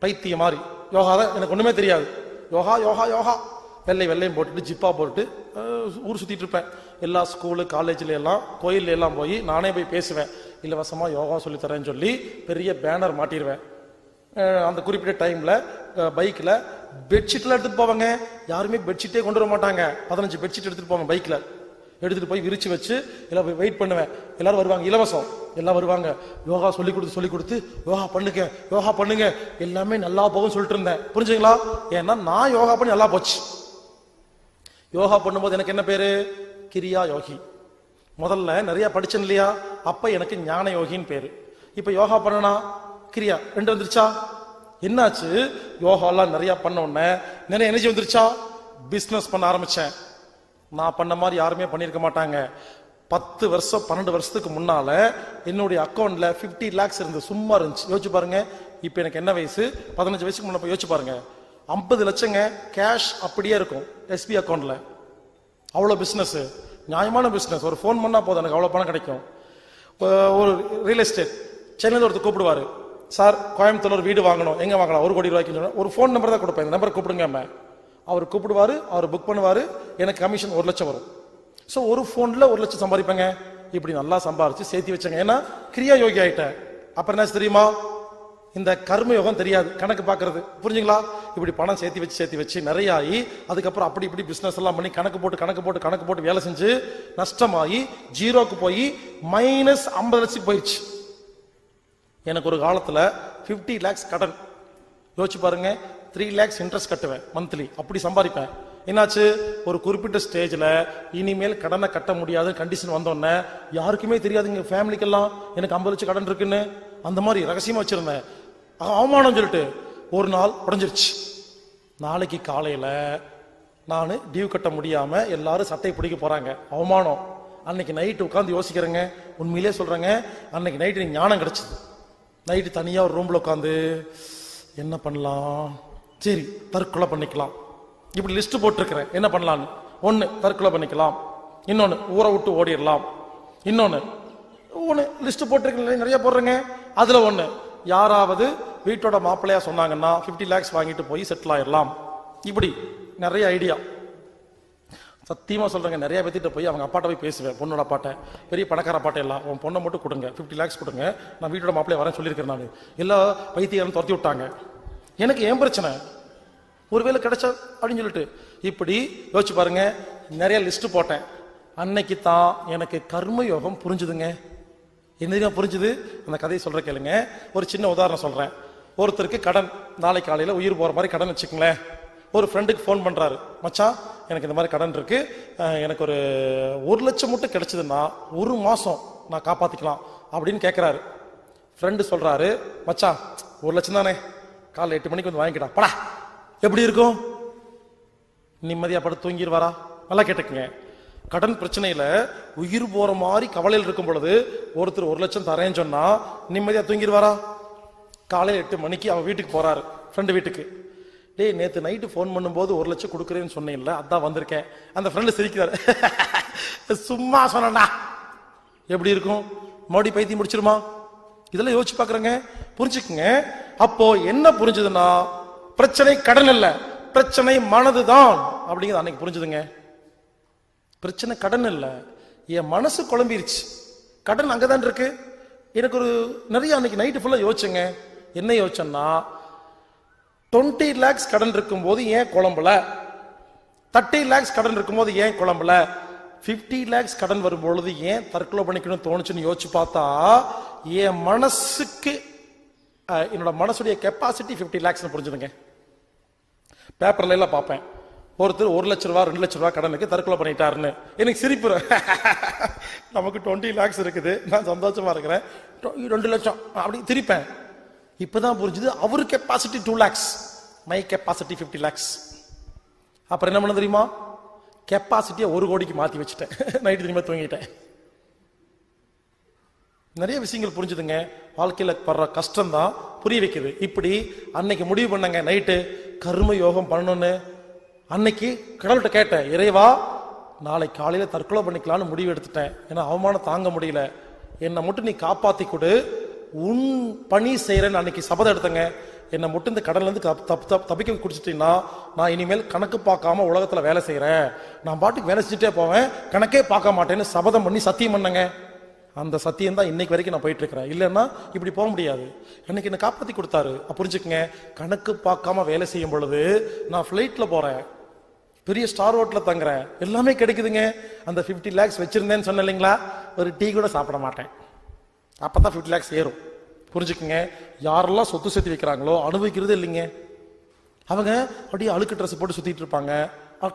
பைத்திய மாதிரி. யோகா தான் எனக்கு ஒண்ணுமே தெரியாது. யோகா யோகா யோகா வெள்ளையும் போட்டுட்டு ஜிப்பா போட்டுட்டு ஊர் சுத்திட்டு இருப்பேன். எல்லா ஸ்கூலு காலேஜ்ல எல்லாம் கோயில்ல எல்லாம் போய் நானே போய் பேசுவேன். இலவசமா யோகா சொல்லி தரேன்னு சொல்லி பெரிய பேனர் மாட்டிடுவேன். அந்த குறிப்பிட்ட டைம்ல பைக்ல பெட்ஷீட்லாம் எடுத்துட்டு போவாங்க. யாருமே பெட்ஷீட்டே கொண்டு வர மாட்டாங்க. 15 பெட்ஷீட் எடுத்துட்டு போவாங்க. பைக்ல எடுத்துட்டு போய் விரிச்சு வச்சு எல்லாம் வெயிட் பண்ணுவேன். எல்லாரும் வருவாங்க, இலவசம் எல்லாம் வருவாங்க. யோகா சொல்லி கொடுத்து யோகா பண்ணுங்க எல்லாமே நல்லா போகும் சொல்லிட்டு இருந்தேன். புரிஞ்சுங்களா? ஏன்னா நான் யோகா பண்ணி நல்லா போச்சு. யோகா பண்ணும்போது எனக்கு என்ன பேரு, கிரியா யோகி. முதல்ல நிறைய படிச்சேன் இல்லையா, அப்ப எனக்கு ஞான யோகின்னு பேரு. இப்ப யோகா பண்ணனா கிரியா 2 வந்துருச்சா? என்னாச்சு, யோகா எல்லாம் நிறைய பண்ண உடனே நிறைய எனர்ஜி வந்துருச்சா? பிசினஸ் பண்ண ஆரம்பிச்சேன். நான் பண்ண மாதிரி யாருமே பண்ணிருக்க மாட்டாங்க. 10 வருஷம் 12 வருஷத்துக்கு முன்னால என்னுடைய அக்கௌண்ட்ல 50 lakhs இருந்து சும்மா இருந்துச்சு. யோசிச்சு பாருங்க. இப்ப எனக்கு என்ன வயசு, 15 வயசுக்கு முன்னாடி யோசிச்சு பாருங்க. 50 லட்சங்க கேஷ் அப்படியே இருக்கும் எஸ்பி அக்கௌண்ட்ல. அவ்வளவு பிசினஸ், நியாயமான பிசினஸ். ஒரு போன் பண்ணா போதும் எனக்கு அவ்வளவு பணம் கிடைக்கும். ஒரு ரியல் எஸ்டேட் சென்னையில் ஒருத்தர் கூப்பிடுவாரு, சார் கோயம்புத்தூர் ஒரு வீடு வாங்கணும், எங்க வாங்கலாம், 1 கோடி ரூபாய்க்கு சொன்னா ஒரு ஃபோன் நம்பர் தான் கொடுப்பேன், இந்த நம்பர் கூப்பிடுங்க. அவர் கூப்பிடுவாரு, அவர் புக் பண்ணுவாரு, எனக்கு கமிஷன் 1 லட்சம் வரும். ஸோ ஒரு ஃபோன்ல 1 லட்சம் சம்பாதிப்பேங்க. இப்படி நல்லா சம்பாரிச்சு சேர்த்து வச்சேங்க. ஏன்னா கிரியா யோகி ஆயிட்டேன். அப்புறம் என்ன தெரியுமா, இந்த கர்ம யோகம் தெரியாது, கணக்கு பார்க்கறது, புரிஞ்சுங்களா? இப்படி பணம் சேர்த்து வச்சு நிறைய ஆகி, அதுக்கப்புறம் அப்படி இப்படி பிசினஸ் எல்லாம் பண்ணி கணக்கு போட்டு வேலை செஞ்சு நஷ்டமாகி ஜீரோக்கு போய் மைனஸ் 50 லட்சம் போயிடுச்சு. எனக்கு ஒரு காலத்துல 50 lakhs கடன். யோசிச்சு பாருங்க, 3 lakhs இன்ட்ரெஸ்ட் கட்டுவேன் மந்த்லி, அப்படி சம்பாதிப்பேன். என்னாச்சு, ஒரு குறிப்பிட்ட ஸ்டேஜ்ல இனிமேல் கடனை கட்ட முடியாத கண்டிஷன் வந்தோடனே யாருக்குமே தெரியாதுங்க, ஃபேமிலிக்கெல்லாம் எனக்கு 50 லட்சம் கடன் இருக்குன்னு. அந்த மாதிரி ரகசியமா வச்சிருந்தேன். அவமானம் சொல்லிட்டு ஒரு நாள் உடஞ்சிருச்சு. நாளைக்கு காலையில நான் டியூ கட்ட முடியாம எல்லாரும் சட்டை பிடிக்க போறாங்க, அவமானம். அன்னைக்கு நைட்டு உட்காந்து யோசிக்கிறேங்க, உண்மையிலே சொல்றேங்க, அன்னைக்கு நைட்டு எனக்கு ஞானம் கிடைச்சது. நைட்டு தனியா ஒரு ரூம்ல உட்காந்து என்ன பண்ணலாம், சரி தற்கொலை பண்ணிக்கலாம், இப்படி லிஸ்ட் போட்டிருக்கிறேன் என்ன பண்ணலான்னு. 1 தற்கொலை பண்ணிக்கலாம், இன்னொன்னு ஊரை விட்டு ஓடிடலாம், இன்னொன்னு லிஸ்ட் போட்டிருக்கேன் நிறைய போடுறேங்க. அதுல 1 யாராவது வீட்டோட மாப்பிள்ளையா சொன்னாங்கன்னா 50 lakhs வாங்கிட்டு போய் செட்டில் ஆயிடலாம். இப்படி நிறைய ஐடியா. சத்தியமா சொல்றேங்க, நிறைய பேத்திட்ட போய் அவங்க அப்பாட்ட போய் பேசுவேன், பொண்ணோட அப்பாட்ட, பெரிய பணக்கார அப்பாட்ட எல்லாம், உன் பொண்ணை மட்டும் கொடுங்க, 50 lakhs கொடுங்க, நான் வீட்டோட மாப்பிள்ளைய வரேன் சொல்லியிருக்கேன். நான் எல்லா வைத்தியம் துரத்தி விட்டாங்க. எனக்கு ஏன் பிரச்சனை, ஒருவேளை கிடைச்சா அப்படின்னு சொல்லிட்டு இப்படி யோசிச்சு பாருங்க. நிறைய லிஸ்ட் போட்டேன். அன்னைக்கு தான் எனக்கு கர்ம யோகம் புரிஞ்சுதுங்க. என்ன புரிஞ்சுது, அந்த கதையை சொல்ற கேளுங்க. ஒரு சின்ன உதாரணம் சொல்றேன். ஒருத்தருக்கு கடன், நாளை காலையில உயிர் போற மாதிரி கடன் வச்சுக்கங்களேன். ஒரு ஃப்ரெண்டுக்கு ஃபோன் பண்றாரு, மச்சான் எனக்கு இந்த மாதிரி கடன் இருக்கு, எனக்கு ஒரு 1 லட்சம் மட்டும் கிடைச்சதுன்னா 1 மாசம் நான் காப்பாத்திக்கலாம் அப்படின்னு கேட்கிறாரு. ஃப்ரெண்டு சொல்றாரு, மச்சான் 1 லட்சம் தானே, காலைல 8 மணிக்கு வந்து வாங்கிக்கிட்டா படா, எப்படி இருக்கும், நிம்மதியா படுத்து தூங்கிடுவாரா? நல்லா கேட்டுக்குங்க. கடன் பிரச்சனையில உயிர் போற மாதிரி கவலையில் இருக்கும் பொழுது ஒருத்தர் 1 லட்சம் தரேன்னு சொன்னா நிம்மதியா தூங்கிடுவாரா? காலையில் 8 மணிக்கு அவன் வீட்டுக்கு போறாரு, ஃப்ரெண்டு வீட்டுக்கு. டேய் நேத்து நைட்டு ஃபோன் பண்ணும்போது 1 லட்சம் கொடுக்குறேன்னு சொன்னேன்ல, அதான் வந்திருக்கேன். அந்த ஃப்ரெண்டு சிரிக்கிறாரு, சும்மா சொன்னா எப்படி இருக்கும், மறுபடி பைத்தியம் முடிச்சிருமா? இதெல்லாம் யோசிச்சு பாக்குறேங்க. புரிஞ்சுக்குங்க. அப்போ என்ன புரிஞ்சதுன்னா, பிரச்சனை கடன் இல்ல, பிரச்சனை மனதுதான் அப்படிங்கிறது அன்னைக்கு புரிஞ்சுதுங்க. பிரச்சனை கடன் இல்ல, என் மனசு குழம்பிருச்சு, கடன் அங்கதான் இருக்கு. எனக்கு ஒரு நிறைய அன்னைக்கு நைட்டு ஃபுல்லா யோசிச்சுங்க. என்ன யோசிச்சேன்னா, 20 lakhs கடன் இருக்கும் போது ஏன் குழம்புல, 30 lakhs கடன் இருக்கும் போது ஏன் குழம்புல, 50 lakhs கடன் வரும் பொழுது ஏன் தற்கொலை பண்ணிக்கணும்னு தோணுச்சுன்னு யோசிச்சு பார்த்தா, என் மனசுக்கு என்னோட மனசுடைய கெப்பாசிட்டி 50 lakhs புரிஞ்சுதுங்க. பேப்பர்ல எல்லாம் பார்ப்பேன், ஒருத்தர் 1 லட்சம் ரூபா 2 லட்சம் ரூபா கடனுக்கு தற்கொலை பண்ணிட்டாருன்னு. எனக்கு சிரிப்பு, நமக்கு 20 lakhs இருக்குது, நான் சந்தோஷமா இருக்கிறேன், 2 லட்சம் அப்படி திரிப்பேன். இப்பதான் புரிஞ்சுது, அவரு capacity 2 lakhs, my capacity 50 lakhs. அப்புறம் என்ன பண்ண தெரியுமா, கெப்பாசிட்டியை 1 கோடிக்கு மாத்தி வச்சுட்டேன். நைட்டு திரும்ப தூங்கிட்டேன். நிறைய விஷயங்கள் புரிஞ்சுதுங்க. வாழ்க்கையில படுற கஷ்டம் தான் புரிய வைக்குது. இப்படி அன்னைக்கு முடிவு பண்ணங்க, நைட்டு கர்ம யோகம் பண்ணணும்னு. அன்னைக்கு கடவுள்கிட்ட கேட்டேன், இறைவா நாளை காலையில தற்கொலை பண்ணிக்கலான்னு முடிவு எடுத்துட்டேன், ஏன்னா அவமானம் தாங்க முடியல, என்னை மட்டும் நீ காப்பாத்தி கொடு, உன் பணி செய்யறேன்னு அன்னைக்கு சபதம் எடுத்தங்க. என்னை மட்டும் இந்த கடல்ல இருந்து தப்பிக்க குடிச்சிட்டீங்கன்னா நான் இனிமேல் கணக்கு பார்க்காம உலகத்துல வேலை செய்யறேன், நான் பாட்டுக்கு வேலை செஞ்சுட்டே போவேன், கணக்கே பார்க்க மாட்டேன்னு சபதம் பண்ணி சத்தியம் பண்ணங்க. அந்த சத்தியம் தான் இன்னைக்கு வரைக்கும் நான் போயிட்டு இருக்கிறேன். இல்லைன்னா இப்படி போக முடியாது. அன்னைக்கு என்ன காப்பாத்தி கொடுத்தாரு. புரிஞ்சுக்குங்க, கணக்கு பார்க்காம வேலை செய்யும் பொழுது நான் பிளைட்ல போறேன், பெரிய ஸ்டார் ஹோட்டல்ல தங்குறேன், எல்லாமே கிடைக்குதுங்க. அந்த 50 lakhs வச்சிருந்தேன்னு சொன்ன இல்லைங்களா, ஒரு டீ கூட சாப்பிட மாட்டேன். அப்பதான் 50 lakhs ஏறும். புரிஞ்சுக்குங்க, யாரெல்லாம் சொத்து சேர்த்து வைக்கிறாங்களோ அனுபவிக்கிறது இல்லைங்க. அவங்க அப்படியே அழுக்கு ட்ரெஸ் போட்டு சுத்திட்டு இருப்பாங்க,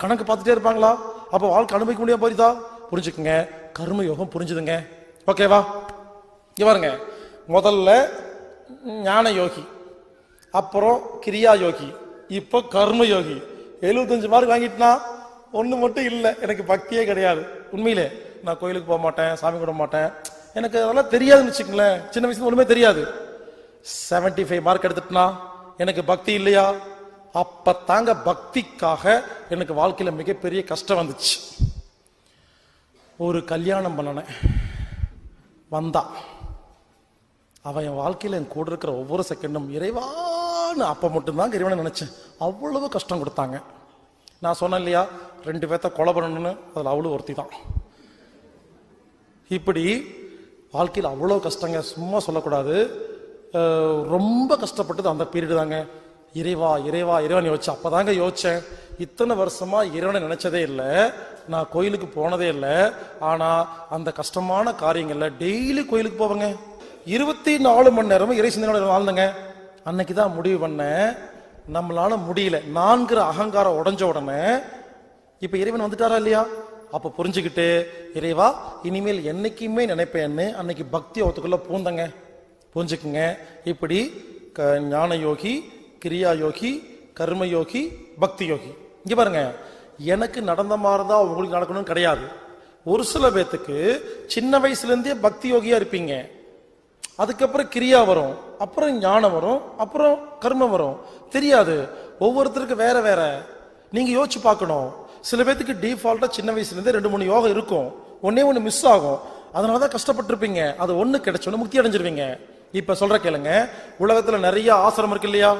கணக்கு பார்த்துட்டே இருப்பாங்களா, அப்ப வாழ்க்கை அனுபவிக்க முடியாம போயிருதா? புரிஞ்சுக்குங்க, கர்ம யோகம் புரிஞ்சுதுங்க. ஓகேவா? இவருங்க முதல்ல ஞான யோகி, அப்புறம் கிரியா யோகி, இப்போ கர்ம யோகி. 75 மார்க் வாங்கிட்டுனா ஒண்ணு மட்டும் இல்லை, எனக்கு பக்தியே கிடையாது. உண்மையிலே நான் கோயிலுக்கு போக மாட்டேன், சாமி கும்பிட மாட்டேன், எனக்கு அதெல்லாம் தெரியாதுன்னு வச்சுக்கங்களேன். சின்ன வயசுல ஒண்ணுமே தெரியாது. 75 மார்க் எடுத்துட்டுனா எனக்கு பக்தி இல்லையா? அப்பத்தாங்க பக்திக்காக எனக்கு வாழ்க்கையில மிகப்பெரிய கஷ்டம் வந்துச்சு. ஒரு கல்யாணம் பண்ணனேன், வந்தா அவன் என் வாழ்க்கையில என் கூட இருக்கிற ஒவ்வொரு செகண்டும் இறைவான்னு அப்ப மட்டும்தான் இறைவனை நினைச்சேன். அவ்வளவு கஷ்டம் கொடுத்தாங்க. நான் சொன்னேன் இல்லையா, 2 பேர்த்த கொலை பண்ணணும்னு, அதுல அவ்வளவு ஒருத்தி தான். இப்படி வாழ்க்கையில் அவ்வளோ கஷ்டங்க, சும்மா சொல்லக்கூடாது. ரொம்ப கஷ்டப்பட்டது அந்த பீரியடு தாங்க. இறைவா இறைவா இறைவன் யோசிச்சு அப்பதாங்க யோசிச்சேன், இத்தனை வருஷமா இறைவனை நினைச்சதே இல்லை, நான் கோயிலுக்கு போனதே இல்லை. ஆனா அந்த கஷ்டமான காரியங்கள்ல டெய்லி கோயிலுக்கு போவேங்க, 24 மணி நேரமும் இறை சிந்தனையோட வாழ்ந்தங்க. அன்னைக்குதான் முடிவு பண்ண, நம்மளால முடியல, நான்கிற அகங்காரம் உடஞ்ச உடனே இப்ப இறைவன் வந்துட்டாரா இல்லையா, அப்ப புரிஞ்சுக்கிட்டு இறைவா இனிமேல் என்னைக்குமே நினைப்பேன்னு அன்னைக்கு பக்தி யோகத்துக்குள்ள பூந்தங்க. புரிஞ்சுக்குங்க. இப்படி ஞான யோகி, கிரியா யோகி, கர்ம யோகி, பக்தி யோகி. இங்க பாருங்க, எனக்கு நடந்த மாதிரிதான் உங்களுக்கு நடக்கணும்னு கிடையாது. ஒரு சில பேத்துக்கு சின்ன வயசுல இருந்தே பக்தி யோகியா இருப்பீங்க, அதுக்கப்புறம் கிரியா வரும், அப்புறம் ஞானம் வரும், அப்புறம் கர்மம் வரும். தெரியாது, ஒவ்வொருத்தருக்கு வேற வேற. நீங்க யோசிச்சு பார்க்கணும். சில பேத்துக்கு டிஃபால்ட்டா சின்ன வயசுல இருந்தே 2-3 யோகம் இருக்கும், ஒன்னே ஒண்ணு மிஸ் ஆகும், அதனாலதான் கஷ்டப்பட்டிருப்பீங்க. அது ஒண்ணு கிடைச்சோன்னு முக்தி அடைஞ்சிருவீங்க. இப்ப சொல்ற கேளுங்க, உலகத்துல நிறைய ஆசிரமம் இருக்கு இல்லையா,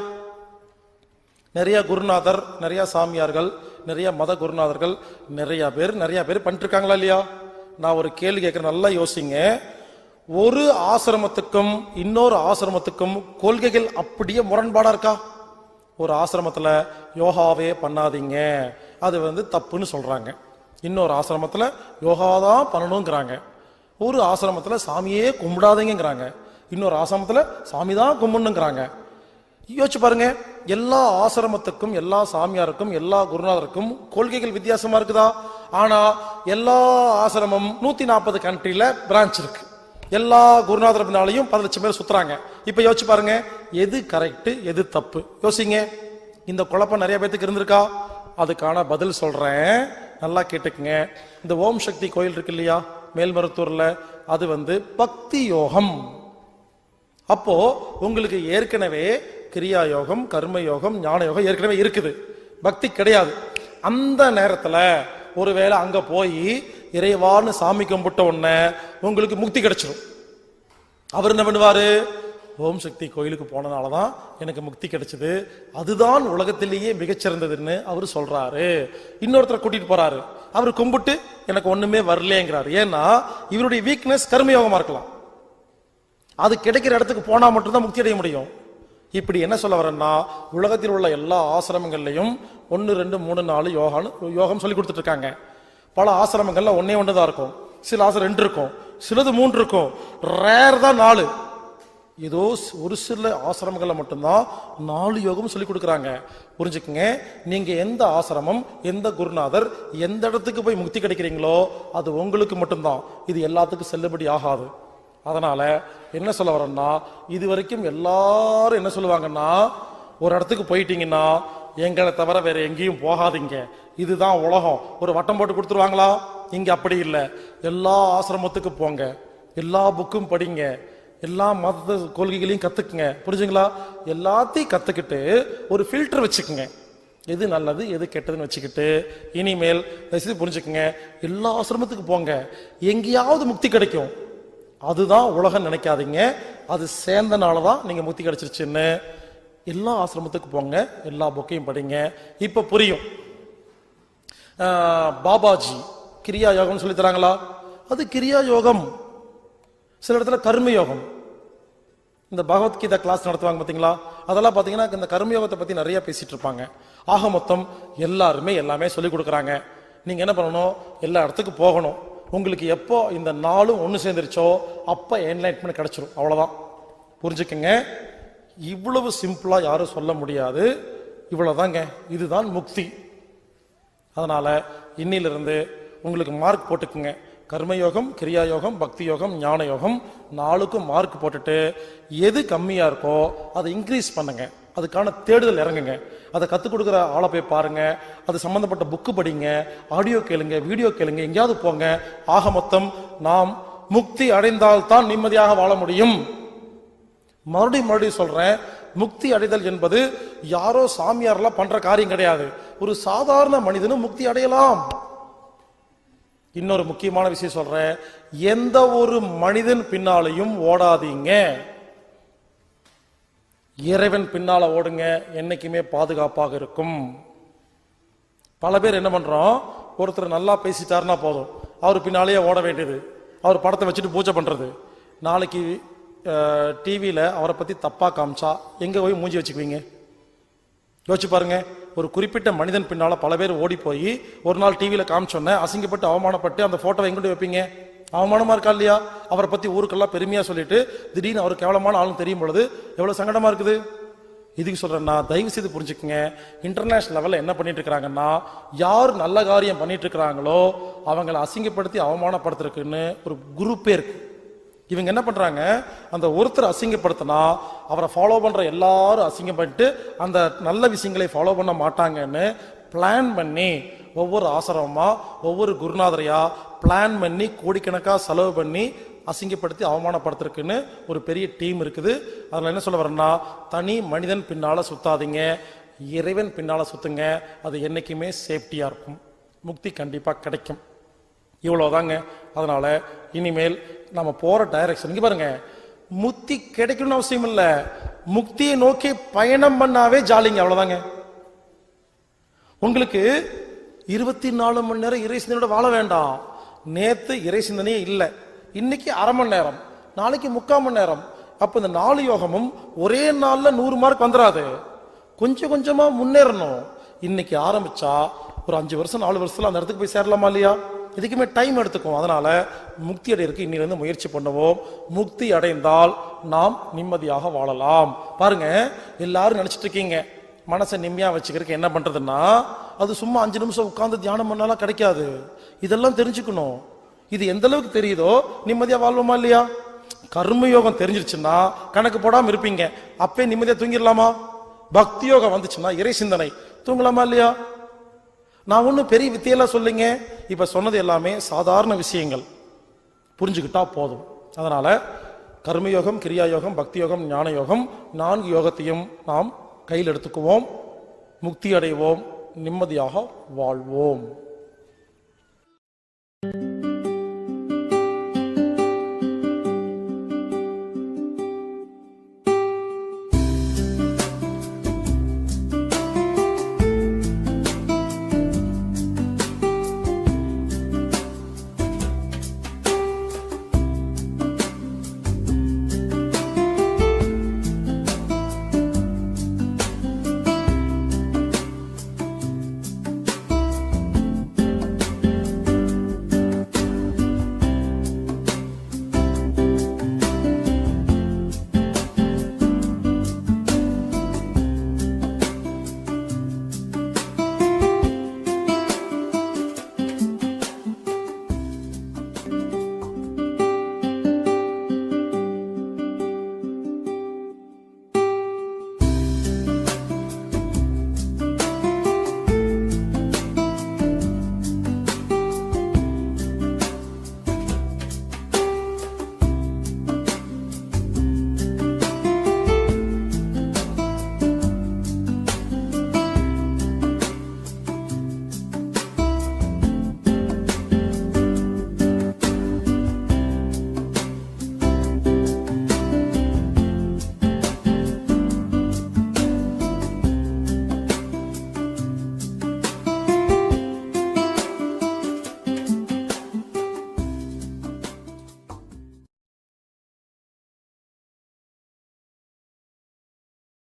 நிறைய குருநாதர், நிறைய சாமியார்கள், நிறைய மத குருநாதர்கள், நிறைய பேர் பண்ணிட்டு இருக்காங்களா இல்லையா? நான் ஒரு கேள்வி கேட்கிறேன், நல்லா யோசிங்க. ஒரு ஆசிரமத்துக்கும் இன்னொரு ஆசிரமத்துக்கும் கொள்கைகள் அப்படியே முரண்பாடா இருக்கா? ஒரு ஆசிரமத்துல யோகாவே பண்ணாதீங்க, அது தப்புன்னு சொல்றாங்க. இன்னொரு ஆசிரமத்துல யோகாதான் பண்ணணுங்கிறாங்க. ஒரு ஆசிரமத்துல சாமியே கும்பிடாதீங்கிறாங்க, இன்னொரு ஆசிரமத்துல சாமி தான் கும்பிடணுங்கிறாங்க. யோசிச்சு பாருங்க, எல்லா ஆசிரமத்துக்கும், எல்லா சாமியாருக்கும், எல்லா குருநாதருக்கும் கொள்கைகள் வித்தியாசமா இருக்குதா? ஆனா எல்லா ஆசிரமம் 140 கண்ட்ரில பிரான்ச் இருக்கு, எல்லா குருநாதர் பின்னாலையும் 10 லட்சம் பேர் சுத்துறாங்க. இப்ப யோசிச்சு பாருங்க, எது கரெக்ட் எது தப்பு யோசிங்க. இந்த குழப்பம் நிறைய பேத்துக்கு இருந்திருக்கா? அதுக்கான பதில் சொல்றேன், நல்லா கேட்டுக்குங்க. இந்த ஓம் சக்தி கோயில் இருக்கு இல்லையா மேல்மருத்தூர்ல, அது பக்தி யோகம். அப்போ உங்களுக்கு ஏற்கனவே கிரியா யோகம், கர்ம யோகம், ஞான யோகம் ஏற்கனவே இருக்குது, பக்தி கிடையாது. அந்த நேரத்துல ஒருவேளை அங்க போய் இறைவான்னு சாமி கும்பிட்ட உடனே உங்களுக்கு முக்தி கிடைச்சிடும். அவர் என்ன பண்ணுவாரு, ஓம் சக்தி கோயிலுக்கு போனனாலதான் எனக்கு முக்தி கிடைச்சது, அதுதான் உலகத்திலேயே மிகச்சிறந்ததுன்னு அவர் சொல்றாரு. இன்னொருத்தரை கூட்டிட்டு போறாரு, அவர் கும்பிட்டு எனக்கு ஒண்ணுமே வரலங்கிறாரு. ஏன்னா இவருடைய வீக்னஸ் கர்மயோகமா இருக்கலாம், அது கிடைக்கிற இடத்துக்கு போனா மட்டும்தான் முக்தி அடைய முடியும். இப்படி என்ன சொல்ல வரேன்னா, உலகத்தில் உள்ள எல்லா ஆசிரமங்கள்லையும் 1, 2, 3, 4 யோகம் சொல்லி கொடுத்துட்டு இருக்காங்க. பல ஆசிரமங்கள்ல 1 தான் இருக்கும், சில ஆசிரம் 2 இருக்கும், சிலது 3 இருக்கும், ரேர் தான் 4. ஏதோ ஒரு சில ஆசிரமங்கள்ல மட்டும்தான் 4 யோகம் சொல்லி கொடுக்குறாங்க. புரிஞ்சுக்குங்க, நீங்க எந்த ஆசிரமம், எந்த குருநாதர், எந்த இடத்துக்கு போய் முக்தி கிடைக்கிறீங்களோ அது உங்களுக்கு மட்டும்தான், இது எல்லாத்துக்கும் செல்லுபடி ஆகாது. அதனால என்ன சொல்ல வரேன்னா, இது வரைக்கும் எல்லாரும் என்ன சொல்லுவாங்கன்னா, ஒரு இடத்துக்கு போயிட்டீங்கன்னா எங்களை தவிர வேற எங்கேயும் போகாதீங்க, இதுதான் உலகம், ஒரு வட்டம் போட்டு கொடுத்துருவாங்களா? இங்க அப்படி இல்லை. எல்லா ஆசிரமத்துக்கு போங்க, எல்லா புக்கும் படிங்க, எல்லா மத கொள்கைகளையும் கத்துக்குங்க. புரிஞ்சுங்களா? எல்லாத்தையும் கத்துக்கிட்டு ஒரு ஃபில்டர் வச்சுக்குங்க, எது நல்லது எது கெட்டதுன்னு வச்சுக்கிட்டு இனிமேல் புரிஞ்சுக்குங்க. எல்லா ஆசிரமத்துக்கு போங்க, எங்கேயாவது முக்தி கிடைக்கும், அதுதான் உலகம் நினைக்காதீங்க, அது சேர்ந்தனாலதான் நீங்க முக்தி கிடைச்சிருச்சுன்னு. எல்லா ஆசிரமத்துக்கு போங்க, எல்லா புக்கையும் படிங்க. இப்ப புரியும். பாபாஜி கிரியா யோகம் சொல்லி தராங்களா? அது கிரியா யோகம். சில இடத்துல கர்ம யோகம், இந்த பகவத்கீதா கிளாஸ் நடத்துவாங்க பாத்தீங்களா, அதெல்லாம் பாத்தீங்கன்னா இந்த கர்மயோகத்தை பத்தி நிறைய பேசிட்டு இருப்பாங்க. ஆக மொத்தம் எல்லாருமே எல்லாமே சொல்லி கொடுக்குறாங்க. நீங்க என்ன பண்ணணும், எல்லா இடத்துக்கு போகணும். உங்களுக்கு எப்போ இந்த 4ம் ஒன்று சேர்ந்துருச்சோ அப்ப என்லைட்மெண்ட் கிடைச்சிரும், அவ்வளவுதான். புரிஞ்சுக்குங்க, இவ்வளவு சிம்பிளா யாரும் சொல்ல முடியாது, இவ்வளவுதாங்க, இதுதான் முக்தி. அதனால இன்னிலிருந்து உங்களுக்கு மார்க் போட்டுக்குங்க. கர்மயோகம், கிரியா யோகம், பக்தி யோகம், ஞான யோகம் 4க்கும் மார்க் போட்டுட்டு எது கம்மியா இருக்கோ அதை இன்க்ரீஸ் பண்ணுங்க. அதுக்கான தேடுதல் இறங்குங்க. அதை கத்துக் கொடுக்குற ஆளை போய் பாருங்க, அது சம்பந்தப்பட்ட புக்கு படிங்க, ஆடியோ கேளுங்க, வீடியோ கேளுங்க, எங்கேயாவது போங்க. ஆக மொத்தம் நாம் முக்தி அடைந்தால் தான் நிம்மதியாக வாழ முடியும். மறுபடியும் சொல்றேன், முக்தி அடைதல் என்பது யாரோ சாமியார்லாம் பண்ற காரியம் கிடையாது. ஒரு சாதாரண மனிதனும் முக்தி அடையலாம். இன்னொரு முக்கியமான விஷயம் சொல்றேன், எந்த ஒரு மனிதன் பின்னாலையும் ஓடாதீங்க. இறைவன் பின்னால ஓடுங்க, என்னைக்குமே பாதுகாப்பாக இருக்கும். பல பேர் என்ன பண்றோம், ஒருத்தர் நல்லா பேசிட்டாருன்னா போதும், அவர் பின்னாலேயே ஓட வேண்டியது, அவர் படத்தை வச்சுட்டு பூஜை பண்றது. நாளைக்கு டிவியில அவரை பத்தி தப்பா காமிச்சா எங்க போய் மூஞ்சி வச்சுக்குவீங்க? யோசிச்சு பாருங்க. ஒரு குறிப்பிட்ட மனிதன் பின்னால பல பேர் ஓடி போய் ஒரு நாள் டிவியில காமிச்சோன்னே அசிங்கப்பட்டு அவமானப்பட்டு அந்த போட்டோவை எங்கிட்டு வைப்பீங்க? அவமானமா இருக்கா இல்லையா? அவரை பத்தி ஊருக்கெல்லாம் பெருமையா சொல்லிட்டு திடீர்னு அவர் கேவலமான ஆளும் தெரியும் பொழுது எவ்வளவு சங்கடமா இருக்குது. இதுக்கு சொல்றேன்னா, தயவு செய்து புரிஞ்சுக்குங்க. இன்டர்நேஷனல் லெவல்ல என்ன பண்ணிட்டு இருக்கிறாங்கன்னா, யார் நல்ல காரியம் பண்ணிட்டு இருக்கிறாங்களோ அவங்களை அசிங்கப்படுத்தி அவமானப்படுத்துறதுக்குன்னு ஒரு குரூப்பே இருக்கு. இவங்க என்ன பண்றாங்க, அந்த ஒருத்தர் அசிங்கப்படுத்தினா அவரை ஃபாலோ பண்ற எல்லாரும் அசிங்கம் பண்ணிட்டு அந்த நல்ல விஷயங்களை ஃபாலோ பண்ண மாட்டாங்கன்னு பிளான் பண்ணி ஒவ்வொரு ஆசிரமமா ஒவ்வொரு குருநாதரையா பிளான் பண்ணி கோடிக்கணக்கா செலவு பண்ணி அசிங்கப்படுத்தி அவமானப்படுத்துறதுக்குன்னு ஒரு பெரிய டீம் இருக்குது. அதில் என்ன சொல்ல வரேன்னா, தனி மனிதன் பின்னால சுத்தாதீங்க, இறைவன் பின்னால சுத்துங்க. அது என்னைக்குமே சேஃப்டியா இருக்கும், முக்தி கண்டிப்பா கிடைக்கும். இவ்வளவுதாங்க. அதனால இனிமேல் நம்ம போற டைரக்ஷன் இங்க பாருங்க, முக்தி கிடைக்கணும்னு அவசியம் இல்ல, முக்தியை நோக்கி பயணம் பண்ணாவே ஜாலிங்க, அவ்வளவுதாங்க. உங்களுக்கு 24 மணி நேரம் இறை சிந்தனையோட வாழ வேண்டாம். நேத்து இறை சிந்தனையே இல்லை, இன்னைக்கு அரை மணி நேரம், நாளைக்கு 3/4 மணி நேரம். அப்ப இந்த 4 யோகமும் ஒரே நாள்ல 100 மார்க் வந்துடாது, கொஞ்சம் கொஞ்சமா முன்னேறணும். இன்னைக்கு ஆரம்பிச்சா ஒரு 5 வருஷம் 4 வருஷத்துல அந்த இடத்துக்கு போய் சேரலாமா இல்லையா? இதுக்குமே டைம் எடுத்துக்கும். அதனால முக்தி அடையிறதுக்கு இன்னிலிருந்து முயற்சி பண்ணுவோம். முக்தி அடைந்தால் நாம் நிம்மதியாக வாழலாம். பாருங்க, எல்லாரும் நினைச்சிட்டு இருக்கீங்க மனசை நிம்மதியா வச்சுக்கிறதுக்கு என்ன பண்றதுன்னா, அது சும்மா 5 நிமிஷம் உட்கார்ந்து தியானம் பண்ணாலும் கிடைக்காது. இதெல்லாம் தெரிஞ்சுக்கணும். இது எந்த அளவுக்கு தெரியுதோ நிம்மதியா வாழ்வோமா இல்லையா? கர்மயோகம் தெரிஞ்சிருச்சுன்னா கணக்கு போடாம இருப்பீங்க, அப்பே நிம்மதியா தூங்கிடலாமா? பக்தி யோகம் வந்துச்சுன்னா இறை சிந்தனை தூங்கலாமா இல்லையா? நான் ஒன்னும் பெரிய வித்தியெல்லாம் சொல்லிங்க, இப்ப சொன்னது எல்லாமே சாதாரண விஷயங்கள், புரிஞ்சுக்கிட்டா போதும். அதனால கர்மயோகம், கிரியா யோகம், பக்தி யோகம், ஞான யோகம், 4 யோகத்தையும் நாம் கையில் எடுத்துக்குவோம். முக்தி அடைவோம், நிம்மதியாக வாழ்வோம்.